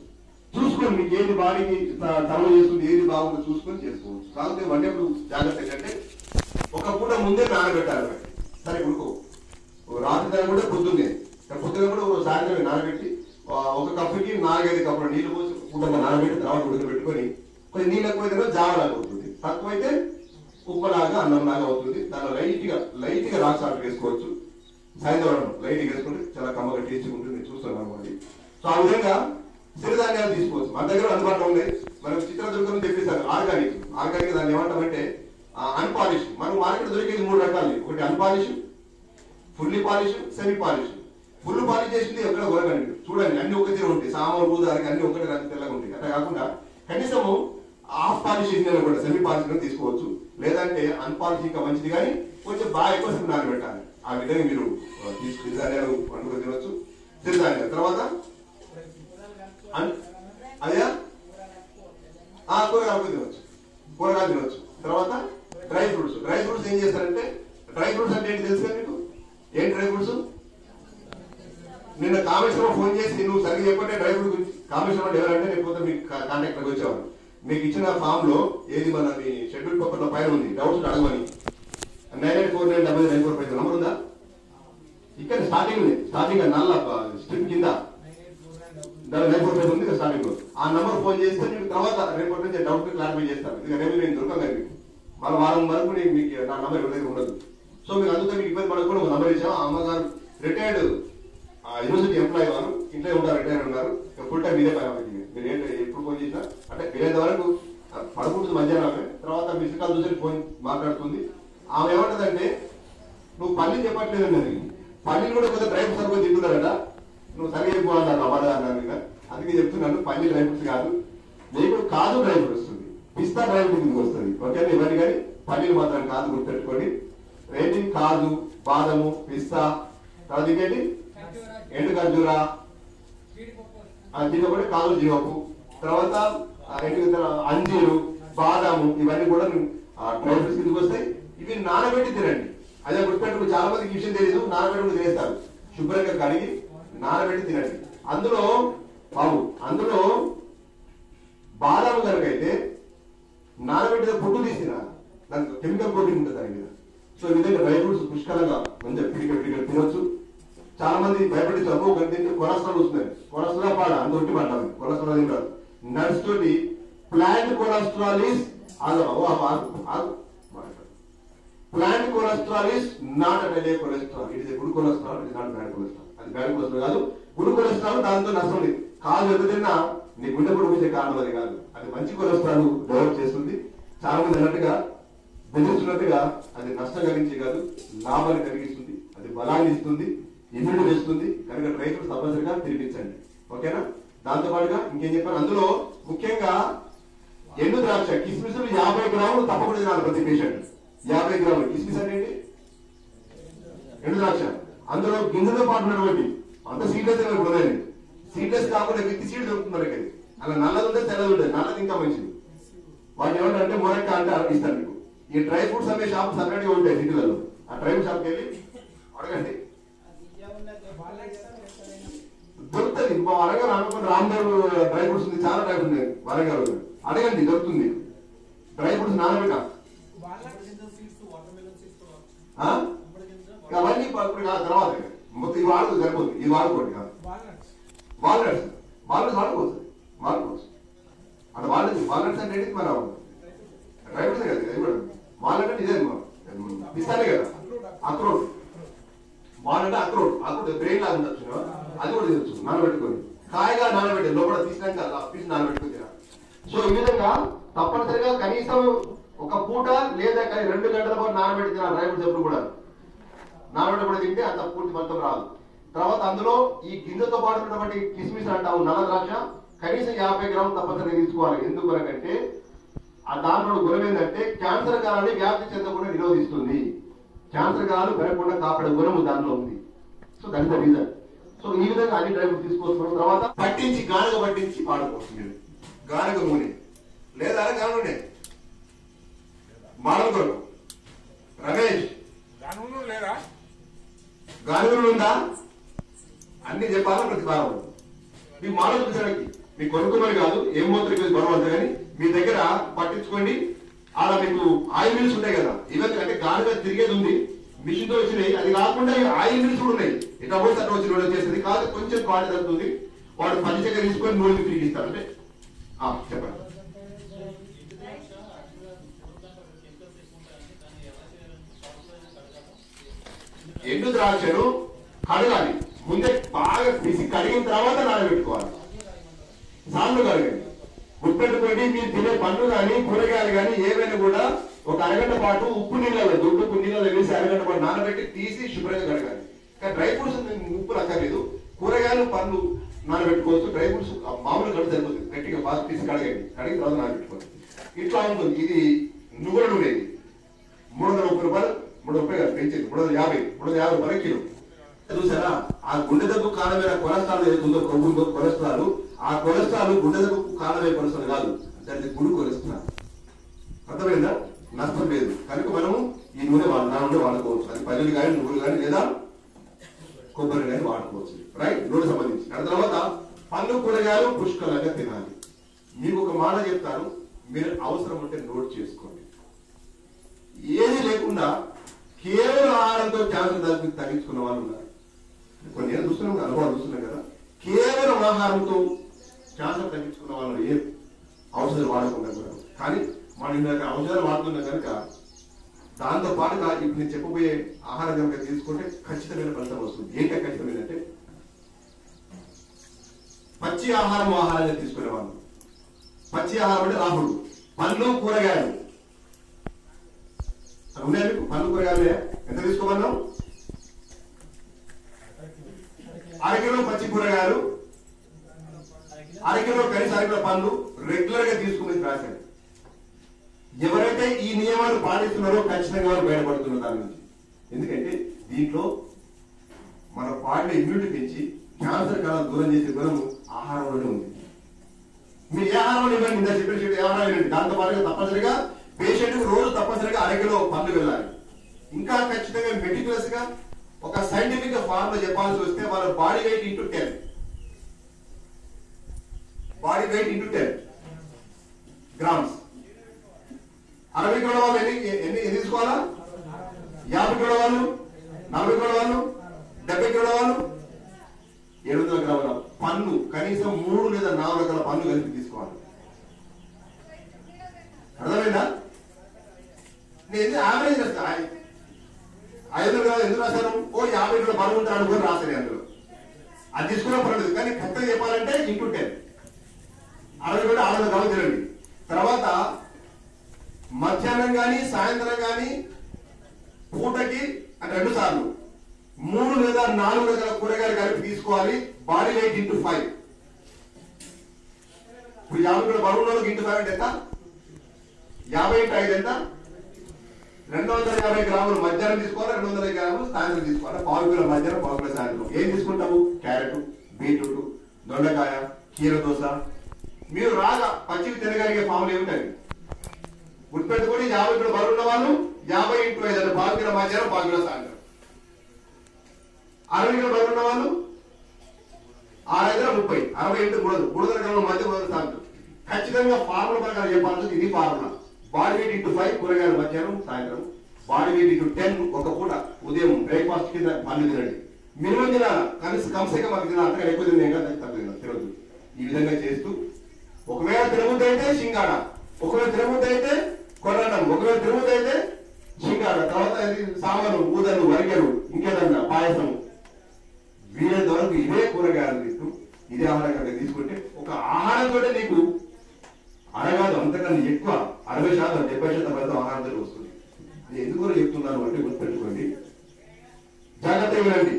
చూసుకొని మీకు ఏది బాడీకి తరవ చేసుకుని ఏది బాగుందో చూసుకొని చేసుకోవచ్చు. కాకపోతే వండేప్పుడు జాగ్రత్త ఏంటంటే ఒక పూట ముందే నానబెట్టాలి. సరే ఉడుకో రాత్రి దాన్ని కూడా పొద్దున్నే కూడా సాయంత్రం నానబెట్టి 1 కప్పుకి 4-5 కప్పుల నీళ్లు పోసి పూట నానబెట్టి తర్వాత ఉడకబెట్టుకొని కొంచెం నీళ్ళు ఎక్కువైతే జావలాగా అవుతుంది, తక్కువైతే ఉప్పలాగా అన్నంలాగా అవుతుంది. దానిలో లైట్ గా రాక్ సాల్ట్ వేసుకోవచ్చు. సాయంత్రం లైట్ వేసుకుంటే చాలా కమ్మగా టేస్ట్ ఉంటుంది. చూస్తున్నాము అది. సో ఆ విధంగా సిరిధాన్యాలు తీసుకోవచ్చు. మన దగ్గర అందుబాటులో ఉన్నాయి. మనకు చిత్రదుర్గం తెప్పిస్తారు ఆర్గానిక్. దాన్ని ఏమంటామంటే అన్పాలిష్. మనం మార్కెట్ దొరికేది 3 రకాలు. ఒకటి unpolish, fully polish, semi polish. Full polish చేసింది ఎక్కడ కొరకండి. చూడండి అన్ని ఒకటే ఉంటాయి, సామాన్ ఊదారికి అన్ని ఒకటి రాసి తెల్లగా ఉంటాయి. అట్లా కాకుండా కనీసము హాఫ్ పాలిష్ చేసిన కూడా సెమీ పాలిష్ తీసుకోవచ్చు. లేదంటే అన్పాలిష్ ఇంకా మంచిది, కానీ కొంచెం బాగా ఎక్కువ సేపు నానబెట్టాలి. ఆ విధంగా మీరు సిరిధాన్యాలు వండుకొని తినవచ్చు. సిరిధాన్యాలు తర్వాత అదే కూరగాయలు తినవచ్చు. తర్వాత డ్రై ఫ్రూట్స్ ఏం చేస్తారంటే, డ్రై ఫ్రూట్స్ అంటే ఏంటి తెలుసు మీకు? ఏం డ్రై ఫ్రూట్స్? నిన్న కామేశ్వరం ఫోన్ చేసి నువ్వు సరిగ్గా చెప్పంటే డ్రై ఫ్రూట్ గురించి. కామేశ్వరం ఎవరంటే లేకపోతే మీకు కాంటాక్ట్ లోకి వచ్చేవారు. మీకు ఇచ్చిన ఫామ్ లో ఏది మన మీ షెడ్యూల్ పేపర్ లో పైన ఉంది, డౌట్స్ అడగమని. 98499945 నంబర్ ఉందా? ఇక్కడ స్టార్టింగ్ నల్ల స్ట్రిప్ కింద 945 ఉంది కదా స్టార్టింగ్ లో. ఆ నంబర్ ఫోన్ చేస్తే మీకు తర్వాత రేపటి నుంచి డౌట్ క్లారిఫై చేస్తాను. ఇక రేపు నేను దొరకగా మీకు మన వారం వరకు మీకు నా నంబర్ ఎవరి దగ్గర ఉండదు. సో మీకు అందుకే మీకు ఇబ్బంది పడకుండా ఒక నంబర్ ఇచ్చాము. అమ్మగారు రిటైర్డ్ యూనివర్సిటీ ఎంప్లాయీ, వారు ఇంట్లో ఉంటారు, రిటైర్ ఉన్నారు. ఫుల్ టైం మీదే పైన మీరు ఏంటి ఎప్పుడు ఫోన్ చేసినా అంటే వీలైనంత వరకు పడుకుంటుంది మధ్యాహ్నం. తర్వాత మిస్డ్ కాల్ చూసి ఫోన్ మాట్లాడుతుంది. ఆమె ఏమంటదంటే నువ్వు పల్లి చెప్పట్లేదు అన్నది, పల్లీలు కూడా కొంత డ్రై ఫ్రూట్స్ అనుకో తింటున్నారట, నువ్వు సరిగా అయిపోవాలి అమ్మాట అన్నారు. అందుకే చెప్తున్నాను, పల్లి డ్రై ఫ్రూట్స్ కాదు, నీకు కాజు డ్రై ఫ్రూట్ వస్తుంది, పిస్తా డ్రై ఫ్రూట్ కిందకి వస్తుంది. ఓకేనా? ఇవన్నీ కానీ పల్లీలు మాత్రం కాదు, గుర్తుపెట్టుకోండి. ఏంటి? కాజు, బాదము, పిస్తా, తర్వాత ఇంకేంటి? ఎండు ఖర్జూరా, జీడిపప్పు, కాజు జీవపు, తర్వాత అంజీరు, బాదాము, ఇవన్నీ కూడా డ్రై ఫ్రూట్స్ కిందకి వస్తాయి. ఇవి నానబెట్టి తినండి. అదే గుర్తుపెట్టుకు చాలా మందికి విషయం తెలియదు, నానబెట్టి తినేస్తారు. శుభ్రంగా కడిగి నానబెట్టి తినండి. అందులో బాదాము కనుక అయితే నానబెట్టిన పొట్టు తీసిన దానికి కెమికల్ కోటింగ్ ఉంటుంది దాని మీద. సో ఈ విధంగా డ్రై ఫ్రూట్స్ పుష్కలంగా మంచిగా పిడికలు తినొచ్చు. చాలా మంది భయపడిస్తారు, ఒక తింటే కొలెస్ట్రాల్ వస్తుంది. కొలెస్ట్రాల్ పాడ అంత ఒట్టి పడ్డాము, కొలెస్ట్రాల్ తింటారు. నట్స్ తోటి plant cholesterol is plant cholesterol is not at a cholesterol, it is good cholesterol, it is not bad cholesterol. అది బ్యాడ్ కొలెస్ట్రాల్ కాదు, గుడ్ కొలెస్ట్రాల్. దాంతో నష్టం లేదు. కాదు ఎంత తిన్నా నీ గుండె కూడా వచ్చే కారణం అది కాదు, అది మంచి కొలెస్ట్రాల్ డెవలప్ చేస్తుంది. చాలా మంది అన్నట్టుగా బెదిరిస్తున్నట్టుగా అది నష్టం కలిగించే కాదు, లాభాన్ని కలిగిస్తుంది, అది బలాన్ని ఇస్తుంది, ఇమ్యూనిటీ చేస్తుంది. కనుక డ్రై ఫ్రూట్స్ తప్పనిసరిగా తినిపించండి. ఓకేనా? దాంతో పాటుగా ఇంకేం చెప్పాను, అందులో ముఖ్యంగా ఎండు ద్రాక్ష, కిస్మిస్లు 50 గ్రాములు తప్పకుండా తినాలి ప్రతి పేషెంట్. 50 గ్రాములు కిస్మిస్ అంటే ఏంటి? ఎండు ద్రాక్ష. అందులో గింజలతో పాటు ఉన్నటువంటి అంత సీడ్లెస్ కూడా, సీడ్లెస్ కాకుండా విత్ సీడ్ దొరుకుతుంది మనకి. అలా నల్లది ఉంటే తెల్లది ఉంటుంది, నల్లది ఇంకా మంచిది. వాటి ఏమంటే మొరక్క అంటే ఇస్తాను మీకు. ఈ డ్రై ఫ్రూట్స్ అనే షాప్ సపరేట్ గా ఉంటాయి సిటీలలో. ఆ డ్రై ఫ్రూట్ షాప్కి వెళ్ళి అడగండి, దొరుకుతుంది. వరంగల్ అనుకున్న రామ్దేవ్ డ్రై ఫ్రూట్స్ ఉంది, చాలా డ్రై ఫ్రూట్స్ ఉన్నాయి వరంగల్, అడగండి దొరుకుతుంది. డ్రై ఫ్రూట్స్ నానబెట్ట అవన్నీ ఇప్పుడు కాదు, తర్వాత మొత్తం ఈ వాడుకు సరిపోతుంది. ఇది వాడుకోండి కాదు, వాల్నట్స్ వాడుకోవచ్చు. అంటే వాల్నట్స్ అంటే మన డ్రై ఫ్రూట్స్ కదా, అది కూడా వాల్నట్ అంటే ఇదే పిస్తానే కదా, అక్రోట్. వాల్నట్ అక్రోట్ బ్రెయిన్ లాగా ఉండొచ్చు, అది కూడా తినొచ్చు నానబెట్టుకొని. కాయగా నానబెట్టి లోపల తీసినాక పీసి నానబెట్టుకుని తినాలి. సో ఈ విధంగా తప్పనిసరిగా కనీసం ఒక పూట లేదా 2 గంటల పాటు నానబెట్టి తినాలి. డ్రై ఫ్రూట్స్ ఎప్పుడు కూడా నానబెట్టి కూడా తింటే అంత పూర్తి ఫలితం రాదు. తర్వాత అందులో ఈ గింజతో పాటు ఉన్నటువంటి కిస్మిస్ అంటావు, నల్ల ద్రాక్ష, కనీసం 50 గ్రాములు తప్పనిసరిగా తీసుకోవాలి. ఎందుకంటే ఆ దాంట్లో గుణం ఏంటంటే క్యాన్సర్ కాలాన్ని వ్యాప్తి చెందకుండా నిరోధిస్తుంది. క్యాన్సర్ కాలాలు పెరగకుండా కాపాడే గుణము దాంట్లో ఉంది. So that is the reason. So ఈ విధంగా అన్ని డ్రై ఫ్రూట్స్ తీసుకొచ్చిన తర్వాత గానుగ పట్టించి వాడుకోవచ్చు. మీరు గానుగ నూనె లేదా గానుగ మానవ కొరకు రమేష్ గానుగ ఉందా అన్ని చెప్పాలా ప్రతి వారం మీకు మానవ చూసడానికి మీకు కొనుక్కుమని కాదు, ఏం మోత్రికి బరువు అంతా కానీ మీ దగ్గర పట్టించుకోండి. అలా మీకు ఆయిల్ మిల్స్ ఉంటాయి కదా, ఇవన్నీ అంటే గానుగ తిరిగేది ఉంది, మిషన్ తో వచ్చినాయి. అది కాకుండా ఆయిల్ మిల్స్ కూడా ఉన్నాయి. ఇట్లా పోతే అట్లా వచ్చి రోడ్ చేస్తుంది కాదు, కొంచెం క్వాలిటీ తగ్గుతుంది. వాడు 10 చక్కెర తీసుకొని 3 తిరిగి ఇస్తారు. అంటే చెప్పండి. ఎండు ద్రాక్షను కడగాలి, ముందే బాగా పిసి కడిగిన తర్వాత నానబెట్టుకోవాలి. సార్లు కడగండి. గుర్తుపెట్టుకోండి, మీరు తినే పండ్లు కానీ కూరగాయలు కానీ ఏవైనా కూడా ఒక అరగంట పాటు ఉప్పు నీళ్ళలో దొడ్డుకు నీళ్ళలో వేసి అరగంట పాటు నానబెట్టి తీసి శుభ్రంగా కడగాలి. కానీ డ్రై ఫ్రూట్స్ ఉప్పు అక్కర్లేదు. కూరగాయలు పండ్లు నానబెట్టుకోవచ్చు, డ్రై ఫ్రూట్స్ మామూలు కడిగి సరిపోతుంది. గట్టిగా బాగా తీసి కడగండి, కడిగిన తర్వాత నానబెట్టుకోవాలి. ఇట్లా ఉంటుంది. ఇది నువ్వుల నూనె, 330 రూపాయలు, 330 కాదు పెంచేది, 350 రూపాయలు కిలో. చూసారా? ఆ గుండె దగ్గు కారణమైన కొలెస్ట్రాల్ ఏదైతుందో కొలెస్ట్రాల్, ఆ కొలెస్ట్రాల్ గుండె దగ్గు కారణమైన కొలెస్ట్రాల్ కాదు, దానికి గుడి కొలెస్ట్రాల్. అర్థమైందా? నష్టం లేదు. కనుక మనము ఈ నూనె వాడుకోవచ్చు. అది పల్లీలు కానీ నువ్వులు కానీ లేదా కొబ్బరి కానీ వాడుకోవచ్చు. రైట్? నూనె సంబంధించి. దాని తర్వాత పండ్లు కూరగాయలు పుష్కలంగా తినాలి. మీకు ఒక మాట చెప్తాను, మీరు అవసరం ఉంటే నోట్ చేసుకోండి. ఏది లేకుండా కేవలం ఆహారంతో క్యాన్సర్ తగ్గించుకున్న వాళ్ళు ఉన్నారు. కొన్ని నేను చూస్తున్నాం, అనుభవాలు చూస్తున్నాం కదా. కేవలం ఆహారంతో క్యాన్సర్ తగ్గించుకున్న వాళ్ళు ఏ ఔషధాలు వాడకుండా కూడా. కానీ మనం ఇందాక ఔషధాలు వాడుతున్నాం కనుక దాంతో పాటుగా ఇప్పుడు నేను చెప్పబోయే ఆహారం కనుక తీసుకుంటే ఖచ్చితమైన ఫలితం వస్తుంది. ఏంటి ఖచ్చితమైనంటే పచ్చి ఆహారంగా తీసుకునేవాళ్ళు. పచ్చి ఆహారం అంటే రాహుడు, పండ్లు కూరగాయలు ఉన్నాయా మీకు పండ్లు కూరగాయలు ఎంత తీసుకోమన్నాం? అరకిలో పచ్చి కూరగాయలు, అరకిలో కనీస అరకిలో పండ్లు రెగ్యులర్ గా తీసుకుని రాశారు. ఎవరైతే ఈ నియమాలు పాటిస్తున్నారో ఖచ్చితంగా వారు బయటపడుతున్నారు దాని నుంచి. ఎందుకంటే దీంట్లో మన బాడీలో ఇమ్యూనిటీ పెంచి క్యాన్సర్ కాలం దూరం చేసే గుణం ఆహారంలోనే ఉంది. మీరు ఏ ఆహారం ఇవ్వండి, ఇందా చెప్పిన ఏ ఆహారం ఇవ్వండి, దాంతో పాటుగా తప్పనిసరిగా పేషెంట్ రోజు తప్పనిసరిగా అరకిలో పండ్లు వెళ్ళాలి. ఇంకా ఖచ్చితంగా మెటిక్యులస్ గా ఒక సైంటిఫిక్ ఫార్మ్ లో చెప్పాల్సి వస్తే వాళ్ళ body weight into 10, body weight into 10 grams. 60 కిలోల వాళ్ళు ఎన్ని తీసుకోవాలా? 50 కిలోల వాళ్ళు, 40 కిలోల వాళ్ళు, 70 కిలోల వాళ్ళు 700 గ్రాముల పండ్లు, కనీసం 3 లేదా 4 రకాల పండ్లు కలిపి తీసుకోవాలి. అర్థమైందా? నేను యావరేజ్ రాస్తా. 500 గ్రాములు ఎందుకు రాశాను? ఓ 50 కిలో బరువు ఉంటాడు అనుకుని రాశాను అందులో. అది తీసుకున్నా పర్లేదు, కానీ ఖచ్చితంగా చెప్పాలంటే ఇంటూ 10, 60 కిలో 600 గ్రాములు తినండి. తర్వాత మధ్యాహ్నం కానీ సాయంత్రం కానీ పూటకి అంటే 2 సార్లు 3 లేదా 4 రకాల కూరగాయలు కలిపి తీసుకోవాలి. Body weight into 5. ఇప్పుడు 50 కిలో బరువు ఉన్న ఇంటూ 5 అంటే ఎంత? 50 ఇంటూ 5 ఎంత? 250 గ్రాములు మధ్యాహ్నం తీసుకోవాలి, 250 గ్రాములు సాయంత్రం తీసుకోవాలి. 1/4 కిలో మధ్యాహ్నం, 1/4 కిలో సాయంత్రం. ఏం తీసుకుంటాము? క్యారెట్, బీట్రూట్, దొండకాయ, కీర దోస. మీరు రాగా పచ్చివి తినగలిగే పాములు ఏమిటండి? గుర్తుపెట్టుకొని 50 కిలో బరువు ఉన్న వాళ్ళు 50 ఇంటూ 5 అంటే 1/4 కిలో మధ్యాహ్నం, 1/4 కిలో సాయంత్రం. 60 కిలో బరువు ఉన్న వాళ్ళు 6 30, 60 ఇంటూ 300 గ్రాముల మధ్య 300 సాయంత్రం. ఖచ్చితంగా ఫార్ములా ప్రకారం చెప్పాల్సింది ఇది ఫార్ములా. బాడీ వెయిట్ ఇంటూ 5 కూరగాయలు మధ్యాహ్నం సాయంత్రం, బాడీ వెయిట్ ఇంటూ 10 ఒక పూట ఉదయం బ్రేక్ఫాస్ట్ కింద పండ్లు తినండి. మినిమం తినాలి, కమ్సే మాకు తినాలి, అంతగా ఎక్కువ తినదు. ఈ విధంగా చేస్తూ ఒకవేళ తినబుద్ధి అయితే సింగాడ, ఒకవేళ తినబుద్ధి అయితే కొర్రడం, ఒకవేళ తినబుద్ధి అయితే సింగాడ, తర్వాత సామలు, ఊదలు, వరిగలు, ఇంకేదన్నా పాయసం, వీలైనంత వరకు ఇవే కూరగాయలు తింటూ ఇదే ఆహారంగా తీసుకుంటే ఒక ఆహారంతో నీకు అనగాదు అంతకన్నా ఎక్కువ 60%, 70% వరకు ఆహారంతో వస్తుంది. నేను ఎందుకు చెప్తున్నాను అంటే గుర్తుపెట్టుకోండి, జాగ్రత్తగా వినండి.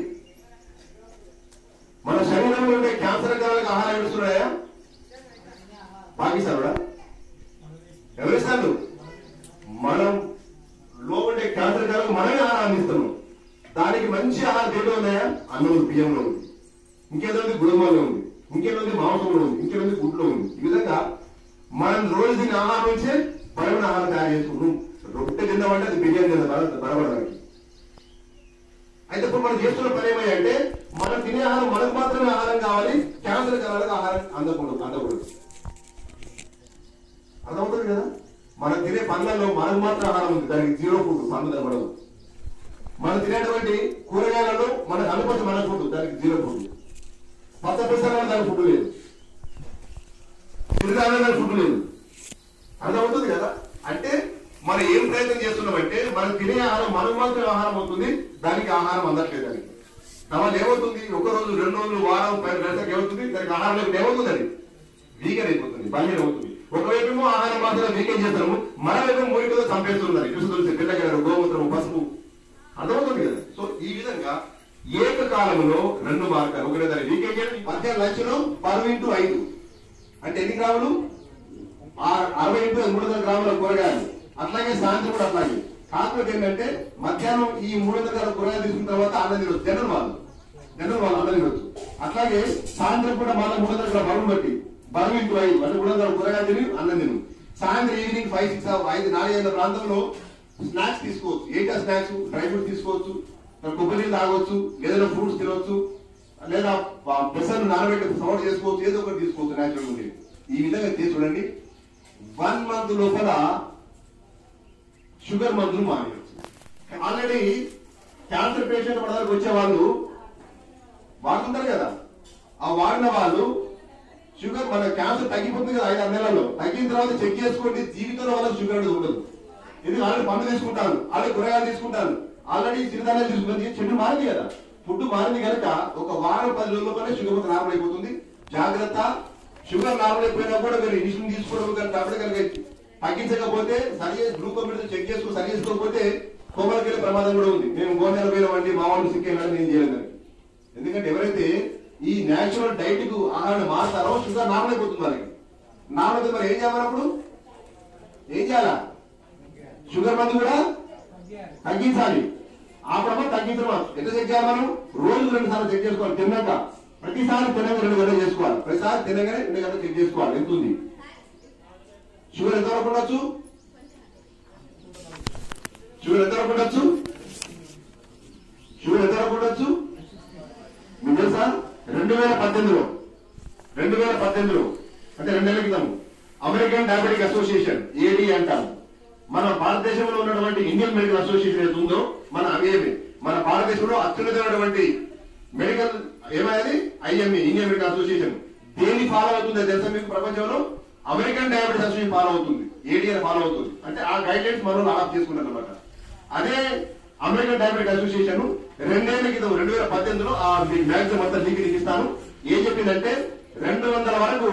మన శరీరంలో ఉండే క్యాన్సర్ కాలకు ఆహారం ఇస్తున్నాయా? పాకిస్తాన్ ఎవరిస్తాను? మనం లో ఉండే క్యాన్సర్ కాలకు మనమే ఆహారాన్ని ఇస్తున్నాం. దానికి మంచి ఆహారం దేంట్లో ఉన్నాయా? అన్నం, బియ్యంలో ఉంది, ఇంకేదో ఉంది గుడుంబంలో ఉంది, ఇంకేదో ఉంది మాంసంలో ఉంది, ఇంకేదో ఉంది గుడ్లో ఉంది. ఈ విధంగా మనం రోజు తినే ఆహారం నుంచే బలమైన ఆహారం తయారు చేసుకుంటాం. రొట్టె తిందామంటే అది బిర్యానీ తిందా బలపడడానికి. అయితే ఇప్పుడు మనం చేస్తున్న పని ఏమయ్యంటే మనం తినే ఆహారం మనకు మాత్రమే ఆహారం కావాలి, క్యాన్సర్ కావాలని ఆహారం అందకూడదు. అర్థమవుతుంది కదా? మనం తినే పండ్లలో మనకు మాత్రం ఆహారం ఉంది, దానికి 0 ఫుడ్, పండ్లు తినబడదు. మనం తినేటువంటి కూరగాయలలో మనకు అనుకోవచ్చు మన ఫుడ్, దానికి 0 ఫుడ్. పచ్చ పెసరలో దానికి ఫుడ్ లేదు, చిరుధాన్యాలకు ఫుడ్ లేదు. అర్థమవుతుంది కదా? అంటే మనం ఏం ప్రయత్నం చేస్తున్నామంటే మనం తినే ఆహారం మనకు మాత్రం ఆహారం అవుతుంది, దానికి ఆహారం అందట్లేదు. దానికి తర్వాత ఏమవుతుంది? 1 రోజు, 2 రోజులు, వారం, 10 గంటలకు ఏమవుతుంది? దానికి ఆహారం లేకుండా ఏమవుతుంది? అది వీకెన్ అయిపోతుంది, బలహీన అవుతుంది. ఒకవైపు ఆహారం మాత్రం వీకెన్ చేస్తాము, మరోవైపు మూలికతో చంపేస్తున్నారు. కృష్ణ పిల్లగారు, గోమూత్రము, పసుపు. అర్థమవుతుంది కదా? సో ఈ విధంగా ఏకకాలంలో 2 మార్గాలు. ఒకటే దాన్ని వీకెన్ చేయడం, మధ్యాహ్నం లంచ్ లో 10 ఇంటూ 5 అంటే ఎన్ని గ్రాములు? 60 ఇంటూ 300 గ్రాముల కూరగాయలు. అట్లాగే సాయంత్రం కూడా అట్లాగే. కాకపోతే ఏంటంటే మధ్యాహ్నం ఈ 300 గ్రాముల కూరగాయలు తీసుకున్న తర్వాత అన్నం తినవచ్చు. జనరల్ వాళ్ళు అన్నం తినవచ్చు. అట్లాగే సాయంత్రం కూడా మళ్ళీ 300 గ్రాముల బరువు బట్టి 10 ఇంటూ 5 అంటే 300 గ్రాముల కూరగాయలు తిని అన్నం తిను. సాయంత్రం ఈవినింగ్ 5, 6, 5, 4 గంటల ప్రాంతంలో స్నాక్స్ తీసుకోవచ్చు. ఏంటా స్నాక్స్? డ్రై ఫ్రూట్ తీసుకోవచ్చు, కొబ్బరి నీళ్ళు తాగవచ్చు, ఏదైనా ఫ్రూట్స్ తినవచ్చు, లేదా పెసర్లు నానబెట్టి సౌండ్ చేసుకోవచ్చు, ఏదో ఒకటి తీసుకోవచ్చు న్యాచురల్ ఉంది. ఈ విధంగా చేసి చూడండి. 1 మంత్ లోపల షుగర్ మందులు మానేయచ్చు. ఆల్రెడీ క్యాన్సర్ పేషెంట్ మన దగ్గరకు వచ్చే వాళ్ళు వాడుతుంటారు కదా, ఆ వాడిన వాళ్ళు షుగర్ మన క్యాన్సర్ తగ్గిపోతుంది కదా 5-6 నెలల్లో. తగ్గిన తర్వాత చెక్ చేసుకోండి, జీవితంలో వాళ్ళకి షుగర్ అనేది ఉండదు. ఇది ఆల్రెడీ పండు తీసుకుంటాను, ఆల్రెడీ కూరగాయలు తీసుకుంటాను, ఆల్రెడీ చిరుధాన్యాలు తీసుకుంటాను. చెట్టు మారింది కదా, ఫుడ్ మారింది కనుక ఒక వారం 10 రోజుల లోపలే షుగర్ నార్మల్ అయిపోతుంది. జాగ్రత్త. షుగర్ నార్మల్ అయిపోయినా కూడా మీరు ఇండిషన్ తీసుకోవడం కనుక అప్పుడు కనుక తగ్గించకపోతే సరి గ్లూకోమీటర్ చెక్ చేసుకుని సరి చేసుకోకపోతే కోమలకి వెళ్ళే ప్రమాదం కూడా ఉంది. మేము గోనెల పోయినామండి మా వాళ్ళు సిక్కేయాలని నేను చేయలేదు. ఎందుకంటే ఎవరైతే ఈ న్యాచురల్ డైట్ కు ఆహారాన్ని మారుతారో షుగర్ నార్మల్ అయిపోతుంది. వాళ్ళకి నార్మల్ అయితే మరి ఏం చేయాలన్నప్పుడు ఏం చేయాలా? షుగర్ మందు కూడా తగ్గించాలి. ఆ ప్రమాదం తగ్గించడం ఎంత చెక్ చేయాలి? మనం రోజు 2 సార్లు చెక్ చేసుకోవాలి. తిన్నాక ప్రతిసారి తినగా 2 గంటలు చేసుకోవాలి. ప్రతిసారి తినగానే 2 గంటలు చెక్ చేసుకోవాలి ఎంత ఉంది షుగర్. ఎంతవరకు ఉండొచ్చు? షుగర్ ఎంతవరకు ఉండొచ్చు? షుగర్ ఎంతవరకు ఉండొచ్చు మీకు తెలుసా? 2018లో అంటే 2 నెలల క్రితం అమెరికన్ డయాబెటిక్ అసోసియేషన్ ఏడీ అంటారు. మన భారతదేశంలో ఉన్నటువంటి ఇండియన్ మెడికల్ అసోసియేషన్ ఏది ఉందో మన భారతదేశంలో అత్యున్నతమైనటువంటి మెడికల్ ఏమైంది ఐఎంఏ ఇండియన్ మెడికల్ అసోసియేషన్ దేన్ని ఫాలో అవుతుందో తెలుసా మీకు? ప్రపంచంలో అమెరికన్ డయాబెటిక్ అసోసియేషన్ ఫాలో అవుతుంది, ఏడీఆర్ ఫాలో అవుతుంది. అంటే ఆ గైడ్ లైన్స్ మనం అడాప్ట్ చేసుకున్నాం అనమాట. అదే అమెరికన్ డయాబెటిక్ అసోసియేషన్ 2 ఏళ్ల క్రితం 2018లో ఆ మ్యాక్సిమం అంతా నీకు ఇస్తాను ఏం చెప్పిందంటే 200 వరకు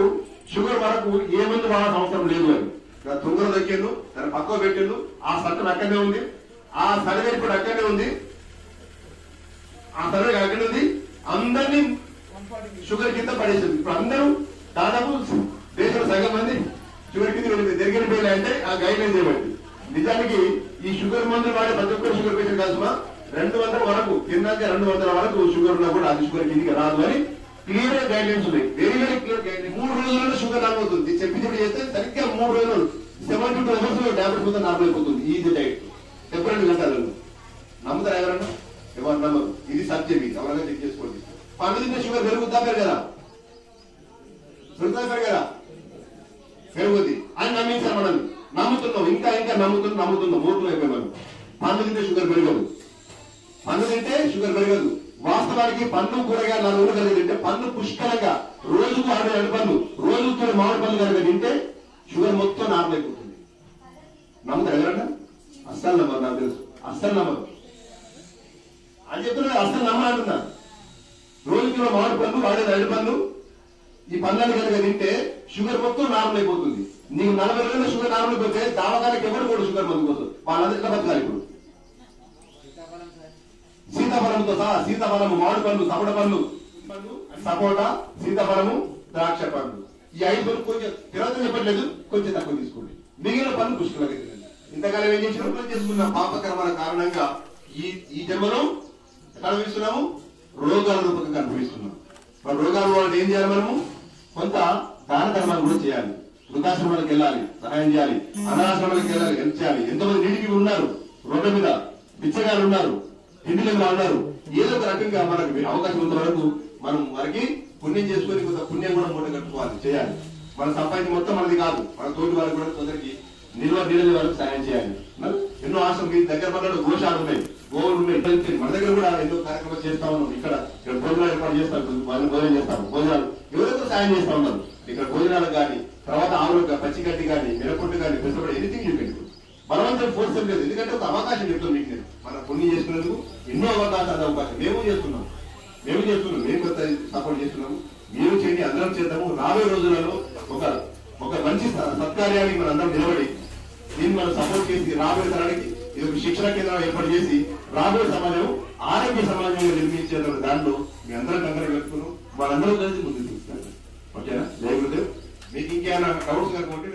షుగర్ వరకు ఏ మందు వాడాల్సిన అవసరం లేదు అని. తొందర దక్కిండు, దాన్ని పక్కన పెట్టిండు. ఆ సర్టన్ అక్కడనే ఉంది, ఆ సర్వే ఇప్పుడు అక్కడనే ఉంది, ఆ సర్వే అక్కడే ఉంది. అందరినీ షుగర్ కింద పడేసింది. ఇప్పుడు అందరూ దాదాపు దేశంలో సగం మంది షుగర్ కింద జరిగిన అంటే ఆ గైడ్ లైన్ చేయబడింది. నిజానికి ఈ షుగర్ మందులు వాడే ప్రతి ఒక్కరు షుగర్ పేషెంట్ కాల్సిన 200 వరకు తిన్నాక 200 వరకు షుగర్ ఉన్నా కూడా అది షుగర్ కిందికి రాదు అని క్లియర్ గైడ్ లైన్స్ ఉన్నాయి. Very clear guide line. 3 రోజుల్లో షుగర్ నార్మల్ అవుతుంది. చెప్పి చేస్తే సరిగ్గా 3 రోజులు 72 అవర్స్ టాబ్లెట్ మొత్తం నార్మల్ అయిపోతుంది. ఈజీ డైట్ 72 గంటలు. నమ్ముతారా ఎవరన్నా? ఎవరు నమ్మరు. ఇది సబ్జెక్ట్. ఎవరైనా చెక్ చేసుకోండి. పండు తింటే షుగర్ పెరుగుద్దా పెరగదా? పెరుగుద్ది అని నమ్మించారు. మనం నమ్ముతున్నాం, ఇంకా నమ్ముతున్నాం. మూర్ఖం అయిపోయి మనం. పండు తింటే షుగర్ పెరగదు. వాస్తవానికి పండ్లు కూరగాయలు 4 రోజులు కలిగి తింటే పండ్లు పుష్కలంగా రోజుకు 6 పండ్లు, రోజుకు మామిడి పండ్లు కలిగి తింటే షుగర్ మొత్తం నార్మల్ అయిపోతుంది. నమ్ముతారు ఎవరన్నా? అస్సలు నమ్మరు. నాకు తెలుసు అస్సలు నమ్మరు అని చెప్తున్నా. అస్సలు నమ్మాలంటున్నా. రోజుకి మామిడి పండ్లు, వాడే 2 పండ్లు, ఈ పండ్లను కనుక తింటే షుగర్ మొత్తం నార్మల్ అయిపోతుంది. నీకు 40 రోజుల్లో షుగర్ నార్మల్ అయిపోతే దావకానికి ఎవరు కూడా షుగర్ మందు కోసం వాళ్ళందరూ ఎట్లా బతకాలి? ఇప్పుడు సీతాఫలంతో సహా సీతాఫలము, మామిడి పండ్లు, సపోట పండ్లు, సపోటా, సీతాఫలము, ద్రాక్ష పండ్లు, ఈ 5 పండ్లు కొంచెం తిరగదని చెప్పట్లేదు, కొంచెం తక్కువ తీసుకోండి. మిగిలిన పండ్లు పుష్కలంగా తినండి. ఇంతకాలం ఏం చేసిన చేసుకున్న పాపకరమైన కారణంగా ఈ జన్మలో ఎట్లా అనుభవిస్తున్నాము? రోగాల రూపంగా అనుభవిస్తున్నాం. మరి రోగాల వాళ్ళు ఏం చేయాలి? మనము కొంత దాన ధర్మాలు కూడా చేయాలి. వృద్ధాశ్రమాలకు వెళ్ళాలి, సహాయం చేయాలి. అనాశ్రమాలకు వెళ్ళాలి, హెల్ప్ చేయాలి. ఎంతమంది నీటికి ఉన్నారు, రోడ్ల మీద బిచ్చగాళ్ళు ఉన్నారు, ఇంటిలో ఉన్నారు. ఏదో ఒక రకంగా మనకు అవకాశం ఉన్న వరకు మనం వారికి పుణ్యం చేసుకుని కొంత పుణ్యం కూడా మూట కట్టుకోవాలి, చేయాలి. మన సంపాదించి మొత్తం మనది కాదు, మన తోటి వాళ్ళకి కూడా కొందరికి నిల్వ వరకు సాయం చేయాలి. ఎన్నో ఆశ్రమం దగ్గర పడ్డ గోశాలు ఉన్నాయి, గోవులు ఉన్నాయి. మన దగ్గర కూడా ఎన్నో కార్యక్రమాలు చేస్తా ఉన్నాం. ఇక్కడ భోజనాలు ఏర్పాటు చేస్తాం, వాళ్ళని భోజనం చేస్తాం. భోజనాలు ఎవరైతే సాయం చేస్తా ఉన్నారు. ఇక్కడ భోజనాలకు కానీ, తర్వాత ఆవులకు పచ్చిగడ్డి కానీ, మిరపొట్టు కానీ, పెసరపడి ఎనీథింగ్ చెప్పండి. బలవంతం ఫోర్స్ లేదు. ఎందుకంటే ఒక అవకాశం చెప్తాం మీకు. నేను మన పుణ్యం చేసుకునేందుకు ఎన్నో అవకాశాలు అవకాశం మేము చేస్తున్నాం. మేము కొంత సపోర్ట్ చేస్తున్నాము. మీరు చేయండి, అందరం చేద్దాము. రాబోయే రోజులలో ఒక మంచి సత్కార్యానికి మన అందరం నిలబడి దీన్ని మనం సపోర్ట్ చేసి రాబోయే తరానికి ఇది ఒక శిక్షణ కేంద్రం ఏర్పాటు చేసి రాబోయే సమాజం ఆరోగ్య సమాజంగా నిర్మించే దాంట్లో మీ అందరం కంగారు పెట్టుకున్నాం. వాళ్ళందరూ కలిసి ముందుకు తీసుకెళ్తారు. ఓకేనా? జయ గురుదేవ్. మీకు ఇంకేమైనా డౌట్స్ కనుక ఉంటే